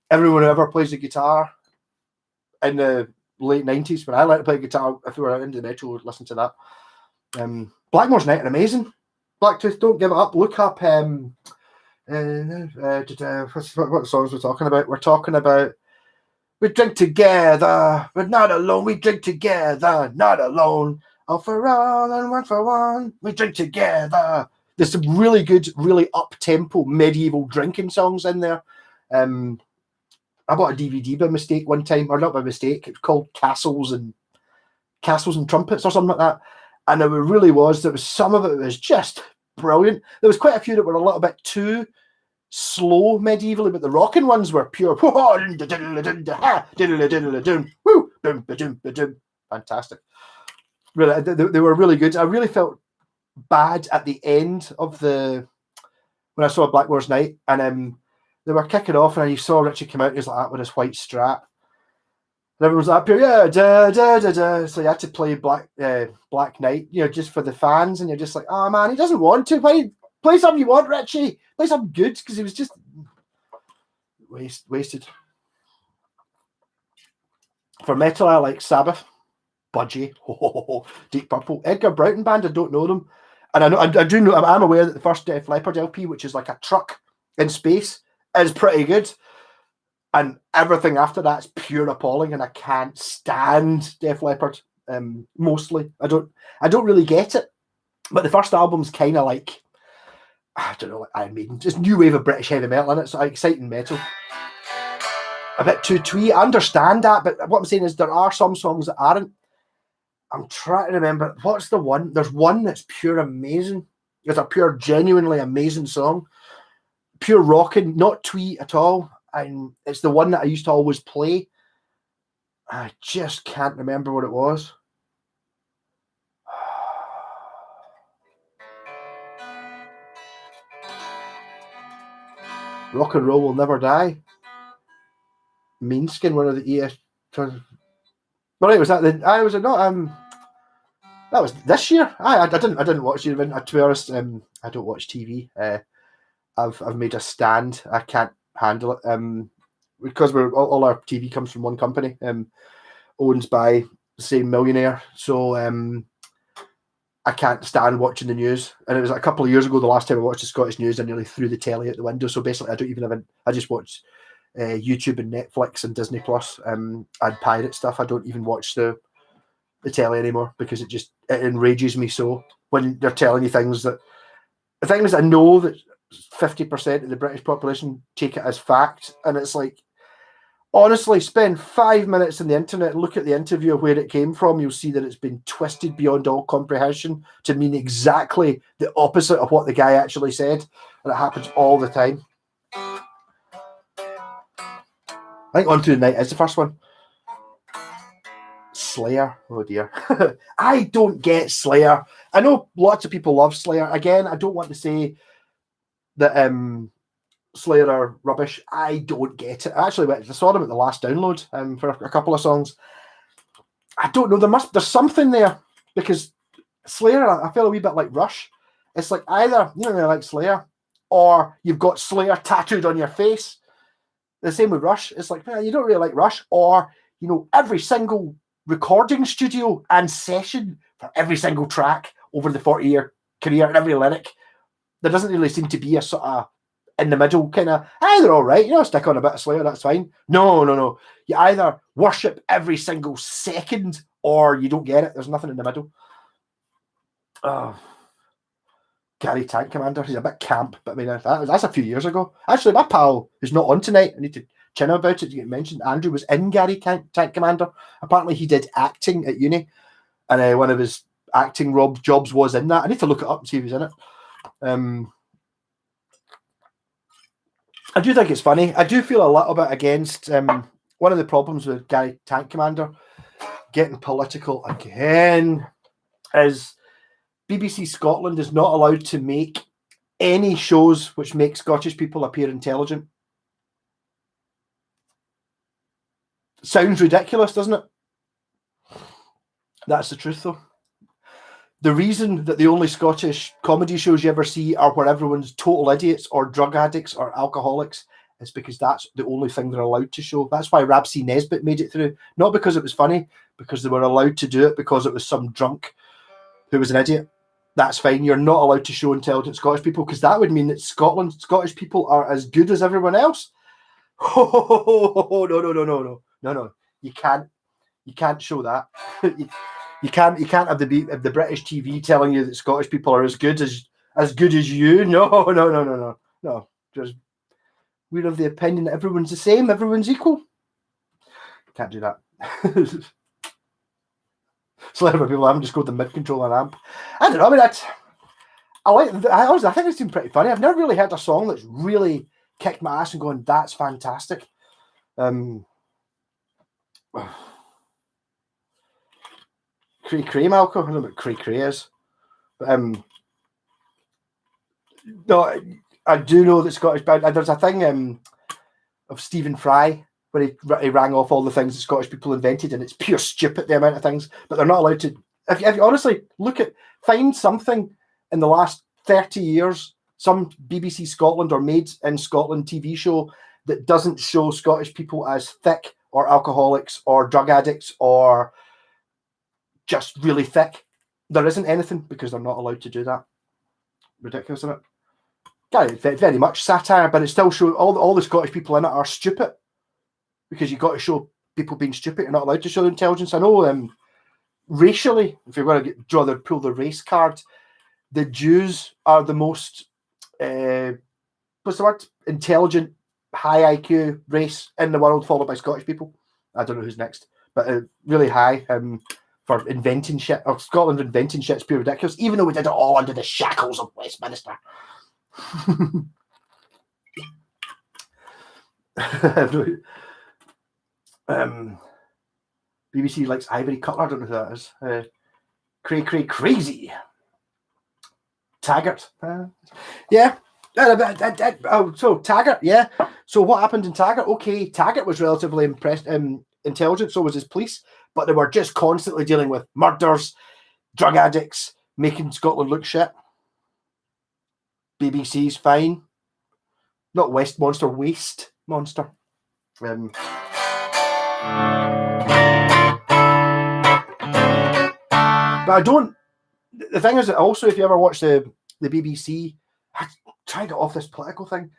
Speaker 1: everyone who ever plays the guitar in the late 90s, when I learned to play guitar, if we were into the metal, would listen to that. Blackmore's Night are amazing. Blacktooth, don't give it up. Look up what songs we're talking about. We're talking about we drink together, we're not alone. We drink together, not alone. All for all and one for one. We drink together. There's some really good, really up-tempo medieval drinking songs in there. I bought a DVD by mistake one time, or not by mistake. It was called Castles and Trumpets or something like that. And it really was. There was some of it was just brilliant. There was quite a few that were a little bit too slow medievally, but the rocking ones were pure. Fantastic. Really, they were really good. I really felt bad at the end of when I saw Blackmore's Night, and they were kicking off, and you saw Richie come out. He was like that with his white strap. And everyone was like, yeah, da da da da. So you had to play Black Knight, just for the fans, and you're just like, oh man, he doesn't want to. Play something you want, Richie. Play something good, because he was just wasted. For metal, I like Sabbath, Budgie, Deep Purple, Edgar Broughton Band. I don't know them, and I do know. I'm aware that the first Def Leppard LP, which is like a truck in space, is pretty good. And everything after that's pure appalling, and I can't stand Def Leppard. Mostly, I don't really get it. But the first album's kind of like, I don't know, like Iron Maiden, just new wave of British heavy metal in it. So exciting metal, a bit too twee. I understand that, but what I'm saying is there are some songs that aren't. I'm trying to remember what's the one. There's one that's pure amazing. It's a pure, genuinely amazing song, pure rocking, not twee at all. And it's the one that I used to always play. I just can't remember what it was. Rock and Roll Will Never Die. Meanskin, one of the ES. But was that the? I was not. That was this year. I didn't watch it. To be honest, I don't watch TV. I've made a stand. I can't handle it. Because all our TV comes from one company, owned by the same millionaire. So I can't stand watching the news. And it was a couple of years ago, the last time I watched the Scottish news, I nearly threw the telly out the window. So basically, I just watch YouTube and Netflix and Disney Plus. I'd pirate stuff. I don't even watch the telly anymore because it enrages me so when they're telling you things that I know that 50% of the British population take it as fact. And it's like, honestly, spend 5 minutes on the internet and look at the interview of where it came from. You'll see that it's been twisted beyond all comprehension to mean exactly the opposite of what the guy actually said. And it happens all the time. I think On to the Night is the first one. Slayer. Oh dear. I don't get Slayer. I know lots of people love Slayer. Again, I don't want to say that Slayer are rubbish. I don't get it. I actually saw them at the last download for a couple of songs. I don't know. There's something there because Slayer, I feel a wee bit like Rush. It's like either you don't really like Slayer or you've got Slayer tattooed on your face. The same with Rush. It's like you don't really like Rush, or every single recording studio and session for every single track over the 40-year career and every lyric. There doesn't really seem to be a sort of in the middle kind of, they're all right, stick on a bit of Slayer, that's fine. No. You either worship every single second or you don't get it. There's nothing in the middle. Gary Tank Commander, he's a bit camp, but I mean, that's a few years ago. Actually, my pal who's not on tonight, I need to chin him about it to get mentioned. Andrew was in Gary Tank Commander. Apparently he did acting at uni, and one of his acting jobs was in that. I need to look it up and see if he's in it. I do think it's funny. I do feel a little bit against one of the problems with Gary Tank Commander getting political again is BBC Scotland is not allowed to make any shows which make Scottish people appear intelligent. Sounds ridiculous, doesn't it? That's the truth, though. The reason that the only Scottish comedy shows you ever see are where everyone's total idiots or drug addicts or alcoholics is because that's the only thing they're allowed to show. That's why Rabsy Nesbitt made it through. Not because it was funny, because they were allowed to do it because it was some drunk who was an idiot. That's fine. You're not allowed to show intelligent Scottish people because that would mean that Scottish people are as good as everyone else. No. You can't show that. You can't have the British TV telling you that Scottish people are as good as you. No. We're of the opinion that everyone's the same, everyone's equal. Can't do that. So people haven't just got the mid controller amp. I don't know. I mean, I think it's been pretty funny. I've never really heard a song that's really kicked my ass and going, that's fantastic. Cray Malco. I don't know what Cray is. But no, I do know that Scottish band. There's a thing of Stephen Fry where he rang off all the things that Scottish people invented, and it's pure stupid, the amount of things, but they're not allowed to. If you honestly find something in the last 30 years, some BBC Scotland or Made in Scotland TV show that doesn't show Scottish people as thick or alcoholics or drug addicts or just really thick. There isn't anything because they're not allowed to do that. Ridiculous, isn't it? Yeah, very much satire, but it still shows all the Scottish people in it are stupid because you've got to show people being stupid. You're not allowed to show intelligence. I know racially, if you're going to pull the race card, the Jews are the most what's the word? Intelligent, high IQ race in the world, followed by Scottish people. I don't know who's next, but really high for inventing shit. Or Scotland inventing shit's pure ridiculous, even though we did it all under the shackles of Westminster. BBC likes Ivory Cutler. I don't know who that is. Crazy. Taggart. Yeah. So Taggart, yeah. So what happened in Taggart? Okay, Taggart was relatively intelligent, so was his police, but they were just constantly dealing with murders, drug addicts, making Scotland look shit. BBC's fine. Not West Monster, Waste Monster. But I don't The thing is that also, if you ever watch the BBC, I try to get off this political thing.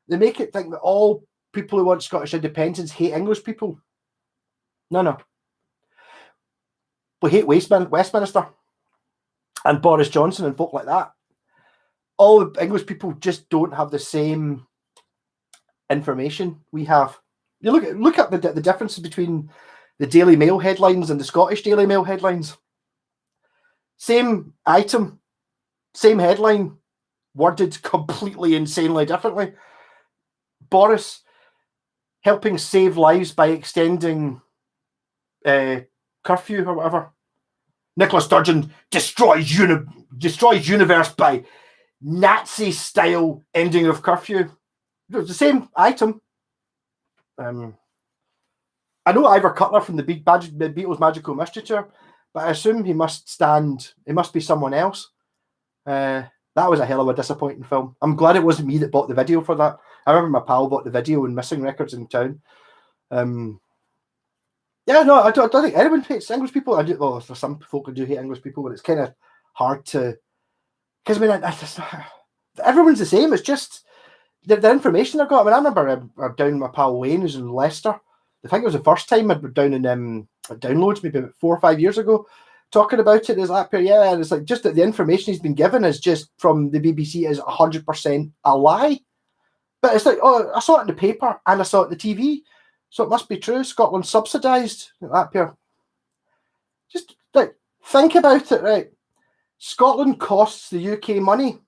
Speaker 1: They make it think that all people who want Scottish independence hate English people. No. We hate Westminster and Boris Johnson and folk like that. All the English people just don't have the same information we have. You look at the differences between the Daily Mail headlines and the Scottish Daily Mail headlines. Same item, same headline, worded completely insanely differently. Boris helping save lives by extending curfew or whatever. Nicola Sturgeon destroys universe by Nazi-style ending of curfew. It's the same item. I know Ivor Cutler from the Beatles' Magical Mystery Tour, but I assume he must be someone else. That was a hell of a disappointing film. I'm glad it wasn't me that bought the video for that. I remember my pal bought the video and Missing Records in town. Yeah, no, I don't think anyone hates English people. Well, for some folk who do hate English people, but it's kind of hard to... Because, I mean, everyone's the same. It's just the information I've got. I mean, I remember down my pal Wayne, who's in Leicester. I think it was the first time I'd been down in Downloads, maybe about 4 or 5 years ago, talking about it. It's like, yeah, and it's like just that the information he's been given is just from the BBC is 100% a lie. But it's like, oh, I saw it in the paper and I saw it on the TV, so it must be true. Scotland's subsidised. That pair. Just like think about it, right? Scotland costs the UK money,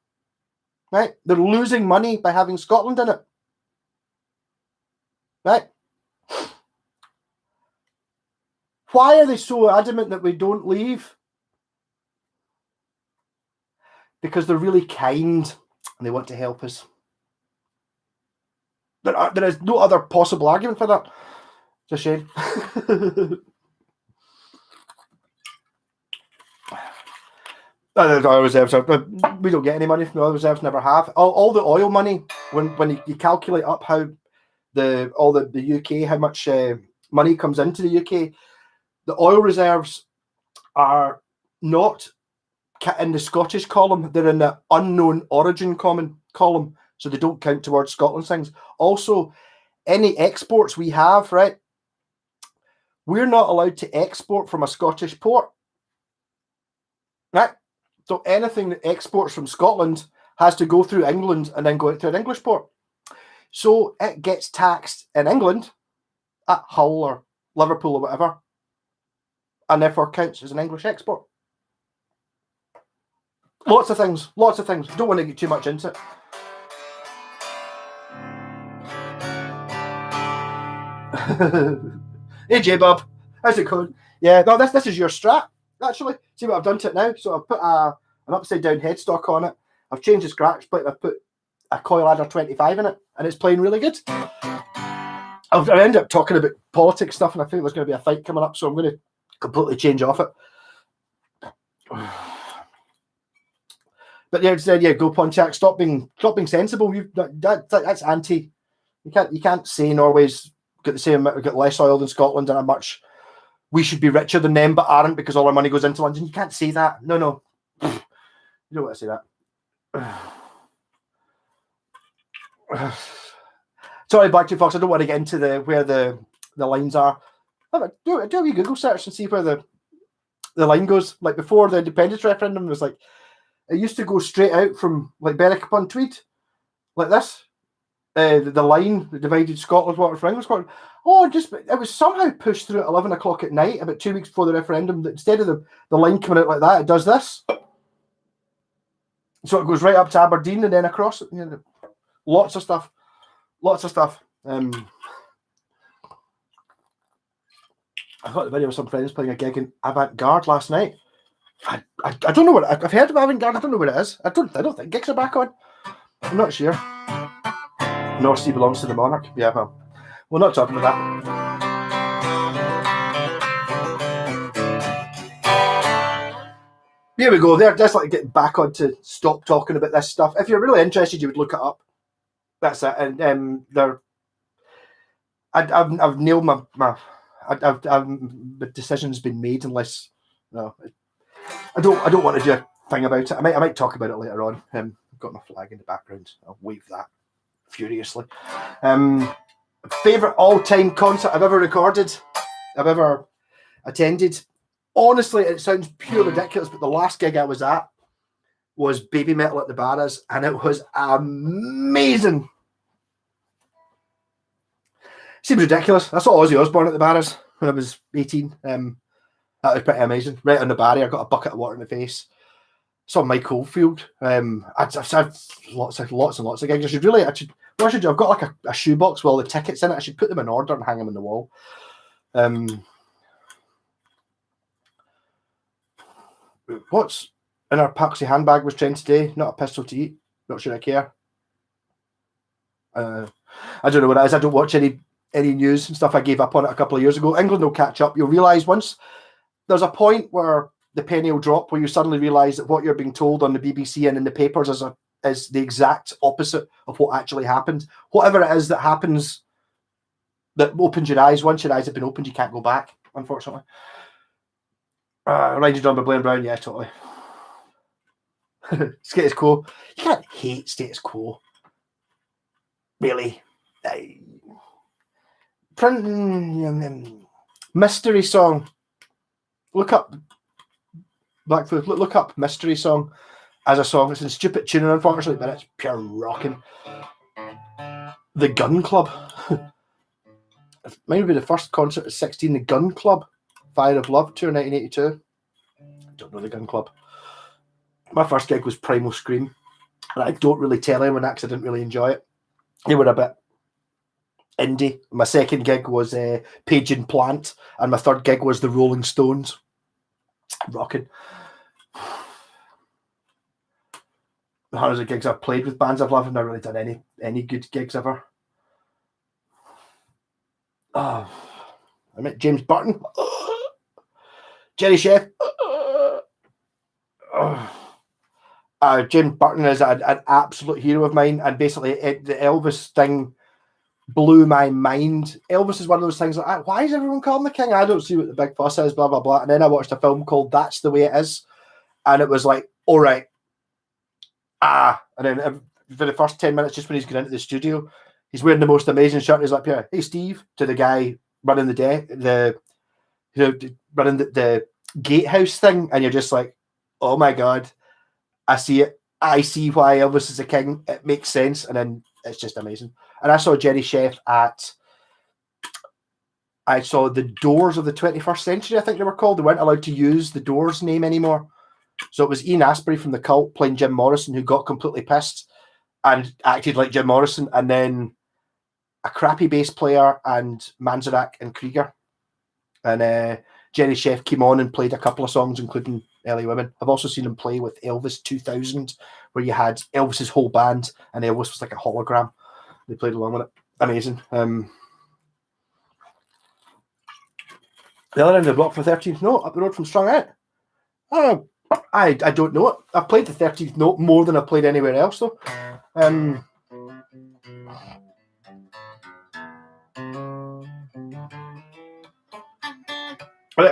Speaker 1: right? They're losing money by having Scotland in it, right? Why are they so adamant that we don't leave? Because they're really kind and they want to help us. There is no other possible argument for that. It's a shame. Oil reserves we don't get any money from the oil reserves, never have. All the oil money, when you calculate up how the UK, how much money comes into the UK, the oil reserves are not in the Scottish column, they're in the unknown origin column, so they don't count towards Scotland's things. Also, any exports we have, right, we're not allowed to export from a Scottish port, right? So anything that exports from Scotland has to go through England and then go out to an English port. So it gets taxed in England at Hull or Liverpool or whatever, and therefore counts as an English export. Lots of things. Don't want to get too much into it. Hey J-Bob, how's it going? Yeah, no, this is your Strat, actually. See what I've done to it now? So I've put an upside down headstock on it. I've changed the scratch plate. I've put a coil adder 25 in it, and it's playing really good. I've ended up talking about politics stuff, and I think there's going to be a fight coming up, so I'm going to completely change off it. But yeah, said, yeah, go Pontiac. Stop being sensible. That's anti. You can't say Norway's got the same amount, got less oil than Scotland, and how much we should be richer than them, but aren't because all our money goes into London. You can't say that. No. You don't want to say that. Sorry, back to Fox. I don't want to get into where the lines are. Do a wee Google search and see where the line goes. Like before the independence referendum, it was like it used to go straight out from like Berwick upon Tweed, like this. The line that divided Scotland's water from England's water. Oh, it was somehow pushed through at 11 o'clock at night, about 2 weeks before the referendum. That instead of the line coming out like that, it does this. So it goes right up to Aberdeen and then across. You know, lots of stuff. I got the video of some friends playing a gig in Avant-Garde last night. I don't know what I've heard of Avant-Garde. I don't know what it is. I don't think gigs are back on. I'm not sure. North Sea belongs to the monarch. Yeah, well, we're not talking about that. Here we go. There, just like getting back on to stop talking about this stuff. If you're really interested, you would look it up. That's it. And I've nailed my decision's been made unless no, I don't want to do thing about it. I might talk about it later on. I've got my flag in the background. I'll wave that furiously. Favorite all-time concert I've ever recorded, I've ever attended. Honestly, it sounds pure ridiculous, but the last gig I was at was Baby Metal at the Barras, and it was amazing. Seems ridiculous. I saw Ozzy Osbourne at the Barras when I was 18. That was pretty amazing. Right on the barrier, I got a bucket of water in the face. Saw Mike Oldfield. I've had lots and lots of gigs. I've got like a shoebox with all the tickets in it. I should put them in order and hang them on the wall. What's in our Paxi handbag was trend today? Not a pistol to eat. Not sure I care. I don't know what it is. I don't watch any news and stuff. I gave up on it a couple of years ago. England will catch up. You'll realise once there's a point where the penny will drop, where you suddenly realise that what you're being told on the BBC and in the papers is the exact opposite of what actually happened. Whatever it is that happens that opens your eyes, once your eyes have been opened, you can't go back, unfortunately. Ranging John by Blaine Brown, yeah, totally. Status quo. You can't hate status quo. Really. Mystery song. Look up Blackfoot. Look up Mystery Song as a song. It's in stupid tuning, unfortunately, but it's pure rocking. The Gun Club. Might be the first concert at 16. The Gun Club. Fire of Love tour 1982. I don't know the Gun Club. My first gig was Primal Scream, and I don't really tell anyone that because I didn't really enjoy it. They were a bit indie. My second gig was Page and Plant, and my third gig was the Rolling Stones. Rocking. The hundreds of gigs I've played with bands I've loved, I've not really done any good gigs ever. I met James Burton. Jerry Chef. James Burton is an absolute hero of mine, and basically the Elvis thing blew my mind. Elvis is one of those things like, why is everyone calling the king? I don't see what the big fuss is, blah, blah, blah. And then I watched a film called That's the Way It Is, and it was like, all right. And then for the first 10 minutes, just when he's going into the studio, he's wearing the most amazing shirt. He's like, yeah, hey, Steve, to the guy running the gatehouse thing. And you're just like, oh my God, I see it. I see why Elvis is a king. It makes sense. And then it's just amazing. And I saw Jerry Chef I saw the Doors of the 21st Century, I think they were called. They weren't allowed to use the Doors name anymore. So it was Ian Astbury from The Cult playing Jim Morrison, who got completely pissed and acted like Jim Morrison. And then a crappy bass player and Manzarek and Krieger. And Jerry Chef came on and played a couple of songs, including LA Women. I've also seen him play with Elvis 2000, where you had Elvis's whole band and Elvis was like a hologram. They played along with it. Amazing. The other end of the block for 13th note, up the road from Strung Out. I don't know it. I've played the 13th note more than I've played anywhere else, though. I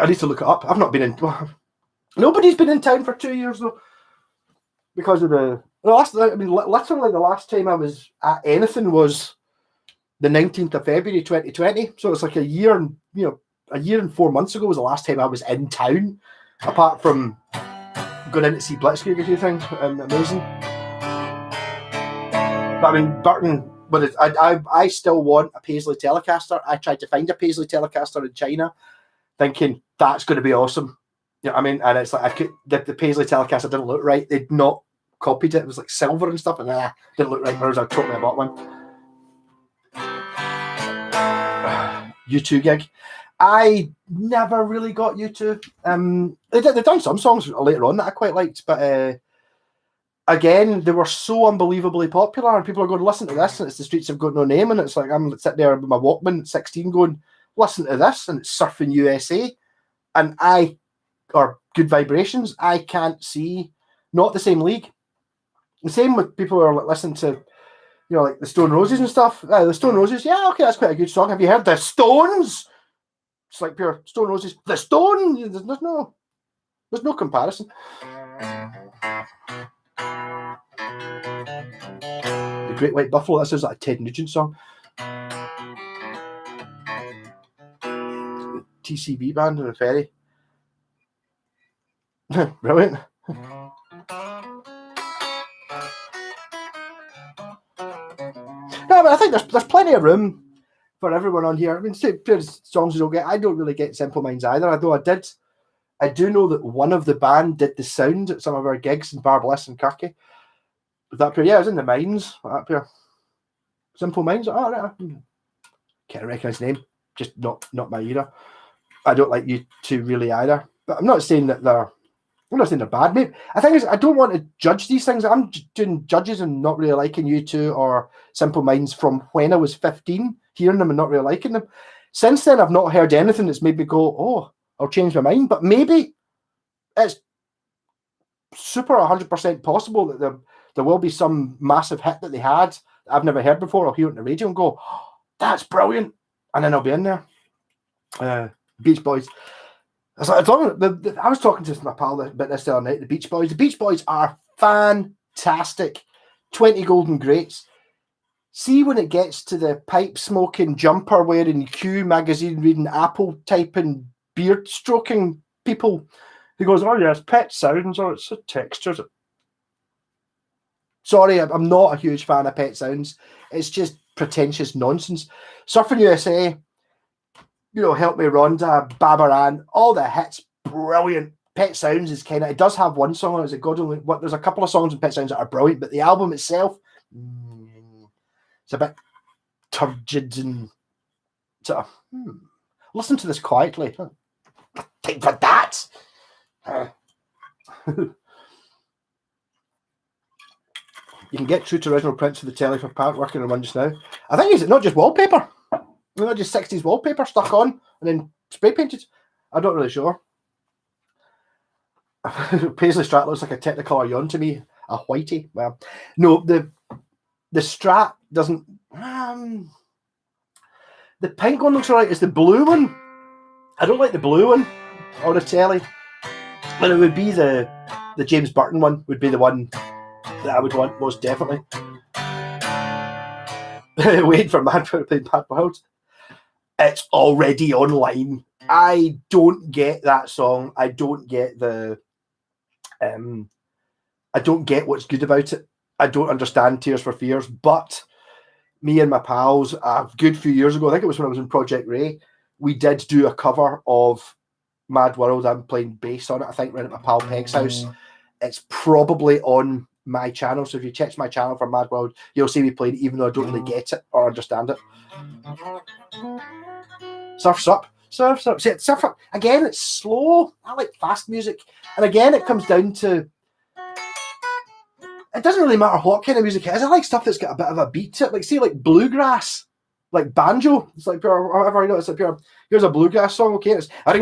Speaker 1: need to look it up. I've not been in. Nobody's been in town for 2 years, though, because of the last. I mean, literally the last time I was at anything was the 19th of February 2020. So it's like a year and 4 months ago was the last time I was in town, apart from going in to see Blitzkrieg a few things. Amazing. But I mean, Burton, but I still want a Paisley Telecaster. I tried to find a Paisley Telecaster in China, thinking that's going to be awesome. You know what I mean? And it's like the Paisley Telecaster didn't look right. They'd not copied it. It was like silver and stuff, and didn't look right. Whereas I totally bought one. U2 gig. I never really got U2. They've done some songs later on that I quite liked, but again, they were so unbelievably popular, and people are going to listen to this, and it's The Streets Have Got No Name, and it's like I'm sitting there with my Walkman at 16 going, listen to this, and it's Surfing USA, and or Good Vibrations. I can't see, not the same league. The same with people who are listening to, like the Stone Roses and stuff. The Stone Roses, yeah, okay, that's quite a good song. Have you heard the Stones? It's like pure Stone Roses. The Stones. There's no. There's no comparison. The Great White Buffalo, this is like a Ted Nugent song. TCB band on a ferry. Brilliant. No, but I think there's plenty of room for everyone on here. I mean, songs you don't get. I don't really get Simple Minds either, although I do know that one of the band did the sound at some of our gigs in Barbliss and Kirky. Was that pair? Yeah, it was in the Mines. That pair. Simple Minds. Oh, right. Can't recognise the name. Just not my era. I don't like you two really either. But I'm not saying that they're bad. Maybe I think I don't want to judge these things. I'm doing judges and not really liking you two or Simple Minds from when I was 15, hearing them and not really liking them. Since then, I've not heard anything that's made me go, oh, I'll change my mind. But maybe it's super 100% possible that there will be some massive hit that they had that I've never heard before. I'll hear it on the radio and go, oh, that's brilliant. And then I'll be in there. Beach Boys. As long as I was talking to my pal about this the other night, the Beach Boys. The Beach Boys are fantastic. 20 golden greats. See when it gets to the pipe smoking, jumper wearing, Q magazine reading, Apple typing, beard stroking people who goes, oh yes, Pet Sounds, or it's a textures. Sorry, I'm not a huge fan of Pet Sounds. It's just pretentious nonsense. Surfing USA, Help Me Rhonda, Babaran, all the hits, brilliant. Pet Sounds is it does have one song on it, God Only What. There's a couple of songs in Pet Sounds that are brilliant, but the album itself, it's a bit turgid and sort of, listen to this quietly. Time for that. You can get true to original prints of the telly for Pat working on one just now. I think it's not just wallpaper. Not just 60s wallpaper stuck on and then spray painted. I'm not really sure. Paisley Strat looks like a Technicolor yawn to me. A whitey. Well, no, the Strat doesn't. The pink one looks alright. It's the blue one. I don't like the blue one or the telly. And it would be the James Burton one would be the one that I would want most definitely. Wait for Mad World playing Bad World. It's already online. I don't get that song. I don't get I don't get what's good about it. I don't understand Tears for Fears, but me and my pals, a good few years ago, I think it was when I was in Project Ray, we did do a cover of Mad World. I'm playing bass on it, I think, right at my pal Peg's house. It's probably on my channel, so if you check my channel for Mad World, you'll see me playing, even though I don't really get it or understand it. Surf's Up. Surf's Up. See, Surf Up, again, it's slow. I like fast music. And again, it comes down to, it doesn't really matter what kind of music it is. I like stuff that's got a bit of a beat to it. Like, say, like bluegrass, like banjo. It's like pure, whatever, it's like pure, here's a bluegrass song, okay? It's I'm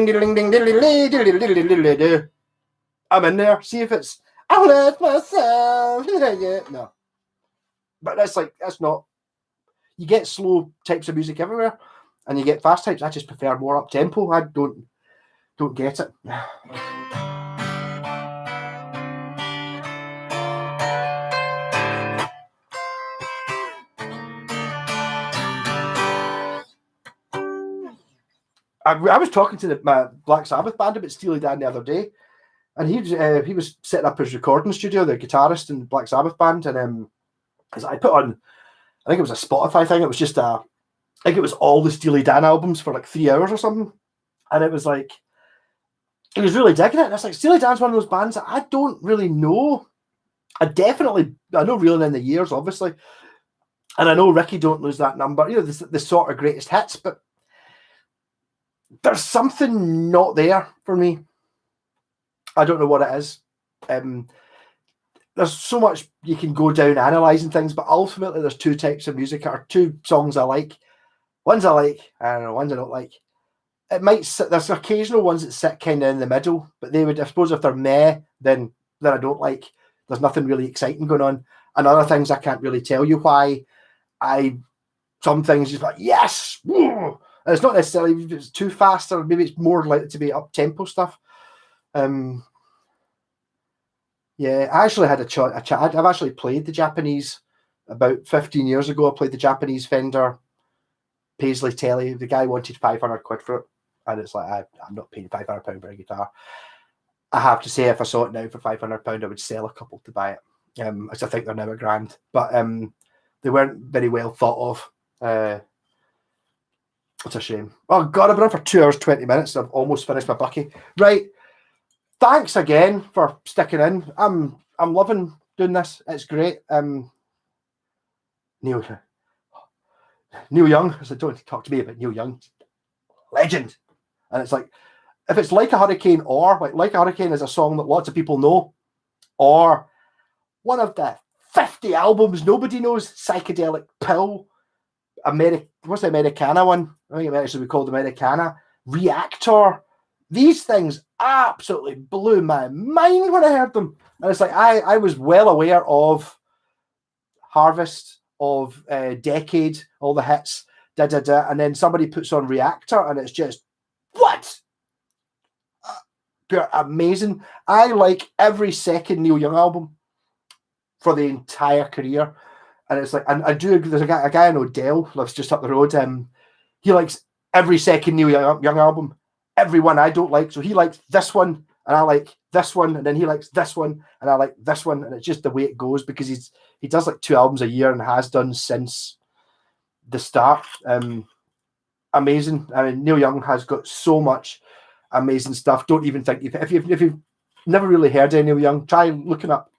Speaker 1: in there. See if it's I left myself. No. But that's not. You get slow types of music everywhere, and you get fast types. I just prefer more up tempo. I don't get it. I was talking to my Black Sabbath band about Steely Dan the other day, and he was setting up his recording studio, the guitarist in Black Sabbath band, and I put on, I think it was a Spotify thing. It was just I think it was all the Steely Dan albums for like 3 hours or something, and it was like he was really digging it. And it's like Steely Dan's one of those bands that I don't really know. I know Reeling in the Years, obviously, and I know Ricky Don't Lose That Number. The sort of greatest hits, but there's something not there for me. I don't know what it is. There's so much you can go down analysing things, but ultimately there's two types of music, or two songs I like. Ones I like, I don't know, ones I don't like. It might sit, there's occasional ones that sit kind of in the middle, but they would, I suppose, if they're meh, then I don't like. There's nothing really exciting going on. And other things I can't really tell you why. Some things just like, yes! And it's not necessarily if it's too fast, or maybe it's more likely to be up-tempo stuff. Yeah, I actually had a chat. I've actually played the Japanese about 15 years ago. I played the Japanese Fender Paisley Telly. The guy wanted 500 quid for it, and it's like I'm not paying £500 for a guitar. I have to say, if I saw it now for £500, I would sell a couple to buy it. As I think they're now £1,000, but they weren't very well thought of. It's a shame. Oh God, I've been on for 2 hours 20 minutes. I've almost finished my bucky. Right. Thanks again for sticking in. I'm loving doing this. It's great. Neil Young. I said, don't talk to me about Neil Young. Legend. And it's like, if it's Like a Hurricane, or like a Hurricane is a song that lots of people know, or one of the 50 albums nobody knows, Psychedelic Pill, what's the Americana one? I think it might actually be called Americana. Reactor. These things absolutely blew my mind when I heard them. And it's like, I was well aware of Harvest, of Decade, all the hits, and then somebody puts on Reactor, and it's just, what? Pure amazing. I like every second Neil Young album for the entire career. And it's like, and I do, there's a guy in Odell, lives just up the road. He likes every second Neil Young album, every one I don't like. So he likes this one, and I like this one, and then he likes this one, and I like this one. And it's just the way it goes, because he does like 2 albums a year and has done since the start. Amazing. I mean, Neil Young has got so much amazing stuff. Don't even think, if you've never really heard of Neil Young, try looking up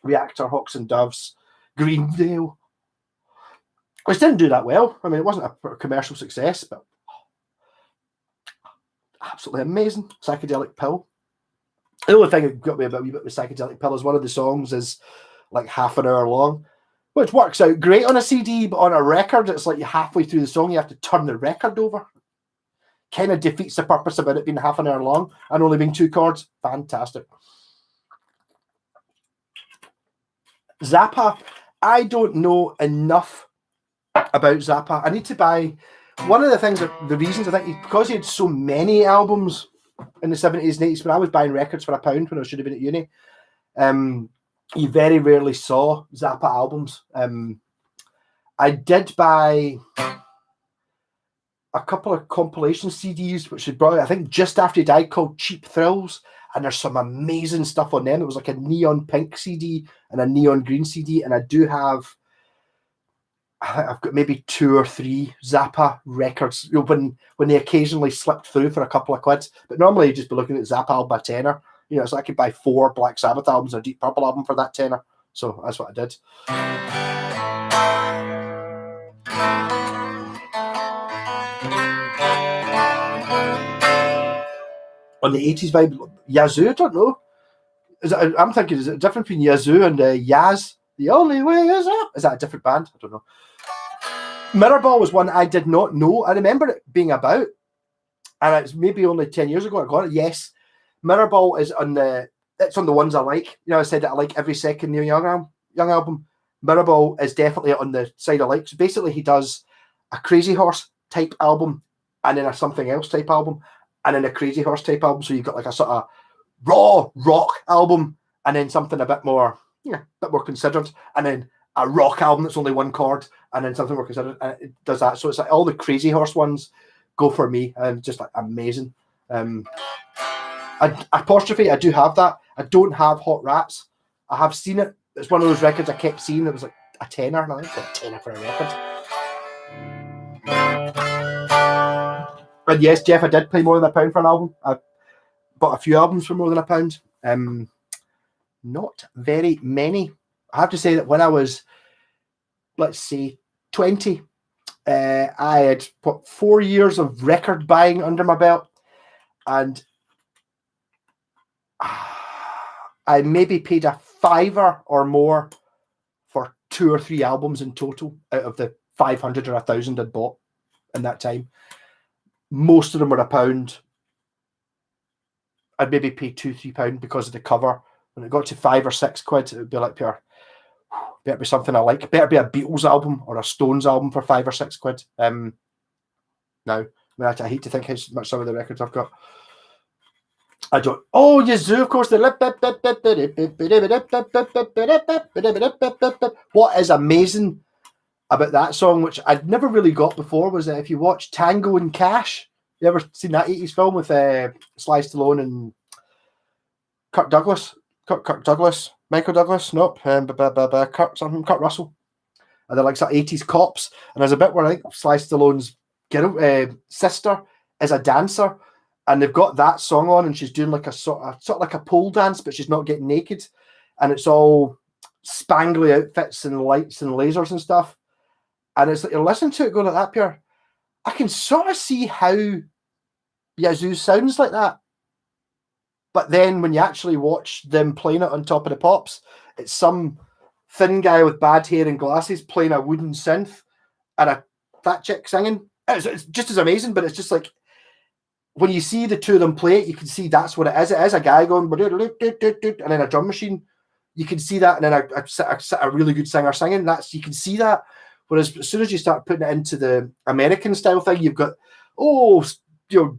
Speaker 1: Reactor, Hawks and Doves, Greendale, which didn't do that well. I mean, it wasn't a commercial success, but absolutely amazing. Psychedelic Pill. The only thing that got me about a wee bit with Psychedelic Pill is one of the songs is like half an hour long, which works out great on a CD, but on a record, it's like halfway through the song, you have to turn the record over. Kind of defeats the purpose about it being half an hour long and only being 2 chords. Fantastic. Zappa. I don't know enough about Zappa. I need to buy. One of the things, the reasons I think, because he had so many albums in the 70s and 80s, when I was buying records for £1 when I should have been at uni, you very rarely saw Zappa albums. I did buy a couple of compilation CDs, which had brought, I think, just after he died, called Cheap Thrills. And there's some amazing stuff on them. It was like a neon pink CD and a neon green CD. And I do have, I've got maybe 2 or 3 Zappa records, when they occasionally slipped through for a couple of quid. But normally you'd just be looking at Zappa album a tenner. You know, so I could buy 4 Black Sabbath albums and a Deep Purple album for that tenner. So that's what I did. On the 80s vibe, Yazoo, I don't know. I'm thinking, is it different between Yazoo and Yaz? The Only Way Is Up? Is that a different band? I don't know. Mirrorball was one I did not know. I remember it being about, and it's maybe only 10 years ago I got it. Yes, Mirrorball is it's on the ones I like. You know, I said that I like every second Neil Young album. Mirrorball is definitely on the side I like. So basically he does a Crazy Horse type album, and then a something else type album, and then a Crazy Horse type album. So you've got like a sort of raw rock album, and then something a bit more considered, and then a rock album that's only 1 chord, and then something more considered, and it does that. So it's like all the Crazy Horse ones go for me, and just like amazing. Apostrophe, I do have that. I don't have Hot Rats. I have seen it. It's one of those records I kept seeing. It was like a tenner, and I think it's a tenner for a record. And yes, Jeff, I did pay more than £1 for an album. I bought a few albums for more than £1. Not very many. I have to say that when I was, let's say, 20, I had put 4 years of record buying under my belt, and I maybe paid a £5 or more for 2 or 3 albums in total out of the 500 or 1,000 I'd bought in that time. Most of them were £1. I'd maybe pay £2-3 because of the cover. When it got to 5 or 6 quid, it would be like, pure, better be something I like. Better be a Beatles album or a Stones album for 5 or 6 quid. Now, I hate to think how much some of the records I've got. I don't. Oh, Yazoo, of course. What is amazing about that song, which I'd never really got before, was that if you watch Tango and Cash, you ever seen that 80s film with Sly Stallone and Kirk Douglas? Kirk Douglas? Michael Douglas? Nope. Kurt Russell. And they're like sort of 80s cops. And there's a bit where I think Sly Stallone's sister is a dancer, and they've got that song on, and she's doing like a sort of like a pole dance, but she's not getting naked, and it's all spangly outfits and lights and lasers and stuff. And it's like you're listening to it going like that, Pierre. I can sort of see how Yazoo sounds like that. But then when you actually watch them playing it on Top of the Pops, it's some thin guy with bad hair and glasses playing a wooden synth and a fat chick singing. It's just as amazing, but it's just like when you see the two of them play it, you can see that's what it is. It is a guy going, and then a drum machine. You can see that, and then a really good singer singing. You can see that. Whereas as soon as you start putting it into the American style thing, you've got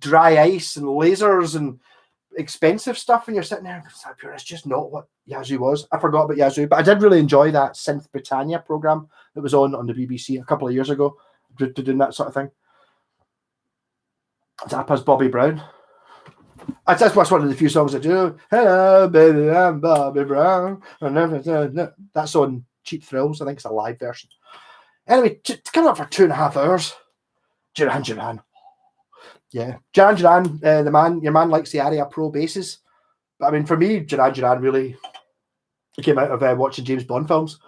Speaker 1: dry ice and lasers and expensive stuff, and you're sitting there and it's just not what Yazoo was. I forgot about Yazoo, but I did really enjoy that Synth Britannia program that was on the BBC a couple of years ago, doing that sort of thing. Zappa's Bobby Brown. That's one of the few songs I do. Hello, baby, I'm Bobby Brown. That's on Cheap Thrills. I think it's a live version. Anyway, coming up for 2.5 hours. Duran. Yeah, Duran, your man likes the Aria Pro basses. But I mean, for me, Duran really came out of watching James Bond films.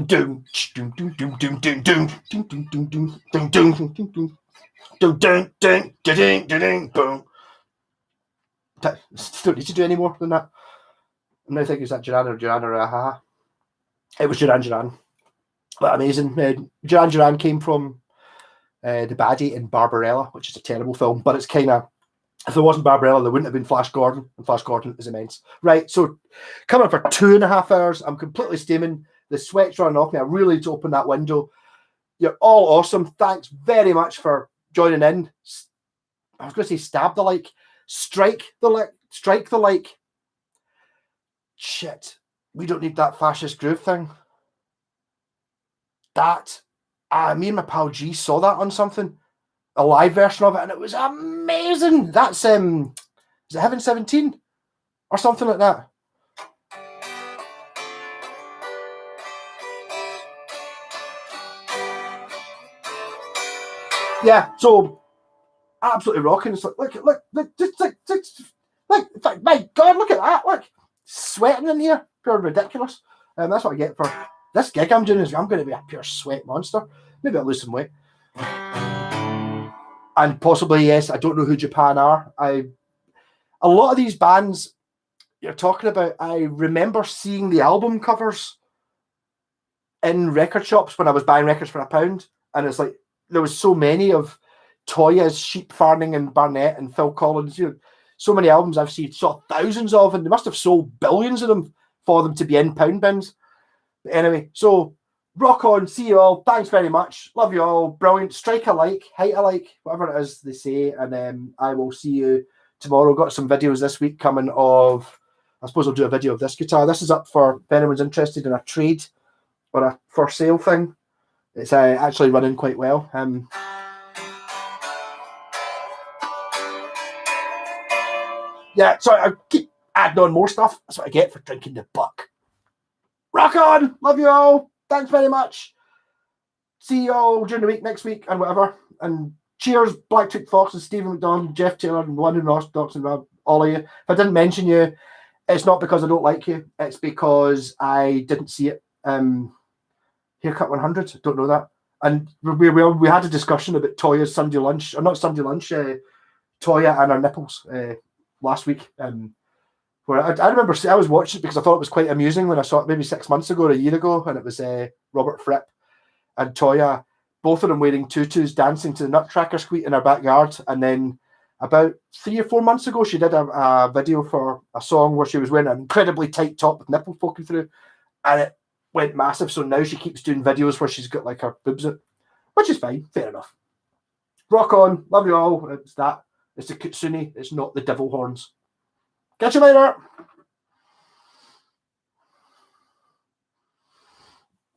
Speaker 1: Doom, doom, doom, doom, doom, doom, doom, doom, doom, doom, doom, doom, doom, doom. Don't need to do any more than that. I'm now thinking, is that Duran or Ahaha? It was Duran. But amazing. Duran came from the baddie in Barbarella, which is a terrible film, but it's kind of, if there wasn't Barbarella, there wouldn't have been Flash Gordon, and Flash Gordon is immense. Right, so coming for 2.5 hours, I'm completely steaming. The sweat's running off me. I really need to open that window. You're all awesome. Thanks very much for joining in. I was going to say stab the like, strike the like. Shit, we don't need that fascist groove thing. That, me and my pal G saw that on something, a live version of it, and it was amazing. That's is it Heaven 17 or something like that? Yeah, so absolutely rocking. It's like, look, my God, look at that! Look, sweating in here, pure ridiculous. That's what I get for this gig I'm doing. I'm going to be a pure sweat monster. Maybe I'll lose some weight, and possibly yes. I don't know who Japan are. A lot of these bands you're talking about, I remember seeing the album covers in record shops when I was buying records for £1, and it's like there was so many of Toya's, Sheep Farming, and Barnett and Phil Collins. So many albums I've seen, saw thousands of, and they must have sold billions of them for them to be in pound bins. But anyway, so rock on. See you all. Thanks very much. Love you all. Brilliant. Strike a like, height a like, whatever it is they say, and I will see you tomorrow. Got some videos this week coming of. I suppose I'll do a video of this guitar. This is up for if anyone's interested in a trade or a for sale thing. It's actually running quite well. Yeah, sorry, I keep adding on more stuff. That's what I get for drinking the buck. Rock on! Love you all. Thanks very much. See you all during the week, next week, and whatever. And cheers, Blacktooth Fox and Stephen McDonald, Jeff Taylor, and London Ross, Docs, and Rob, all of you. If I didn't mention you, it's not because I don't like you. It's because I didn't see it. Haircut 100, don't know that. And we had a discussion about Toya's Sunday lunch, or not Sunday lunch, Toya and her nipples last week. Where I remember I was watching it because I thought it was quite amusing when I saw it maybe 6 months ago or a year ago, and it was Robert Fripp and Toya, both of them wearing tutus, dancing to the Nutcracker Suite in her backyard. And then about 3 or 4 months ago, she did a video for a song where she was wearing an incredibly tight top with nipples poking through, and it went massive. So now she keeps doing videos where she's got like her boobs out, which is fine, fair enough. Rock on, love you all. It's the Kitsune, it's not the devil horns. Catch you later.